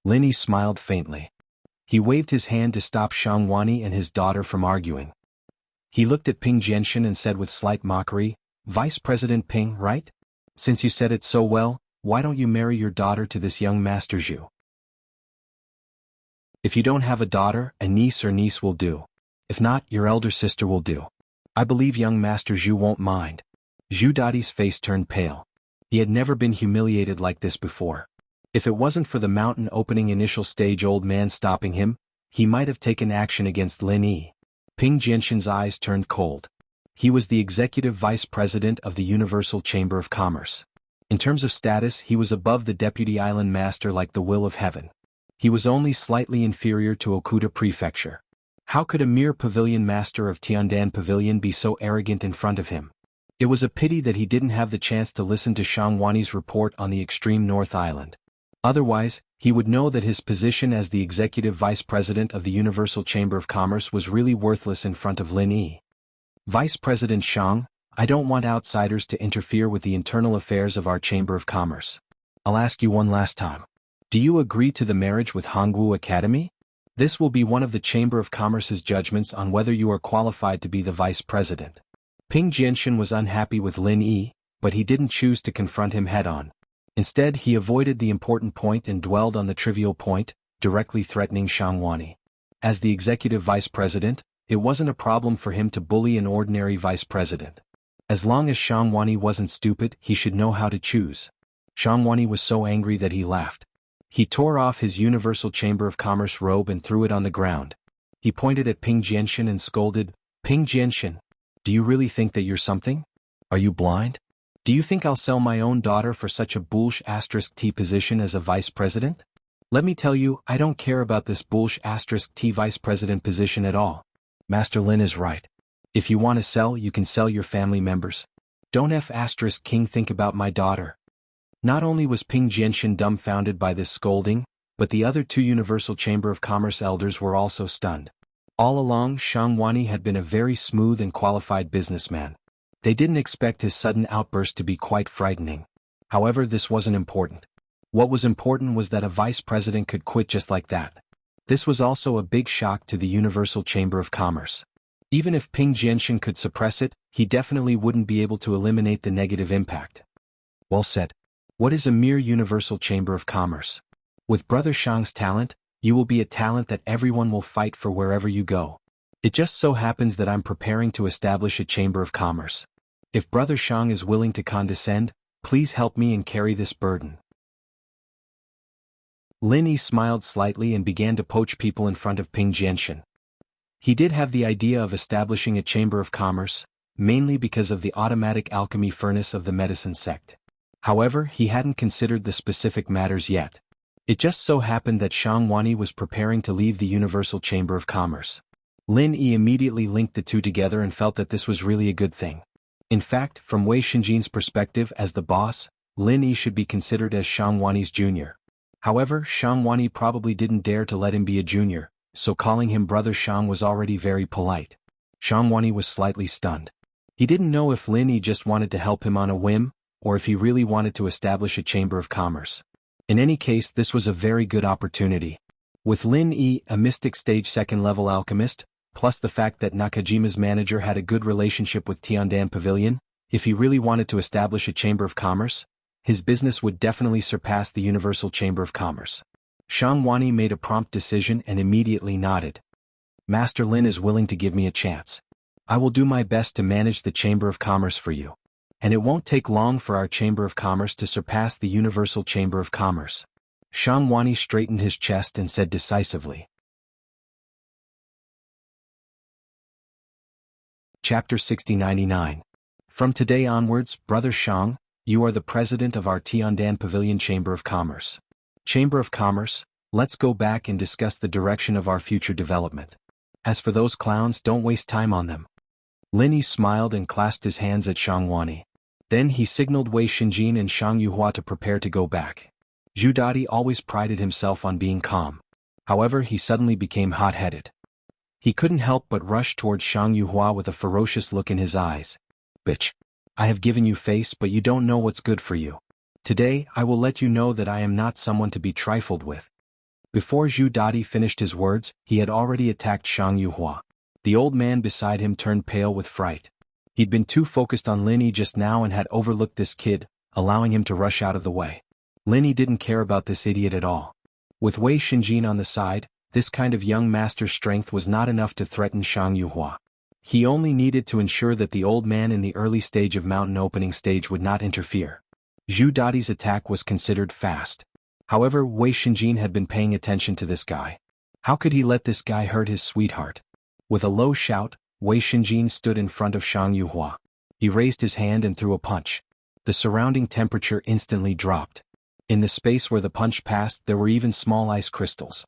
Lin Yi smiled faintly. He waved his hand to stop Shang Wani and his daughter from arguing. He looked at Ping Jianxin and said with slight mockery, "Vice President Ping, right? Since you said it so well, why don't you marry your daughter to this young Master Zhu? If you don't have a daughter, a niece or niece will do. If not, your elder sister will do. I believe young Master Zhu won't mind. Zhu Dadi's face turned pale. He had never been humiliated like this before. If it wasn't for the mountain opening initial stage old man stopping him, he might have taken action against Lin Yi. Ping Jianxin's eyes turned cold. He was the executive vice president of the Universal Chamber of Commerce. In terms of status, he was above the deputy island master like the will of heaven. He was only slightly inferior to Okuda Prefecture. How could a mere pavilion master of Tiandan Pavilion be so arrogant in front of him? It was a pity that he didn't have the chance to listen to Shangwani's report on the extreme North Island. Otherwise, he would know that his position as the executive vice president of the Universal Chamber of Commerce was really worthless in front of Lin Yi. Vice President Shang, I don't want outsiders to interfere with the internal affairs of our Chamber of Commerce. I'll ask you one last time. Do you agree to the marriage with Hongwu Academy? This will be one of the Chamber of Commerce's judgments on whether you are qualified to be the vice president. Ping Jianxin was unhappy with Lin Yi, but he didn't choose to confront him head-on. Instead, he avoided the important point and dwelled on the trivial point, directly threatening Shangwani. As the executive vice president, it wasn't a problem for him to bully an ordinary vice president. As long as Shangwani wasn't stupid, he should know how to choose. Shangwani was so angry that he laughed. He tore off his Universal Chamber of Commerce robe and threw it on the ground. He pointed at Ping Jianxin and scolded, Ping Jianxin, do you really think that you're something? Are you blind? Do you think I'll sell my own daughter for such a *T position as a vice president? Let me tell you, I don't care about this *T vice president position at all. Master Lin is right. If you want to sell, you can sell your family members. Don't King think about my daughter. Not only was Ping Jianxin dumbfounded by this scolding, but the other two Universal Chamber of Commerce elders were also stunned. All along, Shangwani had been a very smooth and qualified businessman. They didn't expect his sudden outburst to be quite frightening. However, this wasn't important. What was important was that a vice president could quit just like that. This was also a big shock to the Universal Chamber of Commerce. Even if Ping Jianxin could suppress it, he definitely wouldn't be able to eliminate the negative impact. Well said. What is a mere Universal Chamber of Commerce? With Brother Shang's talent, you will be a talent that everyone will fight for wherever you go. It just so happens that I'm preparing to establish a Chamber of Commerce. If Brother Shang is willing to condescend, please help me and carry this burden. Lin Yi smiled slightly and began to poach people in front of Ping Jianxin. He did have the idea of establishing a Chamber of Commerce, mainly because of the automatic alchemy furnace of the medicine sect. However, he hadn't considered the specific matters yet. It just so happened that Shangwani was preparing to leave the Universal Chamber of Commerce. Lin Yi immediately linked the two together and felt that this was really a good thing. In fact, from Wei Xinjin's perspective as the boss, Lin Yi should be considered as Shangwani's junior. However, Shangwani probably didn't dare to let him be a junior, so calling him Brother Shang was already very polite. Shangwani was slightly stunned. He didn't know if Lin Yi just wanted to help him on a whim, or if he really wanted to establish a Chamber of Commerce. In any case, this was a very good opportunity. With Lin Yi, a mystic stage second-level alchemist, plus the fact that Nakajima's manager had a good relationship with Tiandan Pavilion, if he really wanted to establish a Chamber of Commerce, his business would definitely surpass the Universal Chamber of Commerce. Shangwani made a prompt decision and immediately nodded. Master Lin is willing to give me a chance. I will do my best to manage the Chamber of Commerce for you. And it won't take long for our Chamber of Commerce to surpass the Universal Chamber of Commerce. Shangwani straightened his chest and said decisively. Chapter 6099. From today onwards, Brother Shang, you are the president of our Tiandan Pavilion Chamber of Commerce. Chamber of Commerce, let's go back and discuss the direction of our future development. As for those clowns, don't waste time on them. Lin Yi smiled and clasped his hands at Shangwani. Then he signaled Wei Xinjin and Shang Yuhua to prepare to go back. Zhu Dadi always prided himself on being calm. However, he suddenly became hot-headed. He couldn't help but rush towards Shang Yuhua with a ferocious look in his eyes. Bitch. I have given you face, but you don't know what's good for you. Today, I will let you know that I am not someone to be trifled with. Before Zhu Dadi finished his words, he had already attacked Shang Yuhua. The old man beside him turned pale with fright. He'd been too focused on Lin Yi just now and had overlooked this kid, allowing him to rush out of the way. Lin Yi didn't care about this idiot at all. With Wei Xinjin on the side, this kind of young master's strength was not enough to threaten Shang Yuhua. He only needed to ensure that the old man in the early stage of mountain opening stage would not interfere. Zhu Dadi's attack was considered fast. However, Wei Shinjin had been paying attention to this guy. How could he let this guy hurt his sweetheart? With a low shout, Wei Shinjin stood in front of Shang Yuhua. He raised his hand and threw a punch. The surrounding temperature instantly dropped. In the space where the punch passed, there were even small ice crystals.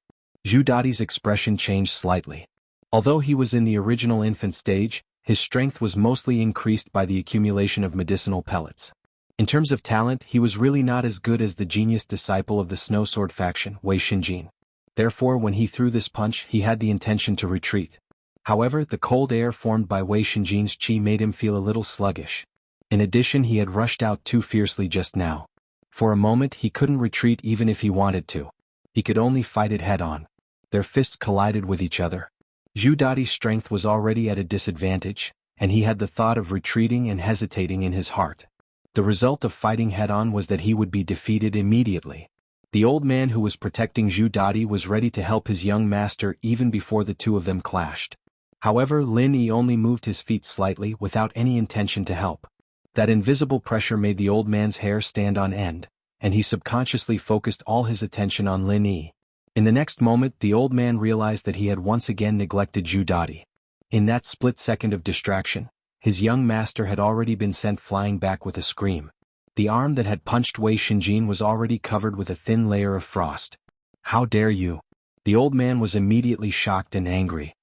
Zhu Dadi's expression changed slightly. Although he was in the original infant stage, his strength was mostly increased by the accumulation of medicinal pellets. In terms of talent, he was really not as good as the genius disciple of the Snow Sword faction, Wei Shinjin. Therefore, when he threw this punch, he had the intention to retreat. However, the cold air formed by Wei Shinjin's chi made him feel a little sluggish. In addition, he had rushed out too fiercely just now. For a moment, he couldn't retreat even if he wanted to. He could only fight it head-on. Their fists collided with each other. Zhu Dadi's strength was already at a disadvantage, and he had the thought of retreating and hesitating in his heart. The result of fighting head-on was that he would be defeated immediately. The old man who was protecting Zhu Dadi was ready to help his young master even before the two of them clashed. However, Lin Yi only moved his feet slightly without any intention to help. That invisible pressure made the old man's hair stand on end, and he subconsciously focused all his attention on Lin Yi. In the next moment, the old man realized that he had once again neglected Zhu Dadi. In that split second of distraction, his young master had already been sent flying back with a scream. The arm that had punched Wei Shinjin was already covered with a thin layer of frost. How dare you? The old man was immediately shocked and angry.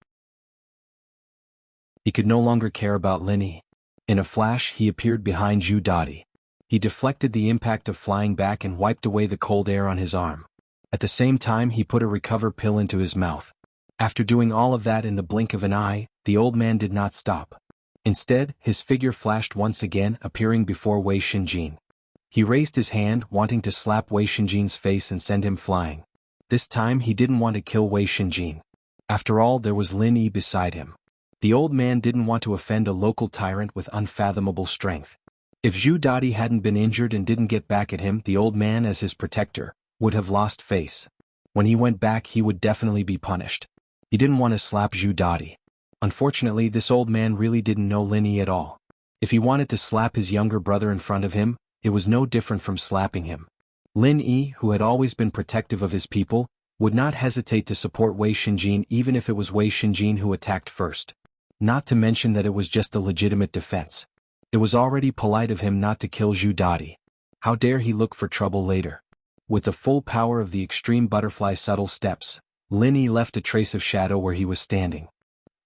He could no longer care about Lin Yi. In a flash, he appeared behind Zhu Dadi. He deflected the impact of flying back and wiped away the cold air on his arm. At the same time, he put a recover pill into his mouth. After doing all of that in the blink of an eye, the old man did not stop. Instead, his figure flashed once again, appearing before Wei Shinjin. He raised his hand, wanting to slap Wei Shinjin's face and send him flying. This time, he didn't want to kill Wei Shinjin. After all, there was Lin Yi beside him. The old man didn't want to offend a local tyrant with unfathomable strength. If Zhu Dadi hadn't been injured and didn't get back at him, the old man, as his protector, would have lost face. When he went back, he would definitely be punished. He didn't want to slap Zhu Dadi. Unfortunately, this old man really didn't know Lin Yi at all. If he wanted to slap his younger brother in front of him, it was no different from slapping him. Lin Yi, who had always been protective of his people, would not hesitate to support Wei Shinjin even if it was Wei Shinjin who attacked first. Not to mention that it was just a legitimate defense. It was already polite of him not to kill Zhu Dadi. How dare he look for trouble later? With the full power of the extreme butterfly subtle steps, Lin Yi left a trace of shadow where he was standing.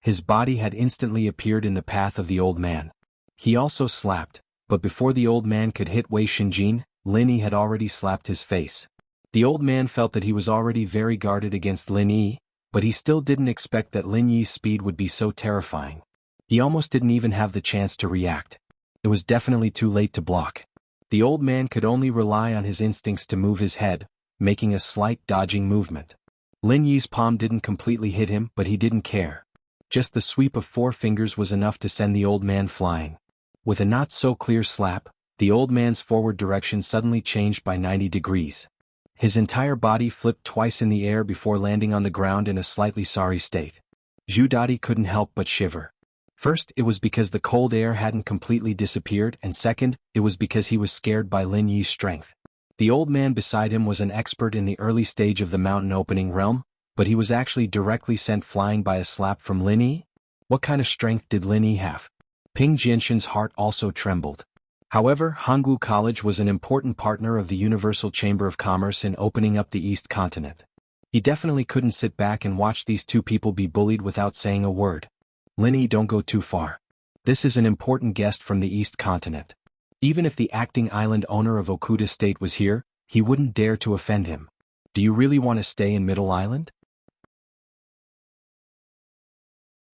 His body had instantly appeared in the path of the old man. He also slapped, but before the old man could hit Wei Shinjin, Lin Yi had already slapped his face. The old man felt that he was already very guarded against Lin Yi, but he still didn't expect that Lin Yi's speed would be so terrifying. He almost didn't even have the chance to react. It was definitely too late to block. The old man could only rely on his instincts to move his head, making a slight dodging movement. Lin Yi's palm didn't completely hit him, but he didn't care. Just the sweep of 4 fingers was enough to send the old man flying. With a not-so-clear slap, the old man's forward direction suddenly changed by 90 degrees. His entire body flipped twice in the air before landing on the ground in a slightly sorry state. Zhu Dadi couldn't help but shiver. First, it was because the cold air hadn't completely disappeared, and second, it was because he was scared by Lin Yi's strength. The old man beside him was an expert in the early stage of the mountain opening realm, but he was actually directly sent flying by a slap from Lin Yi? What kind of strength did Lin Yi have? Ping Jianshan's heart also trembled. However, Hangwu College was an important partner of the Universal Chamber of Commerce in opening up the East Continent. He definitely couldn't sit back and watch these two people be bullied without saying a word. Lin Yi, don't go too far. This is an important guest from the East Continent. Even if the acting island owner of Okuda State was here, he wouldn't dare to offend him. Do you really want to stay in Middle Island?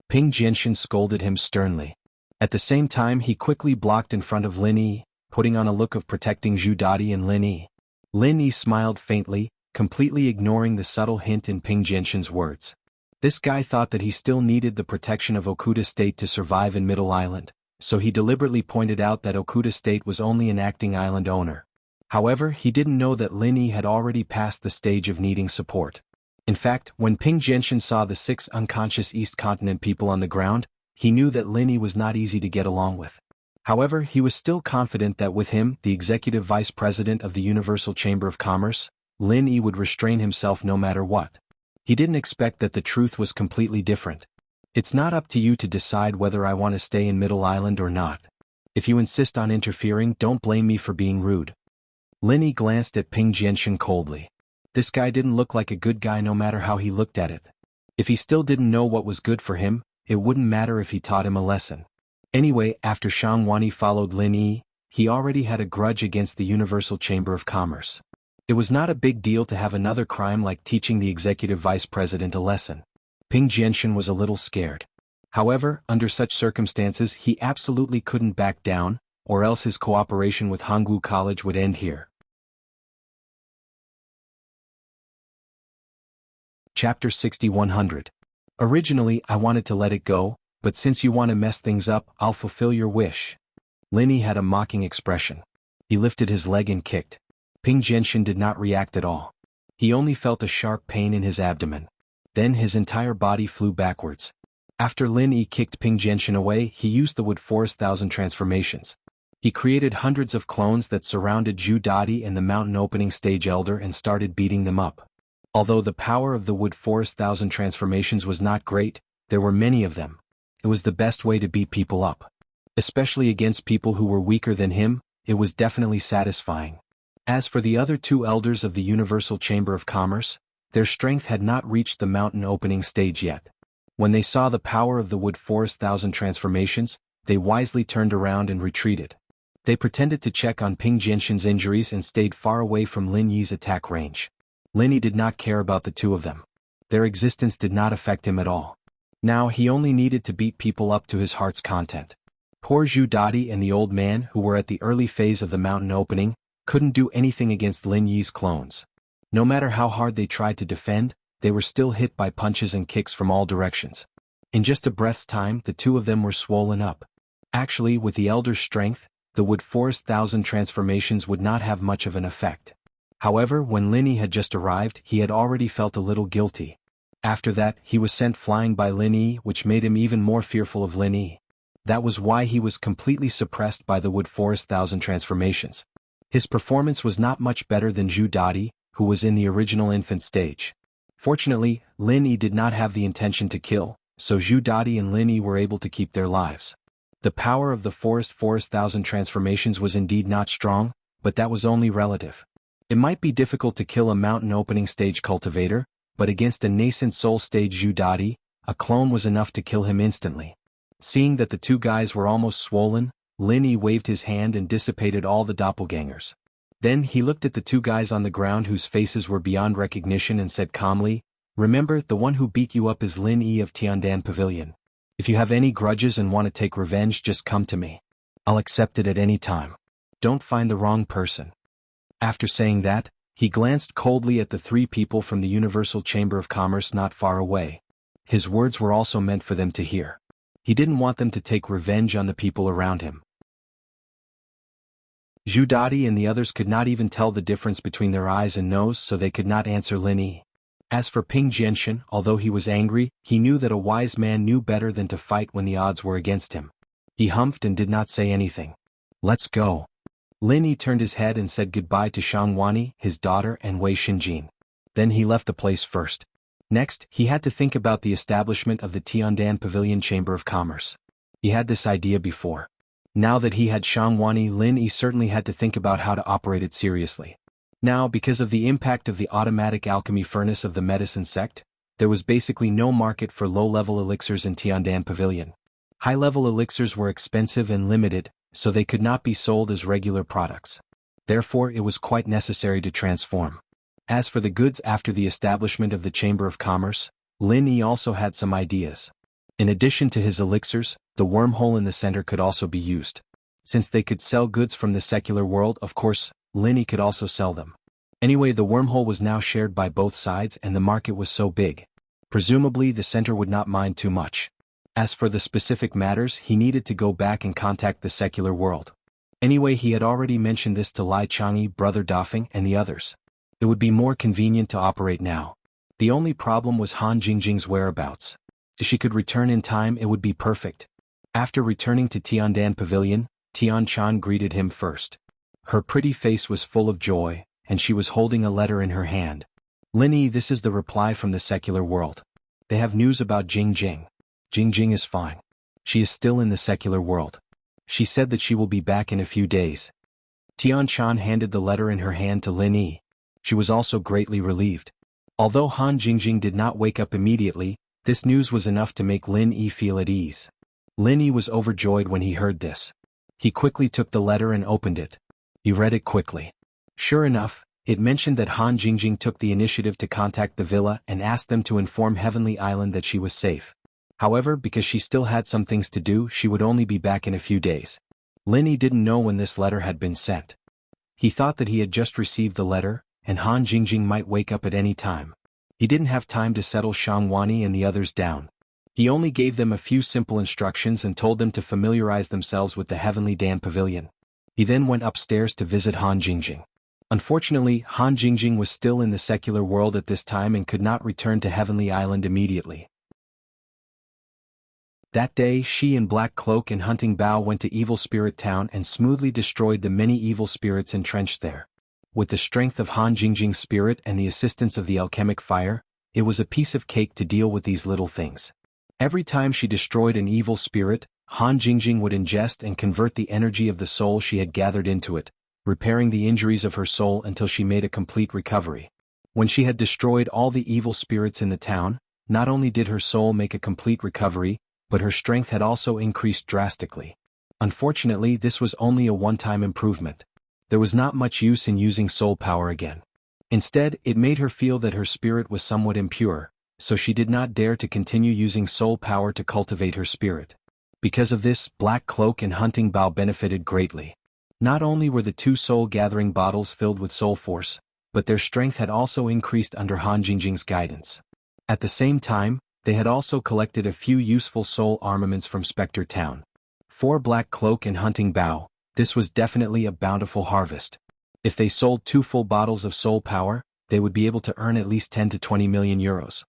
Ping Jianshan scolded him sternly. At the same time, he quickly blocked in front of Lin Yi, putting on a look of protecting Zhu Dadi and Lin Yi. Lin Yi smiled faintly, completely ignoring the subtle hint in Ping Jianshan's words. This guy thought that he still needed the protection of Okuda State to survive in Middle Island, so he deliberately pointed out that Okuda State was only an acting island owner. However, he didn't know that Lin Yi had already passed the stage of needing support. In fact, when Ping Jianshan saw the 6 unconscious East Continent people on the ground, he knew that Lin Yi was not easy to get along with. However, he was still confident that with him, the executive vice president of the Universal Chamber of Commerce, Lin Yi would restrain himself no matter what. He didn't expect that the truth was completely different. It's not up to you to decide whether I want to stay in Middle Island or not. If you insist on interfering, don't blame me for being rude. Lin Yi glanced at Ping Jianxin coldly. This guy didn't look like a good guy no matter how he looked at it. If he still didn't know what was good for him, it wouldn't matter if he taught him a lesson. Anyway, after Shang Wani followed Lin Yi, he already had a grudge against the Universal Chamber of Commerce. It was not a big deal to have another crime like teaching the executive vice president a lesson. Ping Jianxin was a little scared. However, under such circumstances he absolutely couldn't back down, or else his cooperation with Hanggu College would end here. Chapter 6100. Originally, I wanted to let it go, but since you want to mess things up, I'll fulfill your wish. Lin Yi had a mocking expression. He lifted his leg and kicked. Ping Jianxin did not react at all. He only felt a sharp pain in his abdomen. Then his entire body flew backwards. After Lin Yi kicked Ping Jianxin away, he used the Wood Forest Thousand Transformations. He created hundreds of clones that surrounded Zhu Dadi and the Mountain Opening Stage Elder and started beating them up. Although the power of the Wood Forest Thousand Transformations was not great, there were many of them. It was the best way to beat people up. Especially against people who were weaker than him, it was definitely satisfying. As for the other two elders of the Universal Chamber of Commerce, their strength had not reached the Mountain Opening Stage yet. When they saw the power of the Wood Forest Thousand Transformations, they wisely turned around and retreated. They pretended to check on Ping Jianxin's injuries and stayed far away from Lin Yi's attack range. Lin Yi did not care about the two of them. Their existence did not affect him at all. Now he only needed to beat people up to his heart's content. Poor Zhu Dadi and the old man, who were at the early phase of the mountain opening, couldn't do anything against Lin Yi's clones. No matter how hard they tried to defend, they were still hit by punches and kicks from all directions. In just a breath's time, the two of them were swollen up. Actually, with the elder's strength, the Wood Forest Thousand Transformations would not have much of an effect. However, when Lin Yi had just arrived, he had already felt a little guilty. After that, he was sent flying by Lin Yi, which made him even more fearful of Lin Yi. That was why he was completely suppressed by the Wood Forest Thousand Transformations. His performance was not much better than Zhu Dadi, who was in the original infant stage. Fortunately, Lin Yi did not have the intention to kill, so Zhu Dadi and Lin Yi were able to keep their lives. The power of the Forest Thousand Transformations was indeed not strong, but that was only relative. It might be difficult to kill a mountain opening stage cultivator, but against a nascent soul stage Zhu Dadi, a clone was enough to kill him instantly. Seeing that the two guys were almost swollen, Lin Yi waved his hand and dissipated all the doppelgangers. Then he looked at the two guys on the ground whose faces were beyond recognition and said calmly, "Remember, the one who beat you up is Lin Yi of Tiandan Pavilion. If you have any grudges and want to take revenge, just come to me. I'll accept it at any time. Don't find the wrong person." After saying that, he glanced coldly at the three people from the Universal Chamber of Commerce not far away. His words were also meant for them to hear. He didn't want them to take revenge on the people around him. Zhu Dadi and the others could not even tell the difference between their eyes and nose, so they could not answer Lin Yi. As for Ping Jianxin, although he was angry, he knew that a wise man knew better than to fight when the odds were against him. He humphed and did not say anything. "Let's go." Lin Yi turned his head and said goodbye to Shang Wani, his daughter, and Wei Xinjin. Then he left the place first. Next, he had to think about the establishment of the Tiandan Pavilion Chamber of Commerce. He had this idea before. Now that he had Shang Wani, Lin Yi certainly had to think about how to operate it seriously. Now, because of the impact of the automatic alchemy furnace of the medicine sect, there was basically no market for low-level elixirs in Tiandan Pavilion. High-level elixirs were expensive and limited, so they could not be sold as regular products. Therefore, it was quite necessary to transform. As for the goods after the establishment of the Chamber of Commerce, Lin Yi also had some ideas. In addition to his elixirs, the wormhole in the center could also be used. Since they could sell goods from the secular world, of course, Lin Yi could also sell them. Anyway, the wormhole was now shared by both sides and the market was so big. Presumably, the center would not mind too much. As for the specific matters, he needed to go back and contact the secular world. Anyway, he had already mentioned this to Lai Chang'e, Brother Dafeng, and the others. It would be more convenient to operate now. The only problem was Han Jingjing's whereabouts. If she could return in time, it would be perfect. After returning to Tiandan Pavilion, Tian-chan greeted him first. Her pretty face was full of joy, and she was holding a letter in her hand. Linny, this is the reply from the secular world. They have news about Jingjing. Jingjing is fine. She is still in the secular world. She said that she will be back in a few days. Tian-chan handed the letter in her hand to Lin Yi. She was also greatly relieved. Although Han Jingjing did not wake up immediately, this news was enough to make Lin Yi feel at ease. Lin Yi was overjoyed when he heard this. He quickly took the letter and opened it. He read it quickly. Sure enough, it mentioned that Han Jingjing took the initiative to contact the villa and asked them to inform Heavenly Island that she was safe. However, because she still had some things to do, she would only be back in a few days. Lin Yi didn't know when this letter had been sent. He thought that he had just received the letter, and Han Jingjing might wake up at any time. He didn't have time to settle Shangwani and the others down. He only gave them a few simple instructions and told them to familiarize themselves with the Heavenly Dan Pavilion. He then went upstairs to visit Han Jingjing. Unfortunately, Han Jingjing was still in the secular world at this time and could not return to Heavenly Island immediately. That day, she and Black Cloak and Hunting Bow went to Evil Spirit Town and smoothly destroyed the many evil spirits entrenched there. With the strength of Han Jingjing's spirit and the assistance of the alchemic fire, it was a piece of cake to deal with these little things. Every time she destroyed an evil spirit, Han Jingjing would ingest and convert the energy of the soul she had gathered into it, repairing the injuries of her soul until she made a complete recovery. When she had destroyed all the evil spirits in the town, not only did her soul make a complete recovery, but her strength had also increased drastically. Unfortunately, this was only a one-time improvement. There was not much use in using soul power again. Instead, it made her feel that her spirit was somewhat impure, so she did not dare to continue using soul power to cultivate her spirit. Because of this, Black Cloak and Hunting Bow benefited greatly. Not only were the two soul-gathering bottles filled with soul force, but their strength had also increased under Han Jingjing's guidance. At the same time, they had also collected a few useful soul armaments from Spectre Town. For Black Cloak and Hunting Bow, this was definitely a bountiful harvest. If they sold 2 full bottles of soul power, they would be able to earn at least 10 to 20 million euros.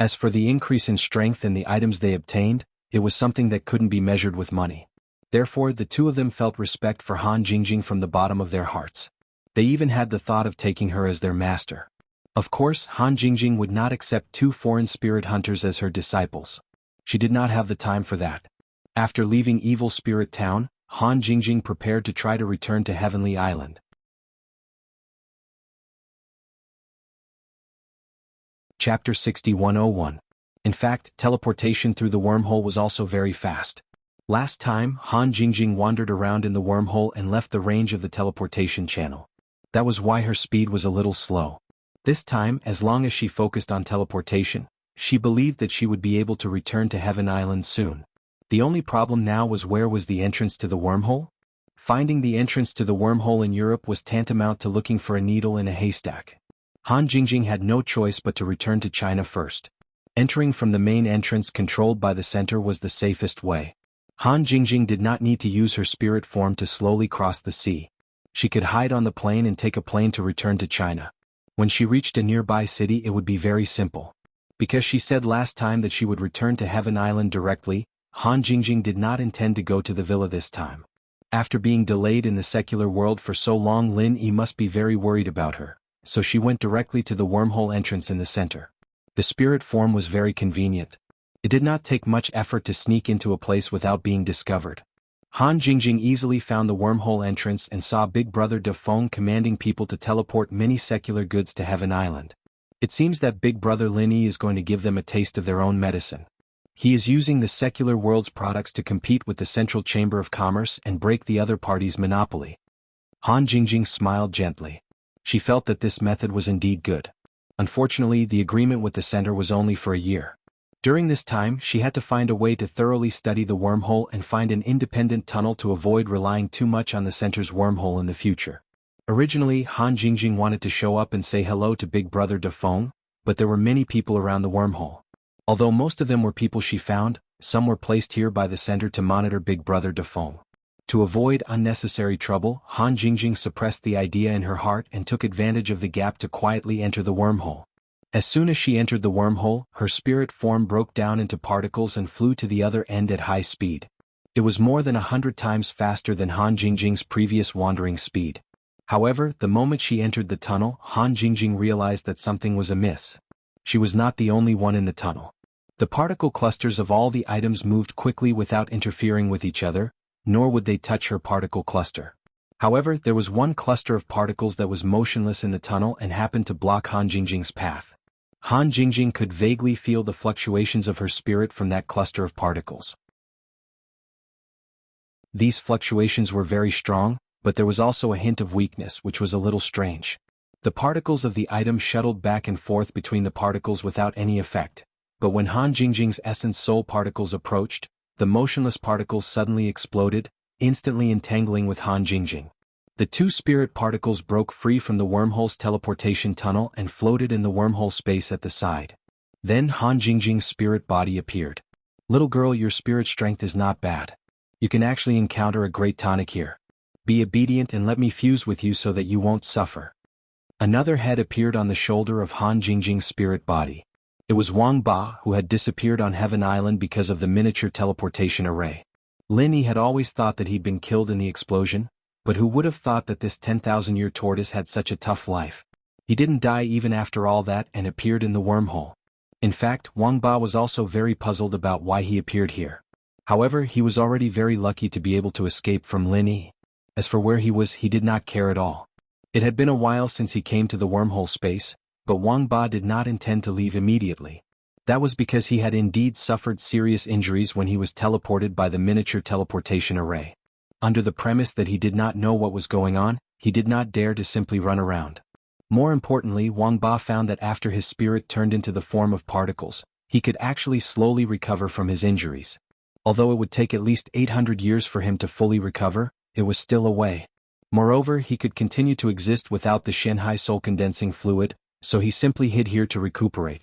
As for the increase in strength and the items they obtained, it was something that couldn't be measured with money. Therefore, the two of them felt respect for Han Jingjing from the bottom of their hearts. They even had the thought of taking her as their master. Of course, Han Jingjing would not accept 2 foreign spirit hunters as her disciples. She did not have the time for that. After leaving Evil Spirit Town, Han Jingjing prepared to try to return to Heavenly Island. Chapter 6101. In fact, teleportation through the wormhole was also very fast. Last time, Han Jingjing wandered around in the wormhole and left the range of the teleportation channel. That was why her speed was a little slow. This time, as long as she focused on teleportation, she believed that she would be able to return to Heaven Island soon. The only problem now was where was the entrance to the wormhole? Finding the entrance to the wormhole in Europe was tantamount to looking for a needle in a haystack. Han Jingjing had no choice but to return to China first. Entering from the main entrance controlled by the center was the safest way. Han Jingjing did not need to use her spirit form to slowly cross the sea. She could hide on the plane and take a plane to return to China. When she reached a nearby city, it would be very simple. Because she said last time that she would return to Heaven Island directly, Han Jingjing did not intend to go to the villa this time. After being delayed in the secular world for so long, Lin Yi must be very worried about her, so she went directly to the wormhole entrance in the center. The spirit form was very convenient. It did not take much effort to sneak into a place without being discovered. Han Jingjing easily found the wormhole entrance and saw Big Brother De Feng commanding people to teleport many secular goods to Heaven Island. It seems that Big Brother Lin Yi is going to give them a taste of their own medicine. He is using the secular world's products to compete with the Central Chamber of Commerce and break the other party's monopoly. Han Jingjing smiled gently. She felt that this method was indeed good. Unfortunately, the agreement with the center was only for a year. During this time, she had to find a way to thoroughly study the wormhole and find an independent tunnel to avoid relying too much on the center's wormhole in the future. Originally, Han Jingjing wanted to show up and say hello to Big Brother De Feng, but there were many people around the wormhole. Although most of them were people she found, some were placed here by the center to monitor Big Brother De Feng. To avoid unnecessary trouble, Han Jingjing suppressed the idea in her heart and took advantage of the gap to quietly enter the wormhole. As soon as she entered the wormhole, her spirit form broke down into particles and flew to the other end at high speed. It was more than 100 times faster than Han Jingjing's previous wandering speed. However, the moment she entered the tunnel, Han Jingjing realized that something was amiss. She was not the only one in the tunnel. The particle clusters of all the items moved quickly without interfering with each other, nor would they touch her particle cluster. However, there was one cluster of particles that was motionless in the tunnel and happened to block Han Jingjing's path. Han Jingjing could vaguely feel the fluctuations of her spirit from that cluster of particles. These fluctuations were very strong, but there was also a hint of weakness which was a little strange. The particles of the item shuttled back and forth between the particles without any effect, but when Han Jingjing's essence soul particles approached, the motionless particles suddenly exploded, instantly entangling with Han Jingjing. The two spirit particles broke free from the wormhole's teleportation tunnel and floated in the wormhole space at the side. Then Han Jingjing's spirit body appeared. "Little girl, your spirit strength is not bad. You can actually encounter a great tonic here. Be obedient and let me fuse with you so that you won't suffer." Another head appeared on the shoulder of Han Jingjing's spirit body. It was Wang Ba, who had disappeared on Heaven Island because of the miniature teleportation array. Lin Yi had always thought that he'd been killed in the explosion, but who would have thought that this 10,000-year tortoise had such a tough life? He didn't die even after all that and appeared in the wormhole. In fact, Wang Ba was also very puzzled about why he appeared here. However, he was already very lucky to be able to escape from Lin Yi. As for where he was, he did not care at all. It had been a while since he came to the wormhole space, but Wang Ba did not intend to leave immediately. That was because he had indeed suffered serious injuries when he was teleported by the miniature teleportation array. Under the premise that he did not know what was going on, he did not dare to simply run around. More importantly, Wang Ba found that after his spirit turned into the form of particles, he could actually slowly recover from his injuries. Although it would take at least 800 years for him to fully recover, it was still a way. Moreover, he could continue to exist without the Shenhai soul condensing fluid, so he simply hid here to recuperate.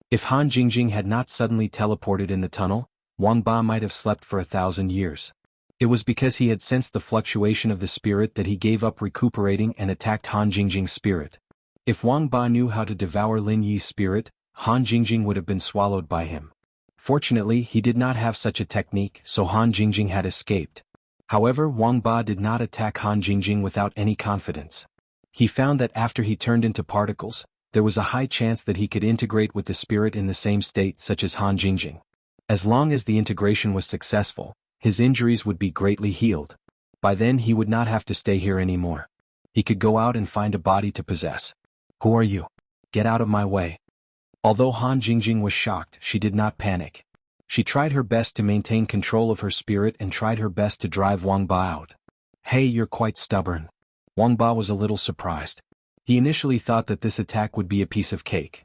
If Han Jingjing had not suddenly teleported in the tunnel, Wang Ba might have slept for 1,000 years. It was because he had sensed the fluctuation of the spirit that he gave up recuperating and attacked Han Jingjing's spirit. If Wang Ba knew how to devour Lin Yi's spirit, Han Jingjing would have been swallowed by him. Fortunately, he did not have such a technique, so Han Jingjing had escaped. However, Wang Ba did not attack Han Jingjing without any confidence. He found that after he turned into particles, there was a high chance that he could integrate with the spirit in the same state such as Han Jingjing. As long as the integration was successful, his injuries would be greatly healed. By then he would not have to stay here anymore. He could go out and find a body to possess. "Who are you? Get out of my way." Although Han Jingjing was shocked, she did not panic. She tried her best to maintain control of her spirit and tried her best to drive Wang Ba out. "Hey, you're quite stubborn." Wang Ba was a little surprised. He initially thought that this attack would be a piece of cake.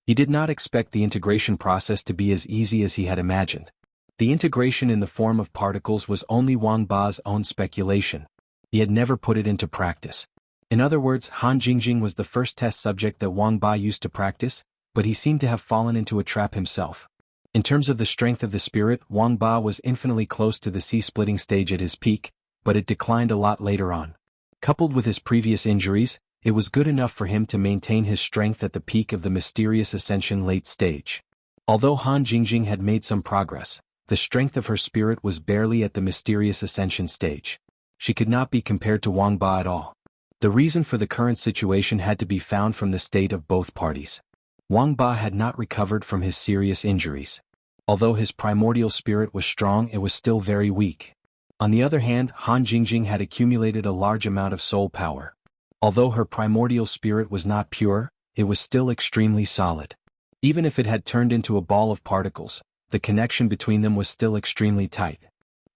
He did not expect the integration process to be as easy as he had imagined. The integration in the form of particles was only Wang Ba's own speculation. He had never put it into practice. In other words, Han Jingjing was the first test subject that Wang Ba used to practice, but he seemed to have fallen into a trap himself. In terms of the strength of the spirit, Wang Ba was infinitely close to the sea-splitting stage at his peak, but it declined a lot later on. Coupled with his previous injuries, it was good enough for him to maintain his strength at the peak of the mysterious ascension late stage. Although Han Jingjing had made some progress, the strength of her spirit was barely at the mysterious ascension stage. She could not be compared to Wang Ba at all. The reason for the current situation had to be found from the state of both parties. Wang Ba had not recovered from his serious injuries. Although his primordial spirit was strong, it was still very weak. On the other hand, Han Jingjing had accumulated a large amount of soul power. Although her primordial spirit was not pure, it was still extremely solid. Even if it had turned into a ball of particles, the connection between them was still extremely tight.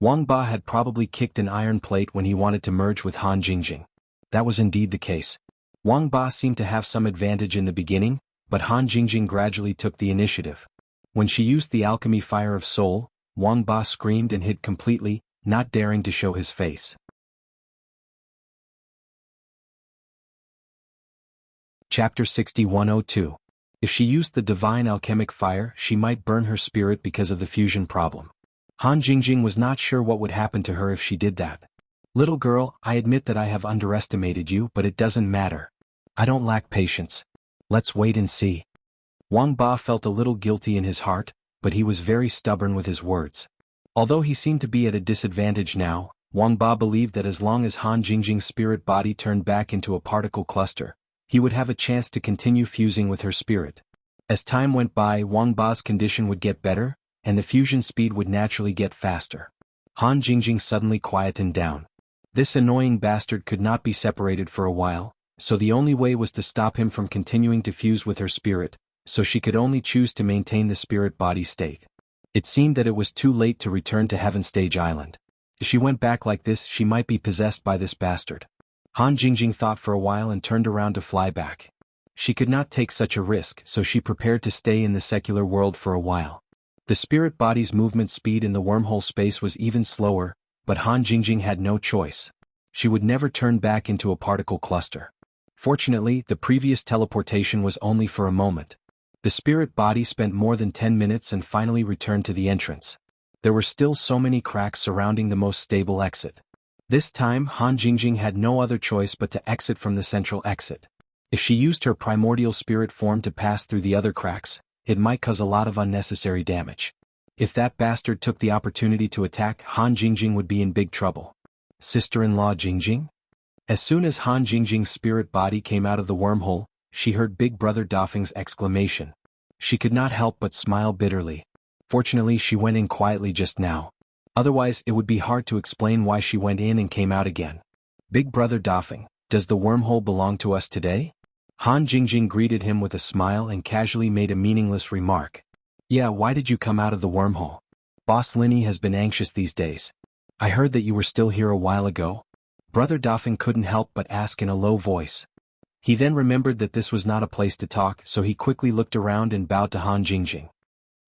Wang Ba had probably kicked an iron plate when he wanted to merge with Han Jingjing. That was indeed the case. Wang Ba seemed to have some advantage in the beginning, but Han Jingjing gradually took the initiative. When she used the alchemy fire of soul, Wang Ba screamed and hid completely, not daring to show his face. Chapter 6102. If she used the divine alchemic fire, she might burn her spirit because of the fusion problem. Han Jingjing was not sure what would happen to her if she did that. "Little girl, I admit that I have underestimated you, but it doesn't matter. I don't lack patience. Let's wait and see. Wang Ba felt a little guilty in his heart, but he was very stubborn with his words. Although he seemed to be at a disadvantage now, Wang Ba believed that as long as Han Jingjing's spirit body turned back into a particle cluster, he would have a chance to continue fusing with her spirit. As time went by, Wang Ba's condition would get better, and the fusion speed would naturally get faster. Han Jingjing suddenly quietened down. This annoying bastard could not be separated for a while, so the only way was to stop him from continuing to fuse with her spirit, so she could only choose to maintain the spirit body state. It seemed that it was too late to return to Heaven Stage Island. If she went back like this, she might be possessed by this bastard. Han Jingjing thought for a while and turned around to fly back. She could not take such a risk, so she prepared to stay in the secular world for a while. The spirit body's movement speed in the wormhole space was even slower, but Han Jingjing had no choice. She would never turn back into a particle cluster. Fortunately, the previous teleportation was only for a moment. The spirit body spent more than 10 minutes and finally returned to the entrance. There were still so many cracks surrounding the most stable exit. This time, Han Jingjing had no other choice but to exit from the central exit. If she used her primordial spirit form to pass through the other cracks, it might cause a lot of unnecessary damage. If that bastard took the opportunity to attack, Han Jingjing would be in big trouble. Sister-in-law Jingjing? As soon as Han Jingjing's spirit body came out of the wormhole, she heard Big Brother Dafeng's exclamation. She could not help but smile bitterly. Fortunately, she went in quietly just now. Otherwise, it would be hard to explain why she went in and came out again. Big Brother Dafeng, does the wormhole belong to us today? Han Jingjing greeted him with a smile and casually made a meaningless remark. Yeah, why did you come out of the wormhole? Boss Linny has been anxious these days. I heard that you were still here a while ago. Brother Dafeng couldn't help but ask in a low voice. He then remembered that this was not a place to talk, so he quickly looked around and bowed to Han Jingjing.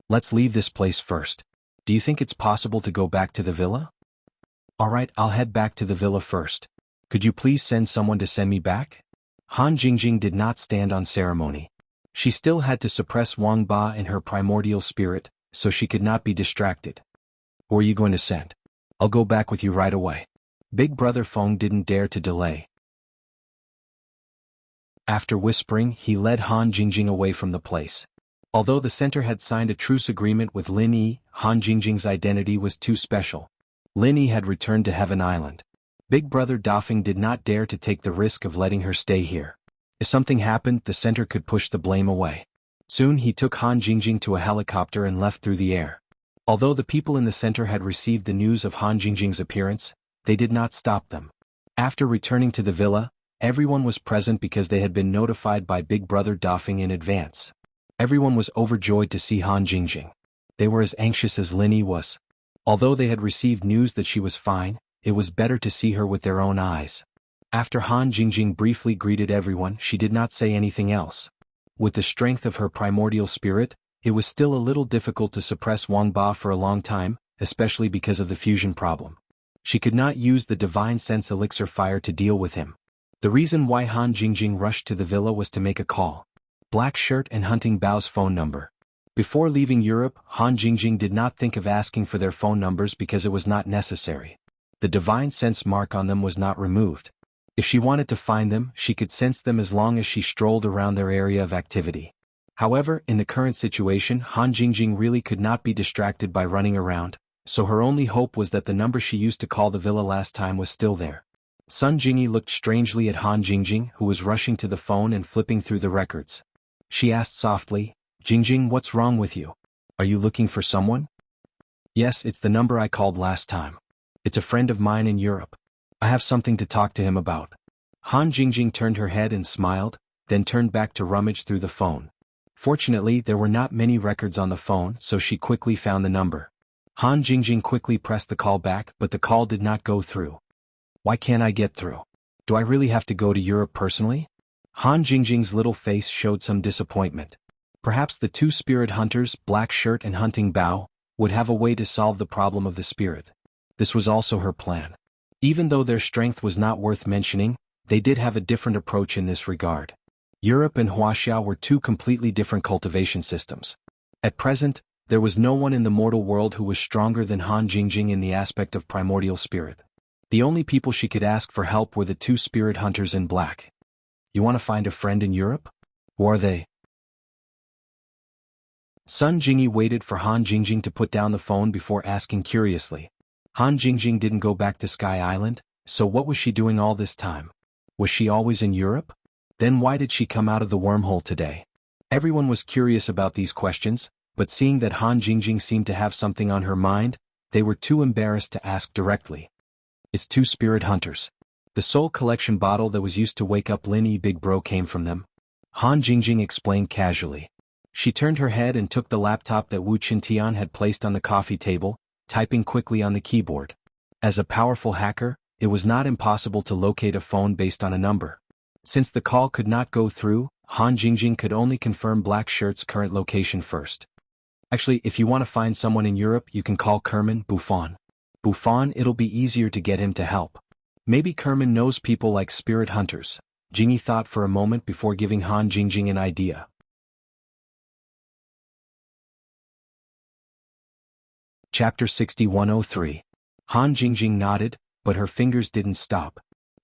Let's leave this place first. Do you think it's possible to go back to the villa? Alright, I'll head back to the villa first. Could you please send someone to send me back? Han Jingjing did not stand on ceremony. She still had to suppress Wang Ba in her primordial spirit, so she could not be distracted. Who are you going to send? I'll go back with you right away. Big Brother Feng didn't dare to delay. After whispering, he led Han Jingjing away from the place. Although the center had signed a truce agreement with Lin Yi, Han Jingjing's identity was too special. Lin Yi had returned to Heaven Island. Big Brother Dafeng did not dare to take the risk of letting her stay here. If something happened, the center could push the blame away. Soon he took Han Jingjing to a helicopter and left through the air. Although the people in the center had received the news of Han Jingjing's appearance, they did not stop them. After returning to the villa, everyone was present because they had been notified by Big Brother Dafeng in advance. Everyone was overjoyed to see Han Jingjing. They were as anxious as Lin Yi was. Although they had received news that she was fine, it was better to see her with their own eyes. After Han Jingjing briefly greeted everyone, she did not say anything else. With the strength of her primordial spirit, it was still a little difficult to suppress Wang Ba for a long time, especially because of the fusion problem. She could not use the divine sense elixir fire to deal with him. The reason why Han Jingjing rushed to the villa was to make a call. Black Shirt and Hunting Bao's phone number. Before leaving Europe, Han Jingjing did not think of asking for their phone numbers because it was not necessary. The divine sense mark on them was not removed. If she wanted to find them, she could sense them as long as she strolled around their area of activity. However, in the current situation, Han Jingjing really could not be distracted by running around, so her only hope was that the number she used to call the villa last time was still there. Sun Jingyi looked strangely at Han Jingjing, who was rushing to the phone and flipping through the records. She asked softly, Jingjing, what's wrong with you? Are you looking for someone? Yes, it's the number I called last time. It's a friend of mine in Europe. I have something to talk to him about. Han Jingjing turned her head and smiled, then turned back to rummage through the phone. Fortunately, there were not many records on the phone, so she quickly found the number. Han Jingjing quickly pressed the call back, but the call did not go through. Why can't I get through? Do I really have to go to Europe personally? Han Jingjing's little face showed some disappointment. Perhaps the two spirit hunters, Black Shirt and Hunting Bao, would have a way to solve the problem of the spirit. This was also her plan. Even though their strength was not worth mentioning, they did have a different approach in this regard. Europe and Huaxia were two completely different cultivation systems. At present, there was no one in the mortal world who was stronger than Han Jingjing in the aspect of primordial spirit. The only people she could ask for help were the two spirit hunters in black. You want to find a friend in Europe? Who are they? Sun Jingyi waited for Han Jingjing to put down the phone before asking curiously. Han Jingjing didn't go back to Sky Island, so what was she doing all this time? Was she always in Europe? Then why did she come out of the wormhole today? Everyone was curious about these questions, but seeing that Han Jingjing seemed to have something on her mind, they were too embarrassed to ask directly. It's two spirit hunters. The soul collection bottle that was used to wake up Lin Yi Big Bro came from them. Han Jingjing explained casually. She turned her head and took the laptop that Wu Qintian had placed on the coffee table, typing quickly on the keyboard. As a powerful hacker, it was not impossible to locate a phone based on a number. Since the call could not go through, Han Jingjing could only confirm Black Shirt's current location first. Actually, if you want to find someone in Europe, you can call Kerman Buffon. Buffon, it'll be easier to get him to help. Maybe Kerman knows people like spirit hunters. Jingyi thought for a moment before giving Han Jingjing an idea. Chapter 6103. Han Jingjing nodded, but her fingers didn't stop.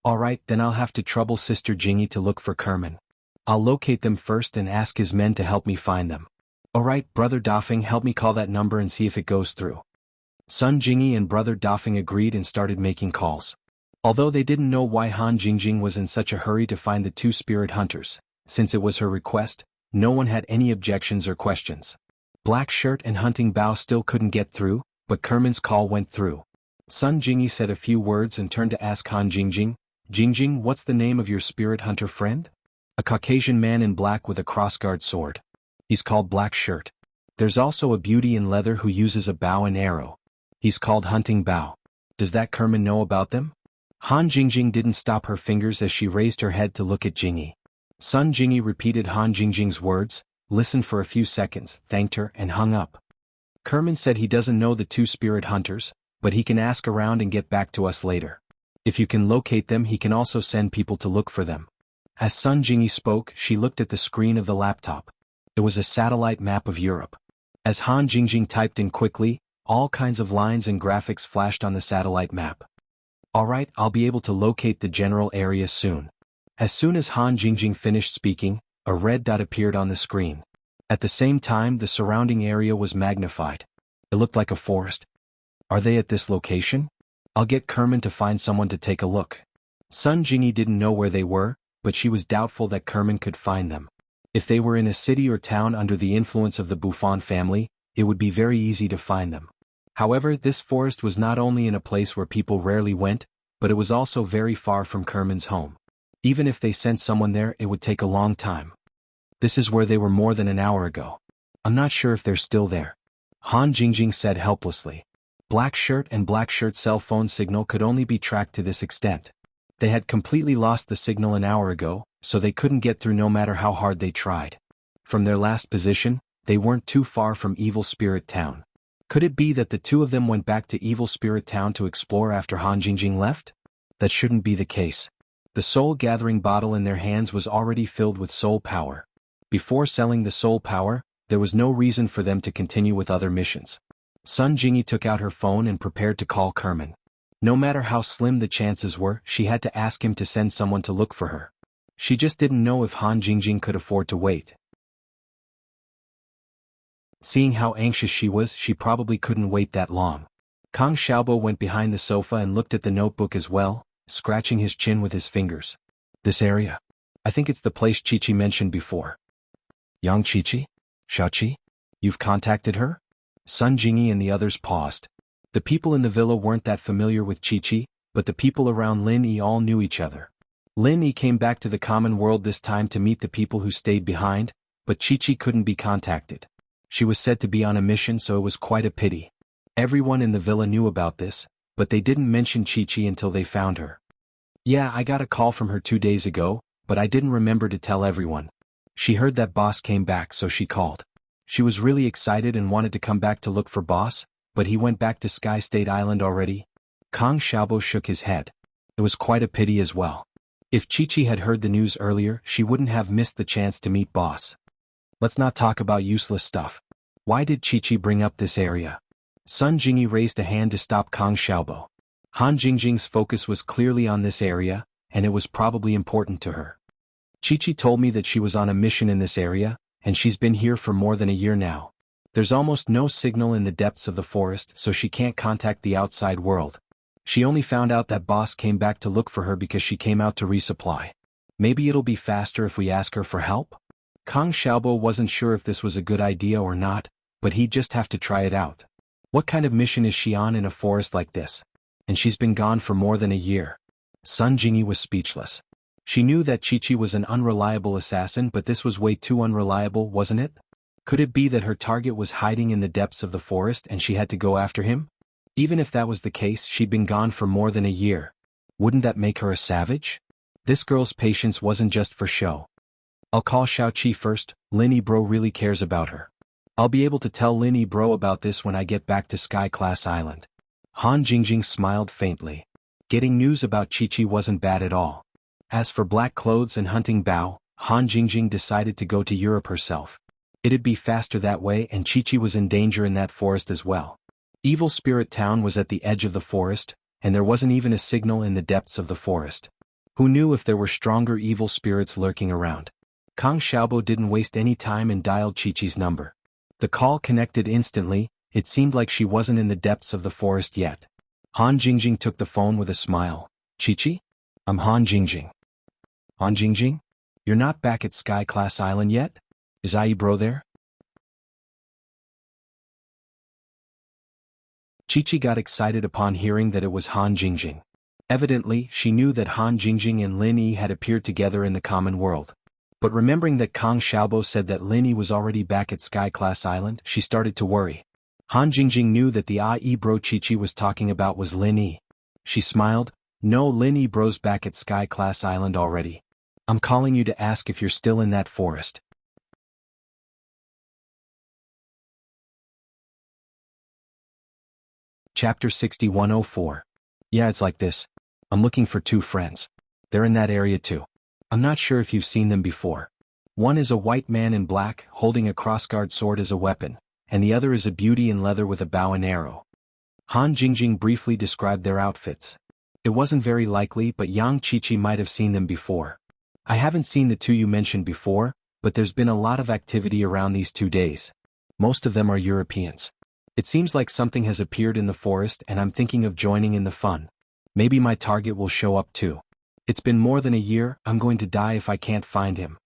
Alright, then I'll have to trouble Sister Jingyi to look for Kerman. I'll locate them first and ask his men to help me find them. Alright, Brother Dafeng, help me call that number and see if it goes through. Sun Jingyi and Brother Dafeng agreed and started making calls. Although they didn't know why Han Jingjing was in such a hurry to find the two spirit hunters, since it was her request, no one had any objections or questions. Black Shirt and Hunting Bao still couldn't get through, but Kerman's call went through. Sun Jingyi said a few words and turned to ask Han Jingjing, Jingjing, what's the name of your spirit hunter friend? A Caucasian man in black with a crossguard sword. He's called Black Shirt. There's also a beauty in leather who uses a bow and arrow. He's called Hunting Bao. Does that Kerman know about them? Han Jingjing didn't stop her fingers as she raised her head to look at Jingyi. Sun Jingyi repeated Han Jingjing's words, listened for a few seconds, thanked her, and hung up. Kerman said he doesn't know the two spirit hunters, but he can ask around and get back to us later. If you can locate them, he can also send people to look for them. As Sun Jingyi spoke, she looked at the screen of the laptop. It was a satellite map of Europe. As Han Jingjing typed in quickly, all kinds of lines and graphics flashed on the satellite map. Alright, I'll be able to locate the general area soon. As soon as Han Jingjing finished speaking, a red dot appeared on the screen. At the same time, the surrounding area was magnified. It looked like a forest. Are they at this location? I'll get Kerman to find someone to take a look. Sun Jingyi didn't know where they were, but she was doubtful that Kerman could find them. If they were in a city or town under the influence of the Buffon family, it would be very easy to find them. However, this forest was not only in a place where people rarely went, but it was also very far from Kerman's home. Even if they sent someone there, it would take a long time. This is where they were more than an hour ago. I'm not sure if they're still there. Han Jingjing said helplessly. Black Shirt and Black Shirt's cell phone signal could only be tracked to this extent. They had completely lost the signal an hour ago, so they couldn't get through no matter how hard they tried. From their last position, they weren't too far from Evil Spirit Town. Could it be that the two of them went back to Evil Spirit Town to explore after Han Jingjing left? That shouldn't be the case. The soul-gathering bottle in their hands was already filled with soul power. Before selling the soul power, there was no reason for them to continue with other missions. Sun Jingyi took out her phone and prepared to call Kerman. No matter how slim the chances were, she had to ask him to send someone to look for her. She just didn't know if Han Jingjing could afford to wait. Seeing how anxious she was, she probably couldn't wait that long. Kang Xiaobo went behind the sofa and looked at the notebook as well, scratching his chin with his fingers. This area? I think it's the place Qiqi mentioned before. Yang Qiqi? Xiaoqi? You've contacted her? Sun Jingyi and the others paused. The people in the villa weren't that familiar with Qiqi, but the people around Lin Yi all knew each other. Lin Yi came back to the common world this time to meet the people who stayed behind, but Qiqi couldn't be contacted. She was said to be on a mission, so it was quite a pity. Everyone in the villa knew about this, but they didn't mention Qiqi until they found her. Yeah, I got a call from her 2 days ago, but I didn't remember to tell everyone. She heard that boss came back, so she called. She was really excited and wanted to come back to look for boss, but he went back to Sky State Island already. Kang Xiaobo shook his head. It was quite a pity as well. If Qiqi had heard the news earlier, she wouldn't have missed the chance to meet boss. Let's not talk about useless stuff. Why did Qiqi bring up this area? Sun Jingyi raised a hand to stop Kang Xiaobo. Han Jingjing's focus was clearly on this area, and it was probably important to her. Chi-Chi told me that she was on a mission in this area, and she's been here for more than a year now. There's almost no signal in the depths of the forest, so she can't contact the outside world. She only found out that boss came back to look for her because she came out to resupply. Maybe it'll be faster if we ask her for help? Kang Xiaobo wasn't sure if this was a good idea or not, but he'd just have to try it out. What kind of mission is she on in a forest like this? And she's been gone for more than a year. Sun Jingyi was speechless. She knew that Chi-Chi was an unreliable assassin, but this was way too unreliable, wasn't it? Could it be that her target was hiding in the depths of the forest and she had to go after him? Even if that was the case, she'd been gone for more than a year. Wouldn't that make her a savage? This girl's patience wasn't just for show. I'll call Xiaoqi first, Linny Bro really cares about her. I'll be able to tell Linny Bro about this when I get back to Sky Class Island. Han Jingjing smiled faintly. Getting news about Chi-Chi wasn't bad at all. As for black clothes and hunting Bao, Han Jingjing decided to go to Europe herself. It'd be faster that way, and Chi-Chi was in danger in that forest as well. Evil Spirit Town was at the edge of the forest, and there wasn't even a signal in the depths of the forest. Who knew if there were stronger evil spirits lurking around? Kang Xiaobo didn't waste any time and dialed Chi-Chi's number. The call connected instantly. It seemed like she wasn't in the depths of the forest yet. Han Jingjing took the phone with a smile. Chi-Chi? I'm Han Jingjing. Han Jingjing? You're not back at Sky Class Island yet? Is Ai Bro there? Chi-Chi got excited upon hearing that it was Han Jingjing. Evidently, she knew that Han Jingjing and Lin Yi had appeared together in the common world. But remembering that Kang Xiaobo said that Lin Yi was already back at Sky Class Island, she started to worry. Han Jingjing knew that the Ai Bro Chi-Chi was talking about was Lin Yi. She smiled. No, Lin Yi Bro's back at Sky Class Island already. I'm calling you to ask if you're still in that forest. Chapter 6104. Yeah, it's like this. I'm looking for two friends. They're in that area too. I'm not sure if you've seen them before. One is a white man in black, holding a crossguard sword as a weapon, and the other is a beauty in leather with a bow and arrow. Han Jingjing briefly described their outfits. It wasn't very likely, but Yang Chi-Chi might have seen them before. I haven't seen the two you mentioned before, but there's been a lot of activity around these 2 days. Most of them are Europeans. It seems like something has appeared in the forest and I'm thinking of joining in the fun. Maybe my target will show up too. It's been more than a year, I'm going to die if I can't find him.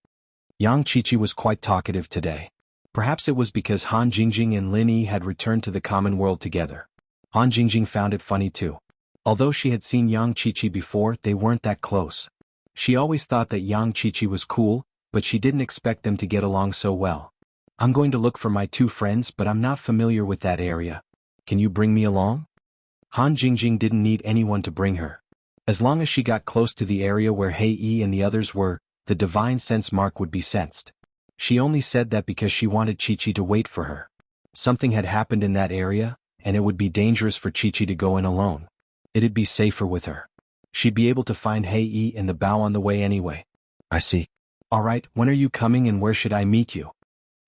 Yang Chi-Chi was quite talkative today. Perhaps it was because Han Jingjing and Lin Yi had returned to the common world together. Han Jingjing found it funny too. Although she had seen Yang Chi-Chi before, they weren't that close. She always thought that Yang Chi-Chi was cool, but she didn't expect them to get along so well. I'm going to look for my two friends, but I'm not familiar with that area. Can you bring me along? Han Jingjing didn't need anyone to bring her. As long as she got close to the area where Hei Yi and the others were, the divine sense mark would be sensed. She only said that because she wanted Chi-Chi to wait for her. Something had happened in that area, and it would be dangerous for Chi-Chi to go in alone. It'd be safer with her. She'd be able to find Hei Yi and the Bao on the way anyway. I see. Alright, when are you coming and where should I meet you?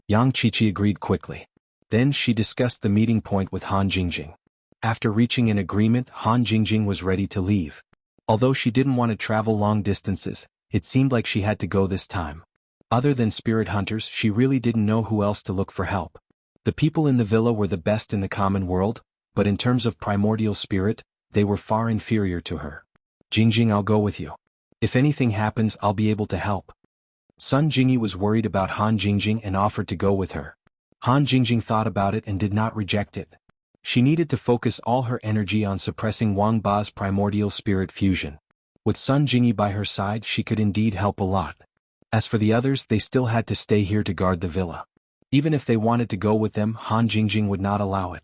Yang Chi-Chi agreed quickly. Then she discussed the meeting point with Han Jingjing. After reaching an agreement, Han Jingjing was ready to leave. Although she didn't want to travel long distances, it seemed like she had to go this time. Other than spirit hunters, she really didn't know who else to look for help. The people in the villa were the best in the common world, but in terms of primordial spirit, they were far inferior to her. Jingjing, I'll go with you. If anything happens, I'll be able to help. Sun Jingyi was worried about Han Jingjing and offered to go with her. Han Jingjing thought about it and did not reject it. She needed to focus all her energy on suppressing Wang Ba's primordial spirit fusion. With Sun Jingyi by her side, she could indeed help a lot. As for the others, they still had to stay here to guard the villa. Even if they wanted to go with them, Han Jingjing would not allow it.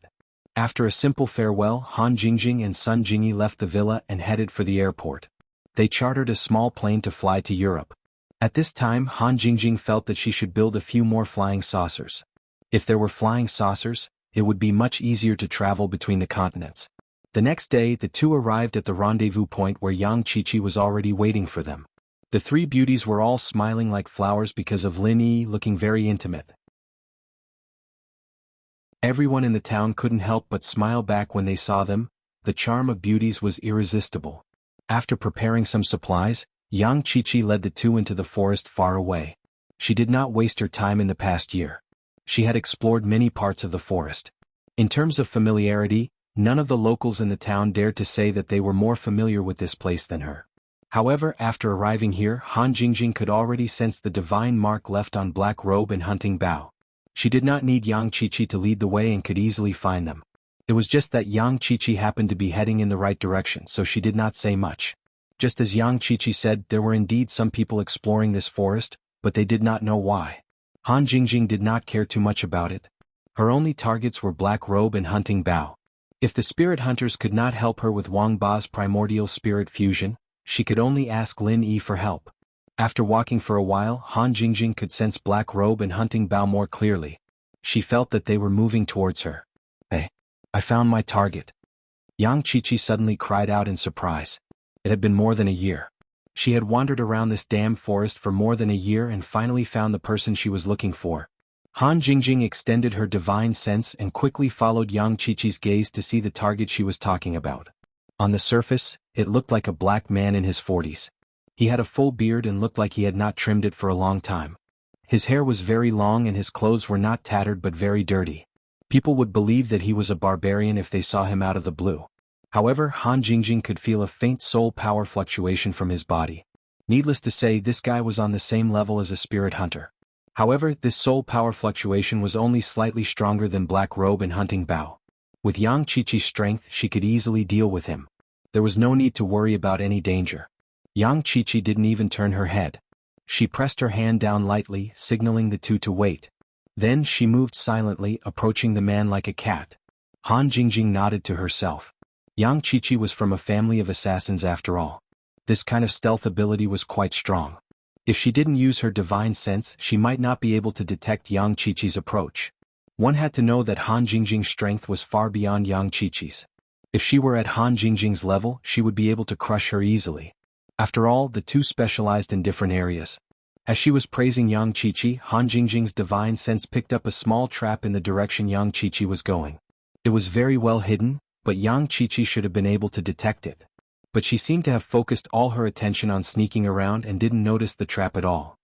After a simple farewell, Han Jingjing and Sun Jingyi left the villa and headed for the airport. They chartered a small plane to fly to Europe. At this time, Han Jingjing felt that she should build a few more flying saucers. If there were flying saucers, it would be much easier to travel between the continents. The next day, the two arrived at the rendezvous point where Yang Chi-Chi was already waiting for them. The three beauties were all smiling like flowers because of Lin Yi looking very intimate. Everyone in the town couldn't help but smile back when they saw them. The charm of beauties was irresistible. After preparing some supplies, Yang Qiqi led the two into the forest far away. She did not waste her time in the past year. She had explored many parts of the forest. In terms of familiarity, none of the locals in the town dared to say that they were more familiar with this place than her. However, after arriving here, Han Jingjing could already sense the divine mark left on Black Robe and Hunting Bough. She did not need Yang Qiqi to lead the way and could easily find them. It was just that Yang Qiqi happened to be heading in the right direction, so she did not say much. Just as Yang Qiqi said, there were indeed some people exploring this forest, but they did not know why. Han Jingjing did not care too much about it. Her only targets were Black Robe and Hunting Bough. If the spirit hunters could not help her with Wang Ba's primordial spirit fusion, she could only ask Lin Yi for help. After walking for a while, Han Jingjing could sense Black Robe and Hunting Bough more clearly. She felt that they were moving towards her. Hey, I found my target. Yang Qiqi suddenly cried out in surprise. It had been more than a year. She had wandered around this damn forest for more than a year and finally found the person she was looking for. Han Jingjing extended her divine sense and quickly followed Yang Qiqi's gaze to see the target she was talking about. On the surface, it looked like a black man in his 40s. He had a full beard and looked like he had not trimmed it for a long time. His hair was very long and his clothes were not tattered but very dirty. People would believe that he was a barbarian if they saw him out of the blue. However, Han Jingjing could feel a faint soul power fluctuation from his body. Needless to say, this guy was on the same level as a spirit hunter. However, this soul power fluctuation was only slightly stronger than Black Robe and Hunting Bough. With Yang Qiqi's strength, she could easily deal with him. There was no need to worry about any danger. Yang Qiqi didn't even turn her head. She pressed her hand down lightly, signaling the two to wait. Then she moved silently, approaching the man like a cat. Han Jingjing nodded to herself. Yang Qiqi was from a family of assassins after all. This kind of stealth ability was quite strong. If she didn't use her divine sense, she might not be able to detect Yang Qiqi's approach. One had to know that Han Jingjing's strength was far beyond Yang Qiqi's. If she were at Han Jingjing's level, she would be able to crush her easily. After all, the two specialized in different areas. As she was praising Yang Qiqi, Han Jingjing's divine sense picked up a small trap in the direction Yang Qiqi was going. It was very well hidden, but Yang Qiqi should have been able to detect it. But she seemed to have focused all her attention on sneaking around and didn't notice the trap at all.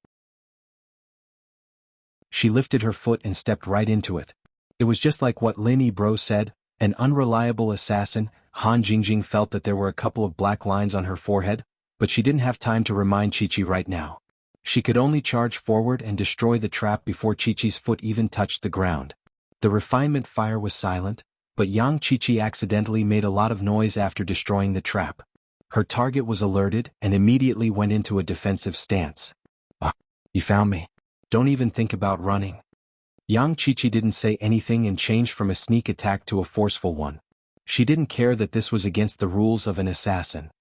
She lifted her foot and stepped right into it. It was just like what Lin Yi Bro said, an unreliable assassin. Han Jingjing felt that there were a couple of black lines on her forehead, but she didn't have time to remind Qiqi right now. She could only charge forward and destroy the trap before Qiqi's foot even touched the ground. The refinement fire was silent, but Yang Qiqi accidentally made a lot of noise after destroying the trap. Her target was alerted and immediately went into a defensive stance. Ah, you found me. Don't even think about running. Yang Qiqi didn't say anything and changed from a sneak attack to a forceful one. She didn't care that this was against the rules of an assassin.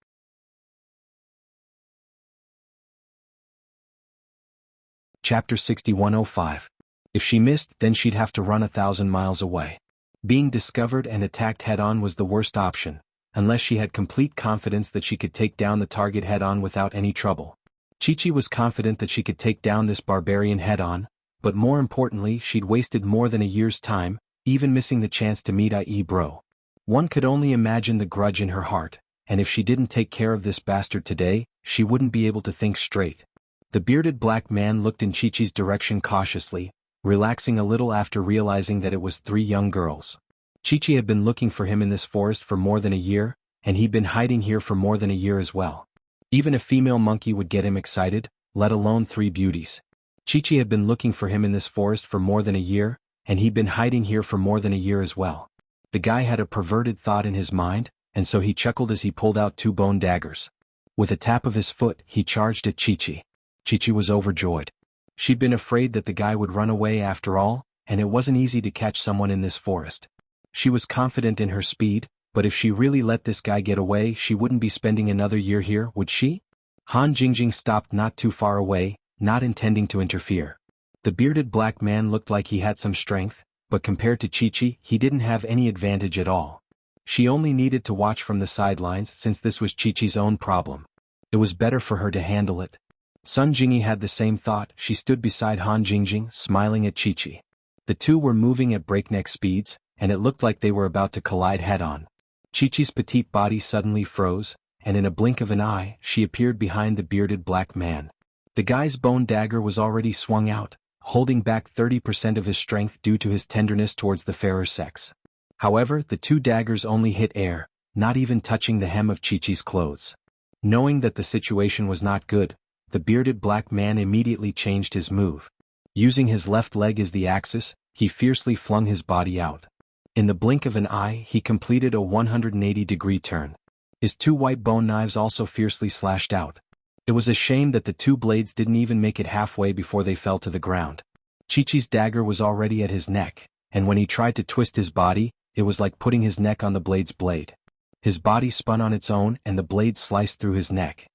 Chapter 6105. If she missed, then she'd have to run 1,000 miles away. Being discovered and attacked head-on was the worst option, unless she had complete confidence that she could take down the target head-on without any trouble. Qiqi was confident that she could take down this barbarian head-on, but more importantly, she'd wasted more than a year's time, even missing the chance to meet Yi Bro. One could only imagine the grudge in her heart, and if she didn't take care of this bastard today, she wouldn't be able to think straight. The bearded black man looked in Qiqi's direction cautiously, relaxing a little after realizing that it was 3 young girls. Qiqi had been looking for him in this forest for more than a year, and he'd been hiding here for more than a year as well. Even a female monkey would get him excited, let alone 3 beauties. Qiqi had been looking for him in this forest for more than a year, and he'd been hiding here for more than a year as well. The guy had a perverted thought in his mind, and so he chuckled as he pulled out 2 bone daggers. With a tap of his foot, he charged at Qiqi. Qiqi was overjoyed. She'd been afraid that the guy would run away after all, and it wasn't easy to catch someone in this forest. She was confident in her speed, but if she really let this guy get away, she wouldn't be spending another year here, would she? Han Jingjing stopped not too far away, not intending to interfere. The bearded black man looked like he had some strength, but compared to Qiqi, he didn't have any advantage at all. She only needed to watch from the sidelines since this was Qiqi's own problem. It was better for her to handle it. Sun Jingyi had the same thought. She stood beside Han Jingjing, smiling at Qiqi. The two were moving at breakneck speeds, and it looked like they were about to collide head-on. Qiqi's petite body suddenly froze, and in a blink of an eye, she appeared behind the bearded black man. The guy's bone dagger was already swung out, holding back 30% of his strength due to his tenderness towards the fairer sex. However, the two daggers only hit air, not even touching the hem of Chi-Chi's clothes. Knowing that the situation was not good, the bearded black man immediately changed his move. Using his left leg as the axis, he fiercely flung his body out. In the blink of an eye, he completed a 180-degree turn. His two white bone knives also fiercely slashed out. It was a shame that the two blades didn't even make it halfway before they fell to the ground. Chi-Chi's dagger was already at his neck, and when he tried to twist his body, it was like putting his neck on the blade's blade. His body spun on its own and the blade sliced through his neck.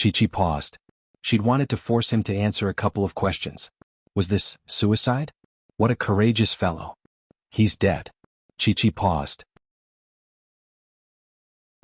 Chi-Chi paused. She'd wanted to force him to answer a couple of questions. Was this suicide? What a courageous fellow. He's dead. Chi-Chi paused.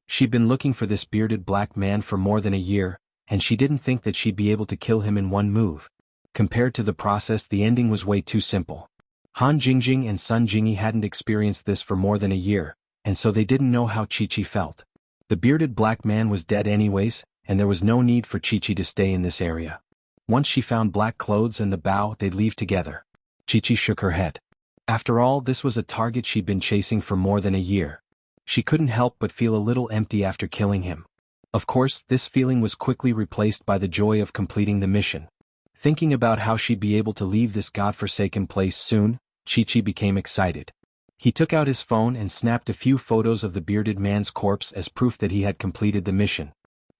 She'd been looking for this bearded black man for more than a year, and she didn't think that she'd be able to kill him in one move. Compared to the process, the ending was way too simple. Han Jingjing and Sun Jingyi hadn't experienced this for more than a year, and so they didn't know how Chi-Chi felt. The bearded black man was dead anyways, and there was no need for Chi-Chi to stay in this area. Once she found black clothes and the bow, they'd leave together. Chi-Chi shook her head. After all, this was a target she'd been chasing for more than a year. She couldn't help but feel a little empty after killing him. Of course, this feeling was quickly replaced by the joy of completing the mission. Thinking about how she'd be able to leave this godforsaken place soon, Chi-Chi became excited. He took out his phone and snapped a few photos of the bearded man's corpse as proof that he had completed the mission.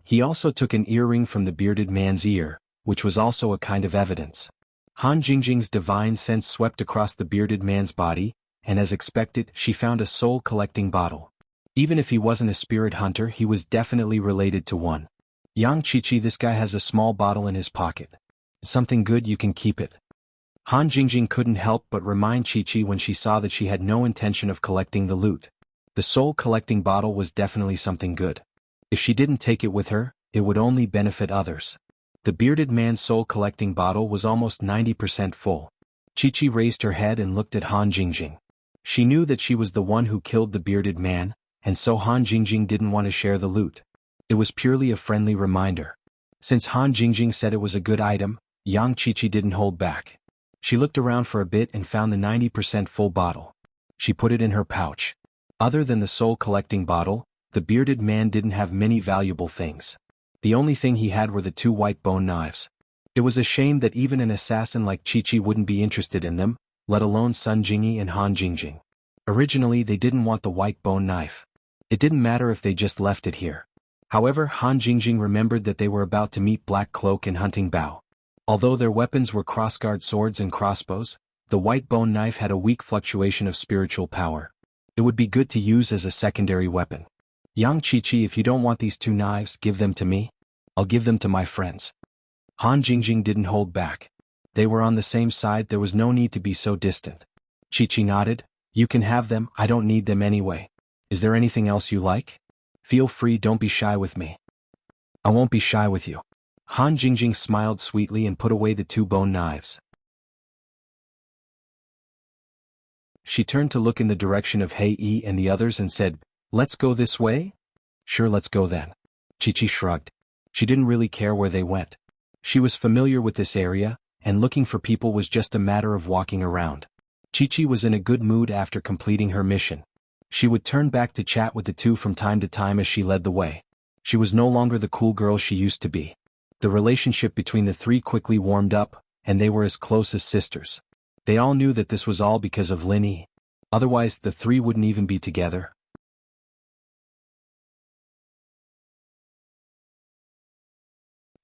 He also took an earring from the bearded man's ear, which was also a kind of evidence. Han Jingjing's divine sense swept across the bearded man's body, and as expected, she found a soul-collecting bottle. Even if he wasn't a spirit hunter, he was definitely related to one. Yang Chi-Chi, this guy has a small bottle in his pocket. Something good, you can keep it. Han Jingjing couldn't help but remind Chi-Chi when she saw that she had no intention of collecting the loot. The soul-collecting bottle was definitely something good. If she didn't take it with her, it would only benefit others. The bearded man's soul-collecting bottle was almost 90% full. Chi-Chi raised her head and looked at Han Jingjing. She knew that she was the one who killed the bearded man, and so Han Jingjing didn't want to share the loot. It was purely a friendly reminder. Since Han Jingjing said it was a good item, Yang Chi-Chi didn't hold back. She looked around for a bit and found the 90% full bottle. She put it in her pouch. Other than the soul-collecting bottle, the bearded man didn't have many valuable things. The only thing he had were the two white bone knives. It was a shame that even an assassin like Chi-Chi wouldn't be interested in them, let alone Sun Jingyi and Han Jingjing. Originally, they didn't want the white bone knife. It didn't matter if they just left it here. However, Han Jingjing remembered that they were about to meet Black Cloak and Hunting Bao. Although their weapons were crossguard swords and crossbows, the white bone knife had a weak fluctuation of spiritual power. It would be good to use as a secondary weapon. Yang Chi-Chi, if you don't want these two knives, give them to me. I'll give them to my friends. Han Jingjing didn't hold back. They were on the same side, there was no need to be so distant. Chi-Chi nodded. You can have them, I don't need them anyway. Is there anything else you like? Feel free, don't be shy with me. I won't be shy with you. Han Jingjing smiled sweetly and put away the two bone knives. She turned to look in the direction of Hei Yi and the others and said, "Let's go this way?" "Sure, let's go then." Chi-Chi shrugged. She didn't really care where they went. She was familiar with this area, and looking for people was just a matter of walking around. Chi-Chi was in a good mood after completing her mission. She would turn back to chat with the two from time to time as she led the way. She was no longer the cool girl she used to be. The relationship between the three quickly warmed up, and they were as close as sisters. They all knew that this was all because of Lin Yi. Otherwise, the three wouldn't even be together.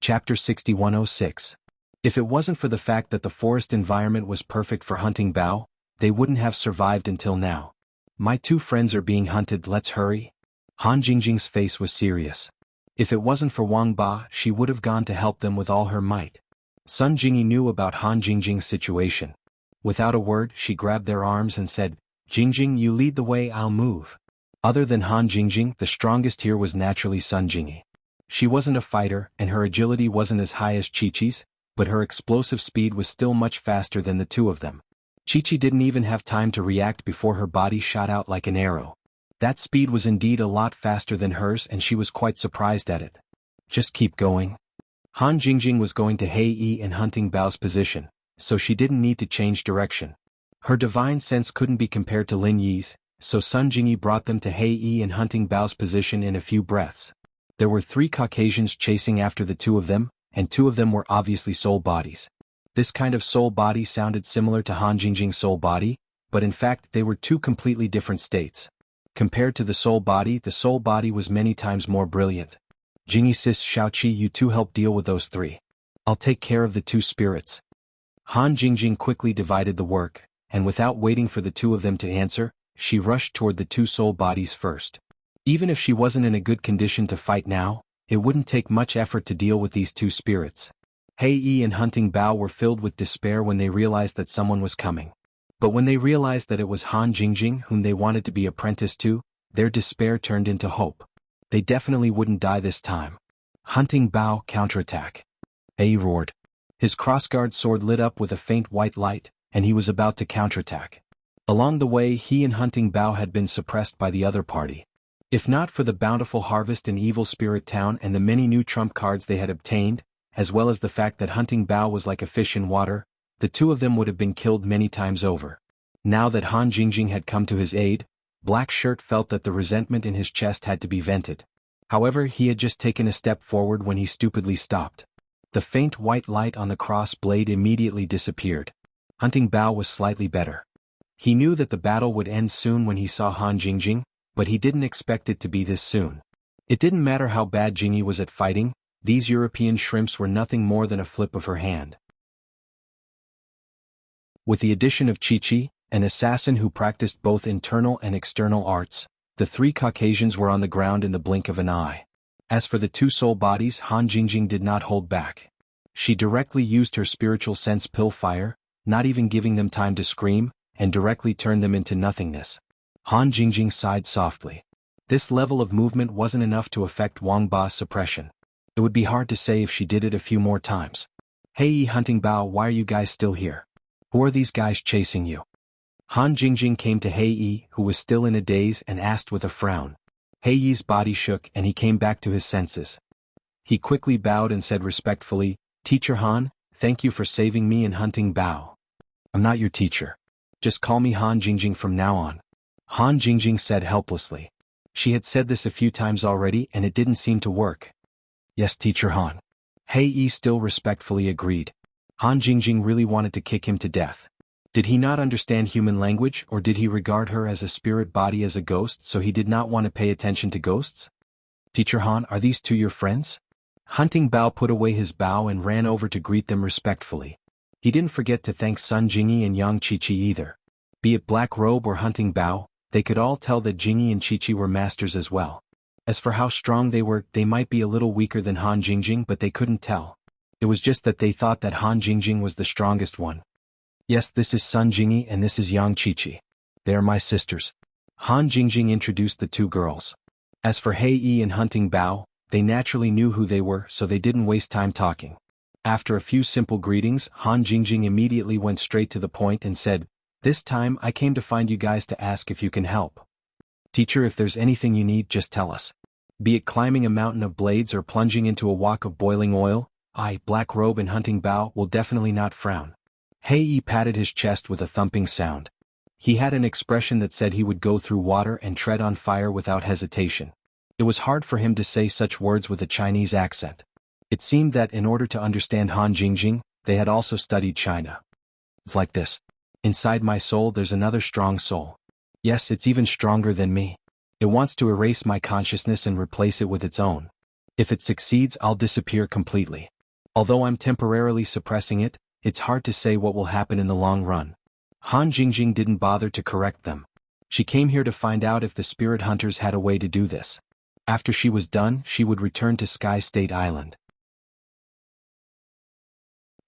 Chapter 6106. If it wasn't for the fact that the forest environment was perfect for hunting Bao, they wouldn't have survived until now. My two friends are being hunted, let's hurry. Han Jingjing's face was serious. If it wasn't for Wang Ba, she would have gone to help them with all her might. Sun Jingyi knew about Han Jingjing's situation. Without a word, she grabbed their arms and said, "Jingjing, you lead the way, I'll move." Other than Han Jingjing, the strongest here was naturally Sun Jingyi. She wasn't a fighter, and her agility wasn't as high as Chi-Chi's, but her explosive speed was still much faster than the two of them. Chi-Chi didn't even have time to react before her body shot out like an arrow. That speed was indeed a lot faster than hers and she was quite surprised at it. Just keep going. Han Jingjing was going to Hei Yi and Hunting Bao's position, so she didn't need to change direction. Her divine sense couldn't be compared to Lin Yi's, so Sun Jingyi brought them to Hei Yi and Hunting Bao's position in a few breaths. There were 3 Caucasians chasing after the 2 of them, and 2 of them were obviously soul bodies. This kind of soul body sounded similar to Han Jingjing's soul body, but in fact they were 2 completely different states. Compared to the soul body was many times more brilliant. Jingyi sis Shaoqi, you 2 help deal with those 3. I'll take care of the 2 spirits. Han Jingjing quickly divided the work, and without waiting for the 2 of them to answer, she rushed toward the 2 soul bodies first. Even if she wasn't in a good condition to fight now, it wouldn't take much effort to deal with these 2 spirits. Hei Yi and Hunting Bao were filled with despair when they realized that someone was coming. But when they realized that it was Han Jingjing whom they wanted to be apprenticed to, their despair turned into hope. They definitely wouldn't die this time. Hunting Bao, counterattack. He roared. His crossguard sword lit up with a faint white light, and he was about to counterattack. Along the way he and Hunting Bao had been suppressed by the other party. If not for the bountiful harvest in Evil Spirit Town and the many new trump cards they had obtained, as well as the fact that Hunting Bao was like a fish in water, the 2 of them would have been killed many times over. Now that Han Jingjing had come to his aid, Black Shirt felt that the resentment in his chest had to be vented. However, he had just taken a step forward when he stupidly stopped. The faint white light on the cross blade immediately disappeared. Hunting Bao was slightly better. He knew that the battle would end soon when he saw Han Jingjing, but he didn't expect it to be this soon. It didn't matter how bad Jingyi was at fighting, these European shrimps were nothing more than a flip of her hand. With the addition of Chi-Chi, an assassin who practiced both internal and external arts, the 3 Caucasians were on the ground in the blink of an eye. As for the 2 soul bodies, Han Jingjing did not hold back. She directly used her spiritual sense pill fire, not even giving them time to scream, and directly turned them into nothingness. Han Jingjing sighed softly. This level of movement wasn't enough to affect Wang Ba's suppression. It would be hard to say if she did it a few more times. Hey Yi, Hunting Bao, why are you guys still here? Who are these guys chasing you? Han Jingjing came to Hei Yi, who was still in a daze, and asked with a frown. Hei Yi's body shook and he came back to his senses. He quickly bowed and said respectfully, Teacher Han, thank you for saving me and Hunting Bao. I'm not your teacher. Just call me Han Jingjing from now on. Han Jingjing said helplessly. She had said this a few times already and it didn't seem to work. Yes, Teacher Han. Hei Yi still respectfully agreed. Han Jingjing really wanted to kick him to death. Did he not understand human language, or did he regard her as a spirit body as a ghost, so he did not want to pay attention to ghosts? Teacher Han, are these 2 your friends? Hunting Bao put away his bow and ran over to greet them respectfully. He didn't forget to thank Sun Jingyi and Yang Chi-Chi either. Be it Black Robe or Hunting Bao, they could all tell that Jingyi and Chi-Chi were masters as well. As for how strong they were, they might be a little weaker than Han Jingjing, but they couldn't tell. It was just that they thought that Han Jingjing was the strongest one. Yes, this is Sun Jingyi and this is Yang Chi-Chi. They are my sisters. Han Jingjing introduced the 2 girls. As for Hei Yi and Hunting Bao, they naturally knew who they were, so they didn't waste time talking. After a few simple greetings, Han Jingjing immediately went straight to the point and said, This time I came to find you guys to ask if you can help. Teacher, if there's anything you need, just tell us. Be it climbing a mountain of blades or plunging into a wok of boiling oil, I, Black Robe and Hunting Bao, will definitely not frown. Hei Yi patted his chest with a thumping sound. He had an expression that said he would go through water and tread on fire without hesitation. It was hard for him to say such words with a Chinese accent. It seemed that in order to understand Han Jingjing, they had also studied China. It's like this. Inside my soul there's another strong soul. Yes, it's even stronger than me. It wants to erase my consciousness and replace it with its own. If it succeeds, I'll disappear completely. Although I'm temporarily suppressing it, it's hard to say what will happen in the long run. Han Jingjing didn't bother to correct them. She came here to find out if the spirit hunters had a way to do this. After she was done, she would return to Sky State Island.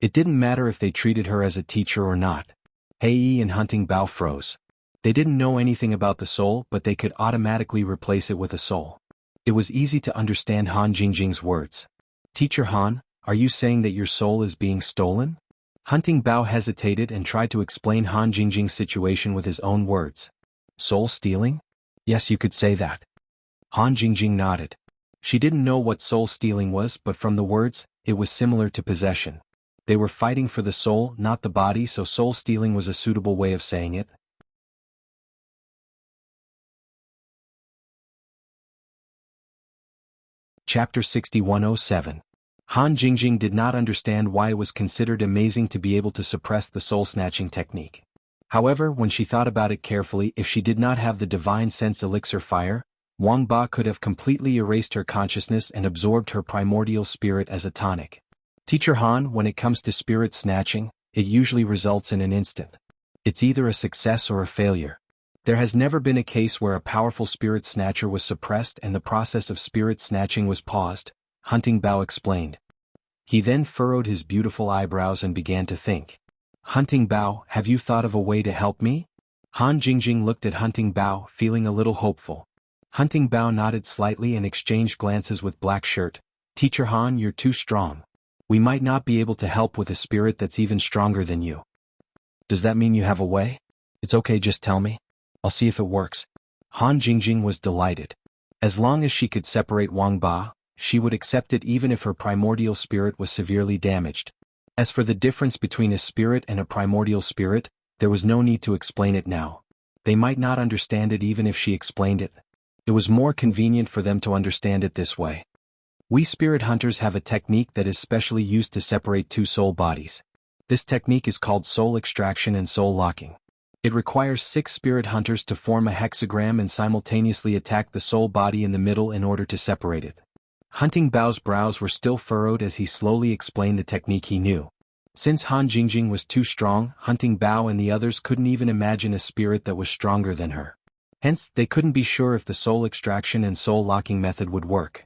It didn't matter if they treated her as a teacher or not. Hei Yi and Hunting Bao froze. They didn't know anything about the soul, but they could automatically replace it with a soul. It was easy to understand Han Jingjing's words. Teacher Han, are you saying that your soul is being stolen? Hunting Bao hesitated and tried to explain Han Jingjing's situation with his own words. Soul stealing? Yes, you could say that. Han Jingjing nodded. She didn't know what soul stealing was, but from the words, it was similar to possession. They were fighting for the soul, not the body, so soul stealing was a suitable way of saying it. Chapter 6107. Han Jingjing did not understand why it was considered amazing to be able to suppress the soul-snatching technique. However, when she thought about it carefully, if she did not have the divine sense elixir fire, Wang Ba could have completely erased her consciousness and absorbed her primordial spirit as a tonic. Teacher Han, when it comes to spirit snatching, it usually results in an instant. It's either a success or a failure. There has never been a case where a powerful spirit snatcher was suppressed and the process of spirit snatching was paused, Hunting Bao explained. He then furrowed his beautiful eyebrows and began to think. Hunting Bao, have you thought of a way to help me? Han Jingjing looked at Hunting Bao, feeling a little hopeful. Hunting Bao nodded slightly and exchanged glances with Black Shirt. Teacher Han, you're too strong. We might not be able to help with a spirit that's even stronger than you. Does that mean you have a way? It's okay, just tell me. I'll see if it works. Han Jingjing was delighted. As long as she could separate Wang Ba, she would accept it even if her primordial spirit was severely damaged. As for the difference between a spirit and a primordial spirit, there was no need to explain it now. They might not understand it even if she explained it. It was more convenient for them to understand it this way. We spirit hunters have a technique that is specially used to separate two soul bodies. This technique is called soul extraction and soul locking. It requires 6 spirit hunters to form a hexagram and simultaneously attack the soul body in the middle in order to separate it. Hunting Bao's brows were still furrowed as he slowly explained the technique he knew. Since Han Jingjing was too strong, Hunting Bao and the others couldn't even imagine a spirit that was stronger than her. Hence, they couldn't be sure if the soul extraction and soul locking method would work.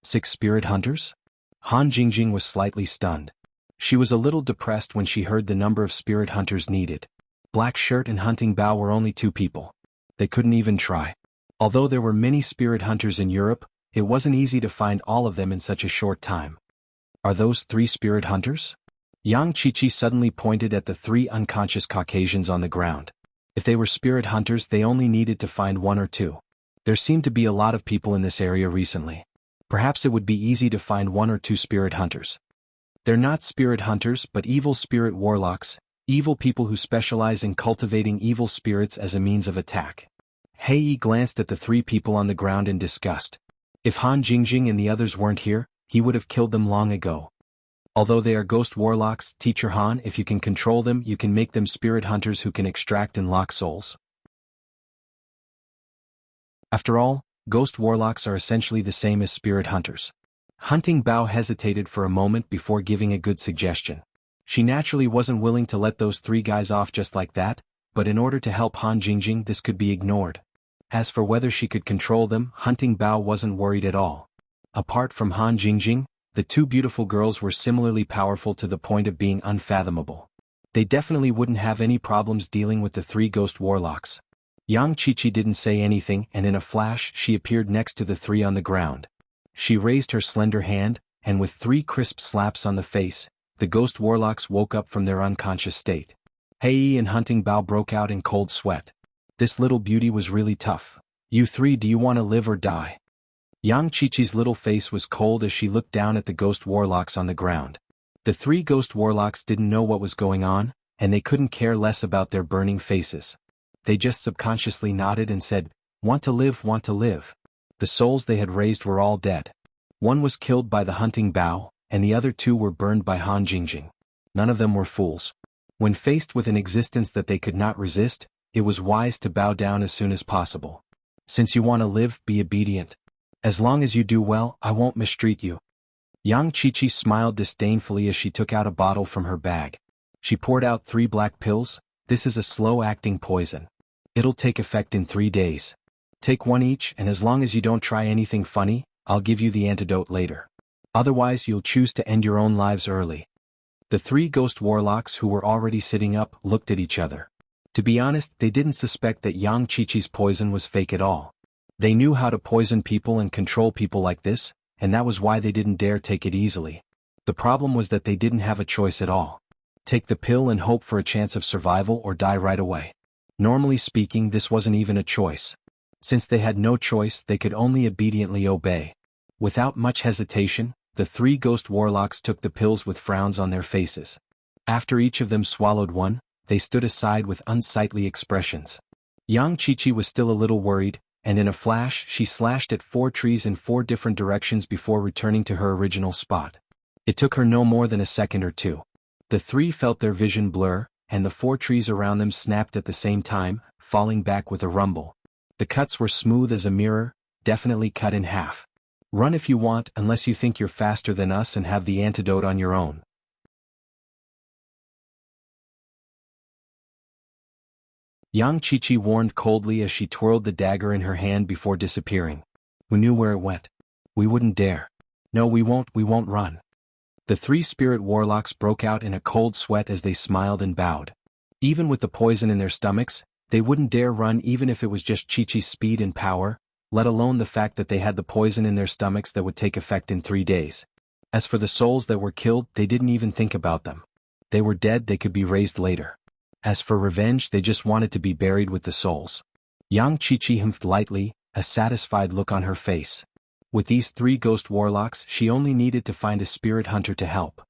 6 spirit hunters? Han Jingjing was slightly stunned. She was a little depressed when she heard the number of spirit hunters needed. Black Shirt and Hunting Bao were only 2 people. They couldn't even try. Although there were many spirit hunters in Europe, it wasn't easy to find all of them in such a short time. Are those 3 spirit hunters? Yang Qiqi suddenly pointed at the 3 unconscious Caucasians on the ground. If they were spirit hunters, they only needed to find 1 or 2. There seemed to be a lot of people in this area recently. Perhaps it would be easy to find 1 or 2 spirit hunters. They're not spirit hunters but evil spirit warlocks, evil people who specialize in cultivating evil spirits as a means of attack. Hei glanced at the 3 people on the ground in disgust. If Han Jingjing and the others weren't here, he would have killed them long ago. Although they are ghost warlocks, Teacher Han, if you can control them, you can make them spirit hunters who can extract and lock souls. After all, ghost warlocks are essentially the same as spirit hunters. Hunting Bao hesitated for a moment before giving a good suggestion. She naturally wasn't willing to let those 3 guys off just like that, but in order to help Han Jingjing this could be ignored. As for whether she could control them, Hunting Bao wasn't worried at all. Apart from Han Jingjing, the 2 beautiful girls were similarly powerful to the point of being unfathomable. They definitely wouldn't have any problems dealing with the 3 ghost warlocks. Yang Qiqi didn't say anything and in a flash she appeared next to the 3 on the ground. She raised her slender hand, and with 3 crisp slaps on the face, the ghost warlocks woke up from their unconscious state. Hei and Hunting Bao broke out in cold sweat. This little beauty was really tough. You 3, do you want to live or die? Yang Qiqi's little face was cold as she looked down at the ghost warlocks on the ground. The 3 ghost warlocks didn't know what was going on, and they couldn't care less about their burning faces. They just subconsciously nodded and said, want to live, want to live. The souls they had raised were all dead. 1 was killed by the Hunting Bao, and the other 2 were burned by Han Jingjing. None of them were fools. When faced with an existence that they could not resist, it was wise to bow down as soon as possible. Since you want to live, be obedient. As long as you do well, I won't mistreat you. Yang Qiqi smiled disdainfully as she took out a bottle from her bag. She poured out 3 black pills. This is a slow-acting poison. It'll take effect in 3 days. Take 1 each, and as long as you don't try anything funny, I'll give you the antidote later. Otherwise you'll choose to end your own lives early. The 3 ghost warlocks who were already sitting up looked at each other. To be honest, they didn't suspect that Yang Qiqi's poison was fake at all. They knew how to poison people and control people like this, and that was why they didn't dare take it easily. The problem was that they didn't have a choice at all. Take the pill and hope for a chance of survival or die right away. Normally speaking, this wasn't even a choice. Since they had no choice, they could only obediently obey. Without much hesitation, the three ghost warlocks took the pills with frowns on their faces. After each of them swallowed one, they stood aside with unsightly expressions. Yang Qiqi was still a little worried, and in a flash she slashed at 4 trees in 4 different directions before returning to her original spot. It took her no more than a second or two. The three felt their vision blur, and the 4 trees around them snapped at the same time, falling back with a rumble. The cuts were smooth as a mirror, definitely cut in half. Run if you want, unless you think you're faster than us and have the antidote on your own. Yang Qiqi warned coldly as she twirled the dagger in her hand before disappearing. Who knew where it went? We wouldn't dare. No, we won't run. The 3 spirit warlocks broke out in a cold sweat as they smiled and bowed. Even with the poison in their stomachs, they wouldn't dare run even if it was just Qiqi's speed and power, let alone the fact that they had the poison in their stomachs that would take effect in 3 days. As for the souls that were killed, they didn't even think about them. They were dead, they could be raised later. As for revenge, they just wanted to be buried with the souls. Yang Qiqi humphed lightly, a satisfied look on her face. With these 3 ghost warlocks, she only needed to find a spirit hunter to help.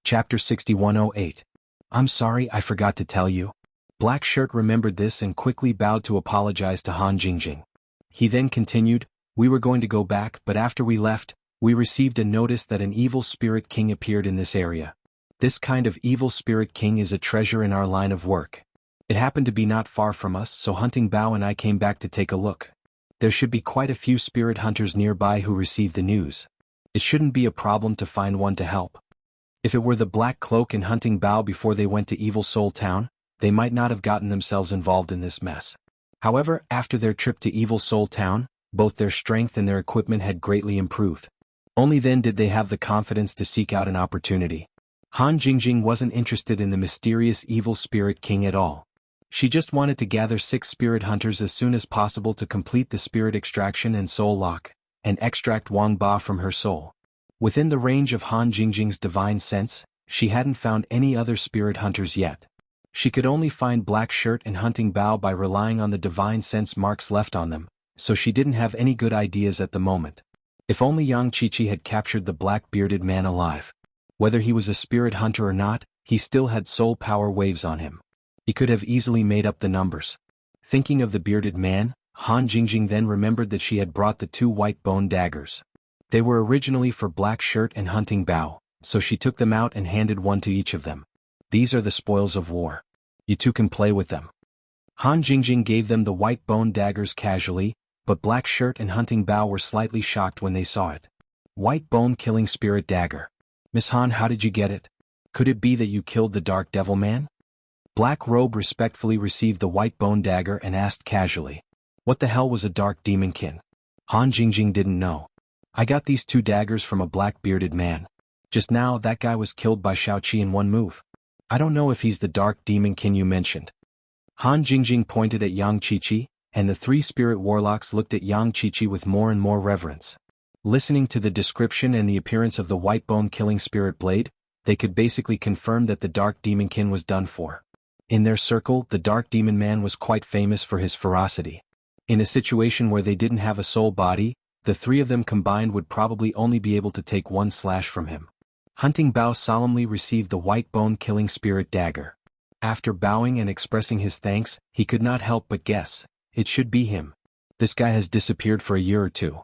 Chapter 6108. I'm sorry, I forgot to tell you. Black Shirt remembered this and quickly bowed to apologize to Han Jingjing. He then continued, we were going to go back, but after we left, we received a notice that an evil spirit king appeared in this area. This kind of evil spirit king is a treasure in our line of work. It happened to be not far from us, so Hunting Bao and I came back to take a look. There should be quite a few spirit hunters nearby who received the news. It shouldn't be a problem to find one to help. If it were the Black Cloak and Hunting Bao before they went to Evil Soul Town, they might not have gotten themselves involved in this mess. However, after their trip to Evil Soul Town, both their strength and their equipment had greatly improved. Only then did they have the confidence to seek out an opportunity. Han Jingjing wasn't interested in the mysterious evil spirit king at all. She just wanted to gather 6 spirit hunters as soon as possible to complete the spirit extraction and soul lock, and extract Wang Ba from her soul. Within the range of Han Jingjing's divine sense, she hadn't found any other spirit hunters yet. She could only find Black Shirt and Hunting Bao by relying on the divine sense marks left on them, so she didn't have any good ideas at the moment. If only Yang Qiqi had captured the black-bearded man alive. Whether he was a spirit hunter or not, he still had soul power waves on him. He could have easily made up the numbers. Thinking of the bearded man, Han Jingjing then remembered that she had brought the 2 white bone daggers. They were originally for Black Shirt and Hunting Bao, so she took them out and handed one to each of them. These are the spoils of war. You 2 can play with them. Han Jingjing gave them the white bone daggers casually, but Black Shirt and Hunting Bao were slightly shocked when they saw it. White bone killing spirit dagger. Miss Han, how did you get it? Could it be that you killed the Dark Devil Man? Black Robe respectfully received the white bone dagger and asked casually. What the hell was a Dark Demonkin? Han Jingjing didn't know. I got these 2 daggers from a black-bearded man. Just now that guy was killed by Shaoqi in one move. I don't know if he's the Dark Demonkin you mentioned. Han Jingjing pointed at Yang Qiqi, and the 3 spirit warlocks looked at Yang Qiqi with more and more reverence. Listening to the description and the appearance of the white bone killing spirit blade, they could basically confirm that the Dark Demonkin was done for. In their circle, the Dark Demon Man was quite famous for his ferocity. In a situation where they didn't have a soul body, the 3 of them combined would probably only be able to take 1 slash from him. Hunting Bao solemnly received the white bone killing spirit dagger. After bowing and expressing his thanks, he could not help but guess. It should be him. This guy has disappeared for a year or 2.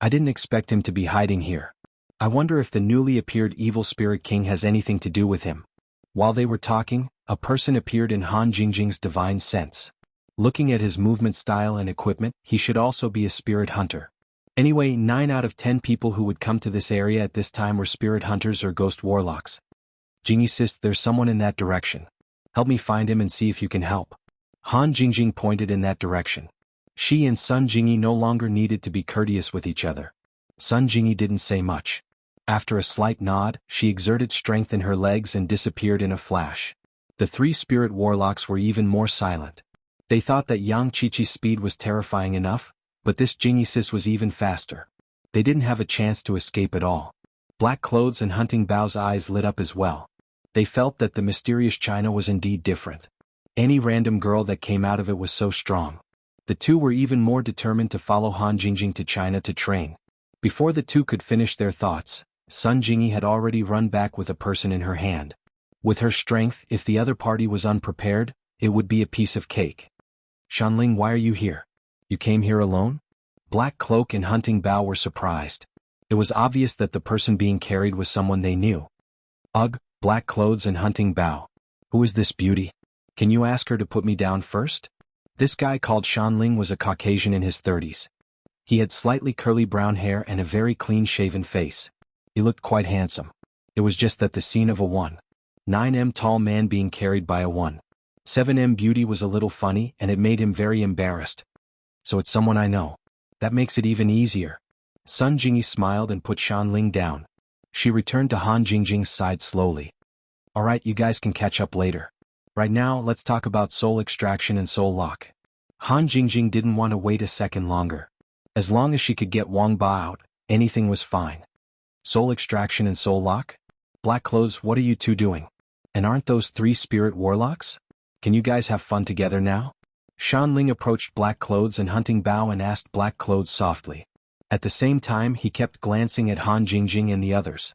I didn't expect him to be hiding here. I wonder if the newly appeared evil spirit king has anything to do with him. While they were talking, a person appeared in Han Jingjing's divine sense. Looking at his movement style and equipment, he should also be a spirit hunter. Anyway, 9 out of 10 people who would come to this area at this time were spirit hunters or ghost warlocks. Jingy sis, there's someone in that direction. Help me find him and see if you can help. Han Jingjing pointed in that direction. She and Sun Jingyi no longer needed to be courteous with each other. Sun Jingyi didn't say much. After a slight nod, she exerted strength in her legs and disappeared in a flash. The 3 spirit warlocks were even more silent. They thought that Yang Qiqi's speed was terrifying enough, but this Jingyi sis was even faster. They didn't have a chance to escape at all. Black Clothes and Hunting Bao's eyes lit up as well. They felt that the mysterious China was indeed different. Any random girl that came out of it was so strong. The two were even more determined to follow Han Jingjing to China to train. Before the two could finish their thoughts, Sun Jingyi had already run back with a person in her hand. With her strength, if the other party was unprepared, it would be a piece of cake. Shanling, why are you here? You came here alone? Black Cloak and Hunting Bow were surprised. It was obvious that the person being carried was someone they knew. Ugh, Black Clothes and Hunting Bow. Who is this beauty? Can you ask her to put me down first? This guy called Shanling was a Caucasian in his 30s. He had slightly curly brown hair and a very clean-shaven face. He looked quite handsome. It was just that the scene of a 1'9" tall man being carried by a 1'7" beauty was a little funny and it made him very embarrassed. So it's someone I know. That makes it even easier. Sun Jingyi smiled and put Shanling down. She returned to Han Jingjing's side slowly. Alright, you guys can catch up later. Right now, let's talk about soul extraction and soul lock. Han Jingjing didn't want to wait a second longer. As long as she could get Wang Ba out, anything was fine. Soul extraction and soul lock? Black Clothes, what are you two doing? And aren't those 3 spirit warlocks? Can you guys have fun together now? Shanling approached Black Clothes and Hunting Bow and asked Black Clothes softly. At the same time, he kept glancing at Han Jingjing and the others.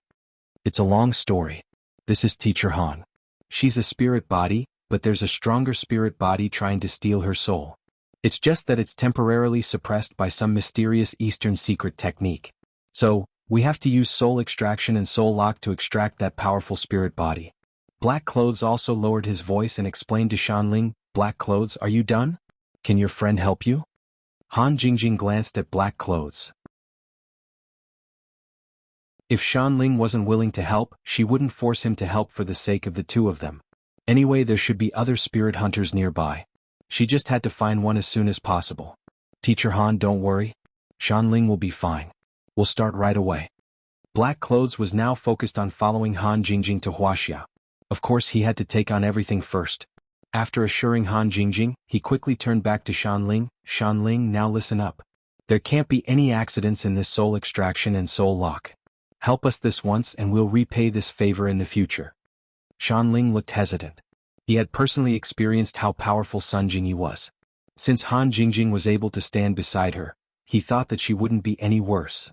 It's a long story. This is Teacher Han. She's a spirit body, but there's a stronger spirit body trying to steal her soul. It's just that it's temporarily suppressed by some mysterious Eastern secret technique. So, we have to use soul extraction and soul lock to extract that powerful spirit body. Black Clothes also lowered his voice and explained to Shanling, Black Clothes, are you done? Can your friend help you? Han Jingjing glanced at Black Clothes. If Shanling wasn't willing to help, she wouldn't force him to help for the sake of the two of them. Anyway, there should be other spirit hunters nearby. She just had to find one as soon as possible. Teacher Han, don't worry. Shanling will be fine. We'll start right away. Black Clothes was now focused on following Han Jingjing to Huaxia. Of course, he had to take on everything first. After assuring Han Jingjing, he quickly turned back to Shanling. Shanling, now listen up. There can't be any accidents in this soul extraction and soul lock. Help us this once and we'll repay this favor in the future. Shanling looked hesitant. He had personally experienced how powerful Sun Jingyi was. Since Han Jingjing was able to stand beside her, he thought that she wouldn't be any worse.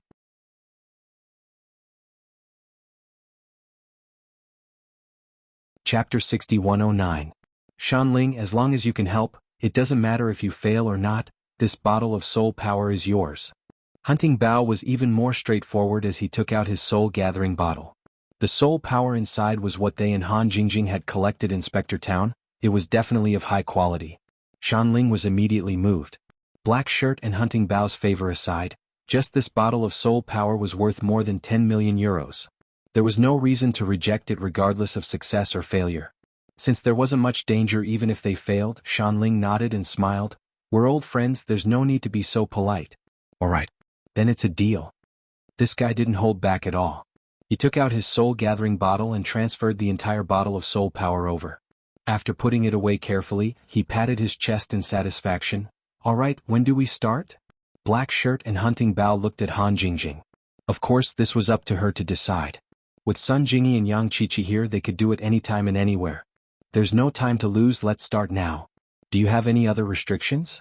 Chapter 6109. Shanling, as long as you can help, it doesn't matter if you fail or not, this bottle of soul power is yours. Hunting Bao was even more straightforward as he took out his soul-gathering bottle. The soul power inside was what they and Han Jingjing had collected in Spectre Town. It was definitely of high quality. Shanling was immediately moved. Black Shirt and Hunting Bao's favor aside, just this bottle of soul power was worth more than 10 million euros. There was no reason to reject it regardless of success or failure. Since there wasn't much danger even if they failed, Shanling nodded and smiled. We're old friends, there's no need to be so polite. Alright. Then it's a deal. This guy didn't hold back at all. He took out his soul-gathering bottle and transferred the entire bottle of soul power over. After putting it away carefully, he patted his chest in satisfaction. Alright, when do we start? Black Shirt and Hunting Bao looked at Han Jingjing. Of course, this was up to her to decide. With Sun Jingyi and Yang Qiqi here, they could do it anytime and anywhere. There's no time to lose, let's start now. Do you have any other restrictions?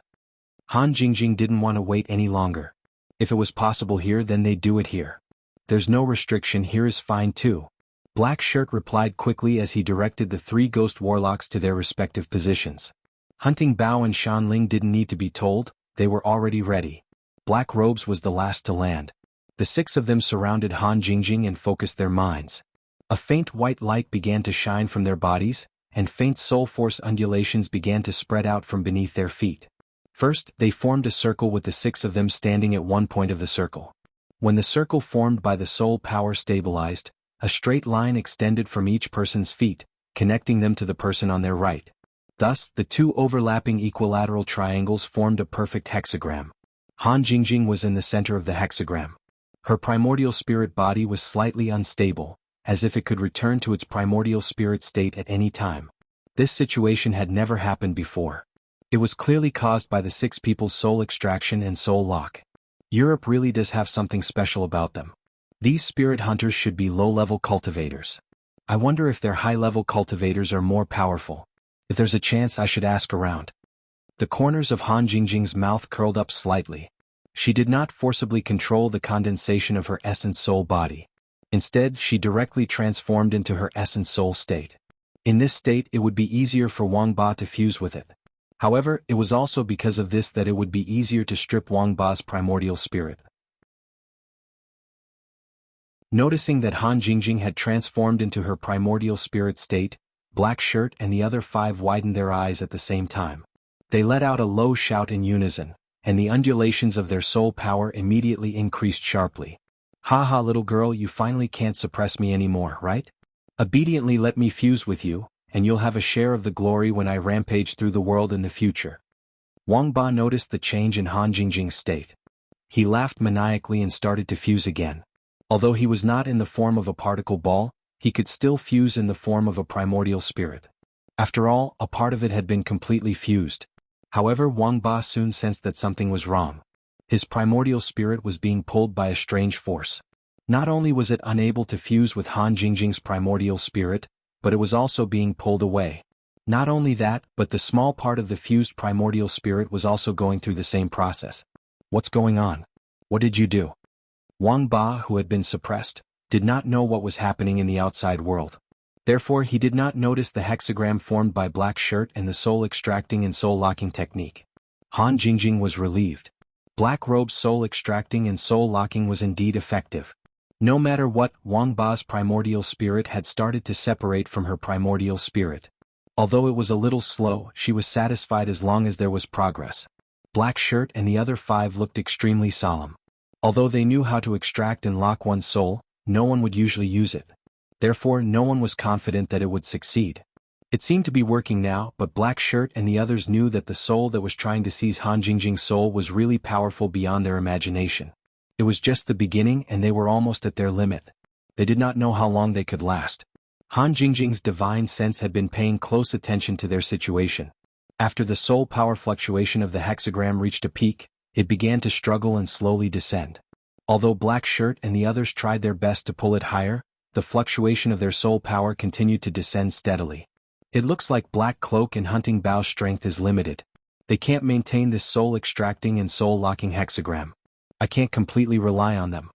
Han Jingjing didn't want to wait any longer. If it was possible here, then they'd do it here. There's no restriction, here is fine too. Black Shirt replied quickly as he directed the 3 ghost warlocks to their respective positions. Hunting Bao and Shanling didn't need to be told, they were already ready. Black Robes was the last to land. The 6 of them surrounded Han Jingjing and focused their minds. A faint white light began to shine from their bodies, and faint soul force undulations began to spread out from beneath their feet. First, they formed a circle with the 6 of them standing at one point of the circle. When the circle formed by the soul power stabilized, a straight line extended from each person's feet, connecting them to the person on their right. Thus, the 2 overlapping equilateral triangles formed a perfect hexagram. Han Jingjing was in the center of the hexagram. Her primordial spirit body was slightly unstable, as if it could return to its primordial spirit state at any time. This situation had never happened before. It was clearly caused by the 6 people's soul extraction and soul lock. Europe really does have something special about them. These spirit hunters should be low-level cultivators. I wonder if their high-level cultivators are more powerful. If there's a chance, I should ask around. The corners of Han Jingjing's mouth curled up slightly. She did not forcibly control the condensation of her essence soul body. Instead, she directly transformed into her essence soul state. In this state, it would be easier for Wang Ba to fuse with it. However, it was also because of this that it would be easier to strip Wang Ba's primordial spirit. Noticing that Han Jingjing had transformed into her primordial spirit state, Black Shirt and the other 5 widened their eyes at the same time. They let out a low shout in unison, and the undulations of their soul power immediately increased sharply. "Ha ha, little girl, you finally can't suppress me anymore, right? Obediently let me fuse with you, and you'll have a share of the glory when I rampage through the world in the future." Wang Ba noticed the change in Han Jingjing's state. He laughed maniacally and started to fuse again. Although he was not in the form of a particle ball, he could still fuse in the form of a primordial spirit. After all, a part of it had been completely fused. However, Wang Ba soon sensed that something was wrong. His primordial spirit was being pulled by a strange force. Not only was it unable to fuse with Han Jingjing's primordial spirit, but it was also being pulled away. Not only that, but the small part of the fused primordial spirit was also going through the same process. "What's going on? What did you do?" Wang Ba, who had been suppressed, did not know what was happening in the outside world. Therefore, he did not notice the hexagram formed by Black Shirt and the soul extracting and soul locking technique. Han Jingjing was relieved. Black Robe's soul extracting and soul locking was indeed effective. No matter what, Wang Ba's primordial spirit had started to separate from her primordial spirit. Although it was a little slow, she was satisfied as long as there was progress. Black Shirt and the other 5 looked extremely solemn. Although they knew how to extract and lock one's soul, no one would usually use it. Therefore, no one was confident that it would succeed. It seemed to be working now, but Black Shirt and the others knew that the soul that was trying to seize Han Jingjing's soul was really powerful beyond their imagination. It was just the beginning and they were almost at their limit. They did not know how long they could last. Han Jingjing's divine sense had been paying close attention to their situation. After the soul power fluctuation of the hexagram reached a peak, it began to struggle and slowly descend. Although Black Shirt and the others tried their best to pull it higher, the fluctuation of their soul power continued to descend steadily. It looks like Black Cloak and Hunting Bow's strength is limited. They can't maintain this soul extracting and soul locking hexagram. I can't completely rely on them.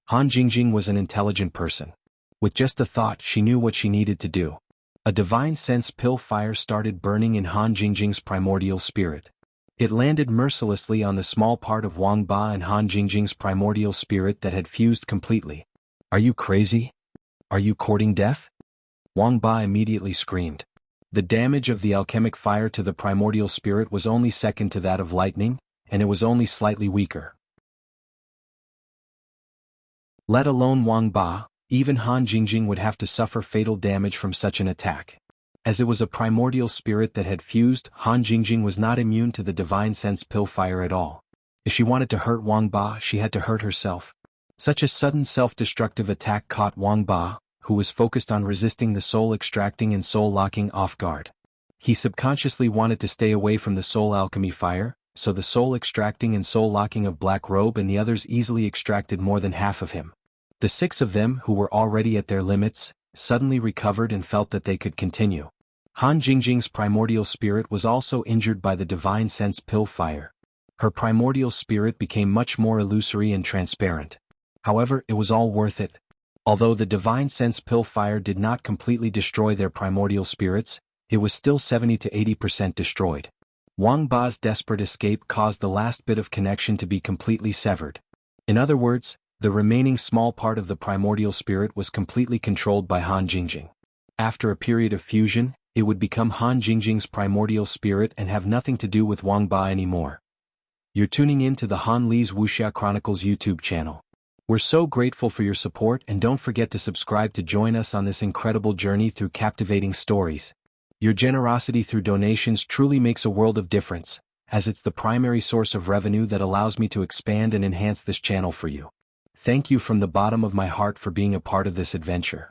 Han Jingjing was an intelligent person. With just a thought, she knew what she needed to do. A divine sense pill fire started burning in Han Jingjing's primordial spirit. It landed mercilessly on the small part of Wang Ba and Han Jingjing's primordial spirit that had fused completely. "Are you crazy? Are you courting death?" Wang Ba immediately screamed. The damage of the alchemic fire to the primordial spirit was only second to that of lightning, and it was only slightly weaker. Let alone Wang Ba, even Han Jingjing would have to suffer fatal damage from such an attack. As it was a primordial spirit that had fused, Han Jingjing was not immune to the divine sense pill fire at all. If she wanted to hurt Wang Ba, she had to hurt herself. Such a sudden self-destructive attack caught Wang Ba, who was focused on resisting the soul extracting and soul locking, off guard. He subconsciously wanted to stay away from the soul alchemy fire, so the soul extracting and soul locking of Black Robe and the others easily extracted more than half of him. The 6 of them, who were already at their limits, suddenly recovered and felt that they could continue. Han Jingjing's primordial spirit was also injured by the divine sense pill fire. Her primordial spirit became much more illusory and transparent. However, it was all worth it. Although the divine sense pill fire did not completely destroy their primordial spirits, it was still 70 to 80% destroyed. Wang Ba's desperate escape caused the last bit of connection to be completely severed. In other words, the remaining small part of the primordial spirit was completely controlled by Han Jingjing. After a period of fusion, it would become Han Jingjing's primordial spirit and have nothing to do with Wang Ba anymore. You're tuning in to the Han Li's Wuxia Chronicles YouTube channel. We're so grateful for your support, and don't forget to subscribe to join us on this incredible journey through captivating stories. Your generosity through donations truly makes a world of difference, as it's the primary source of revenue that allows me to expand and enhance this channel for you. Thank you from the bottom of my heart for being a part of this adventure.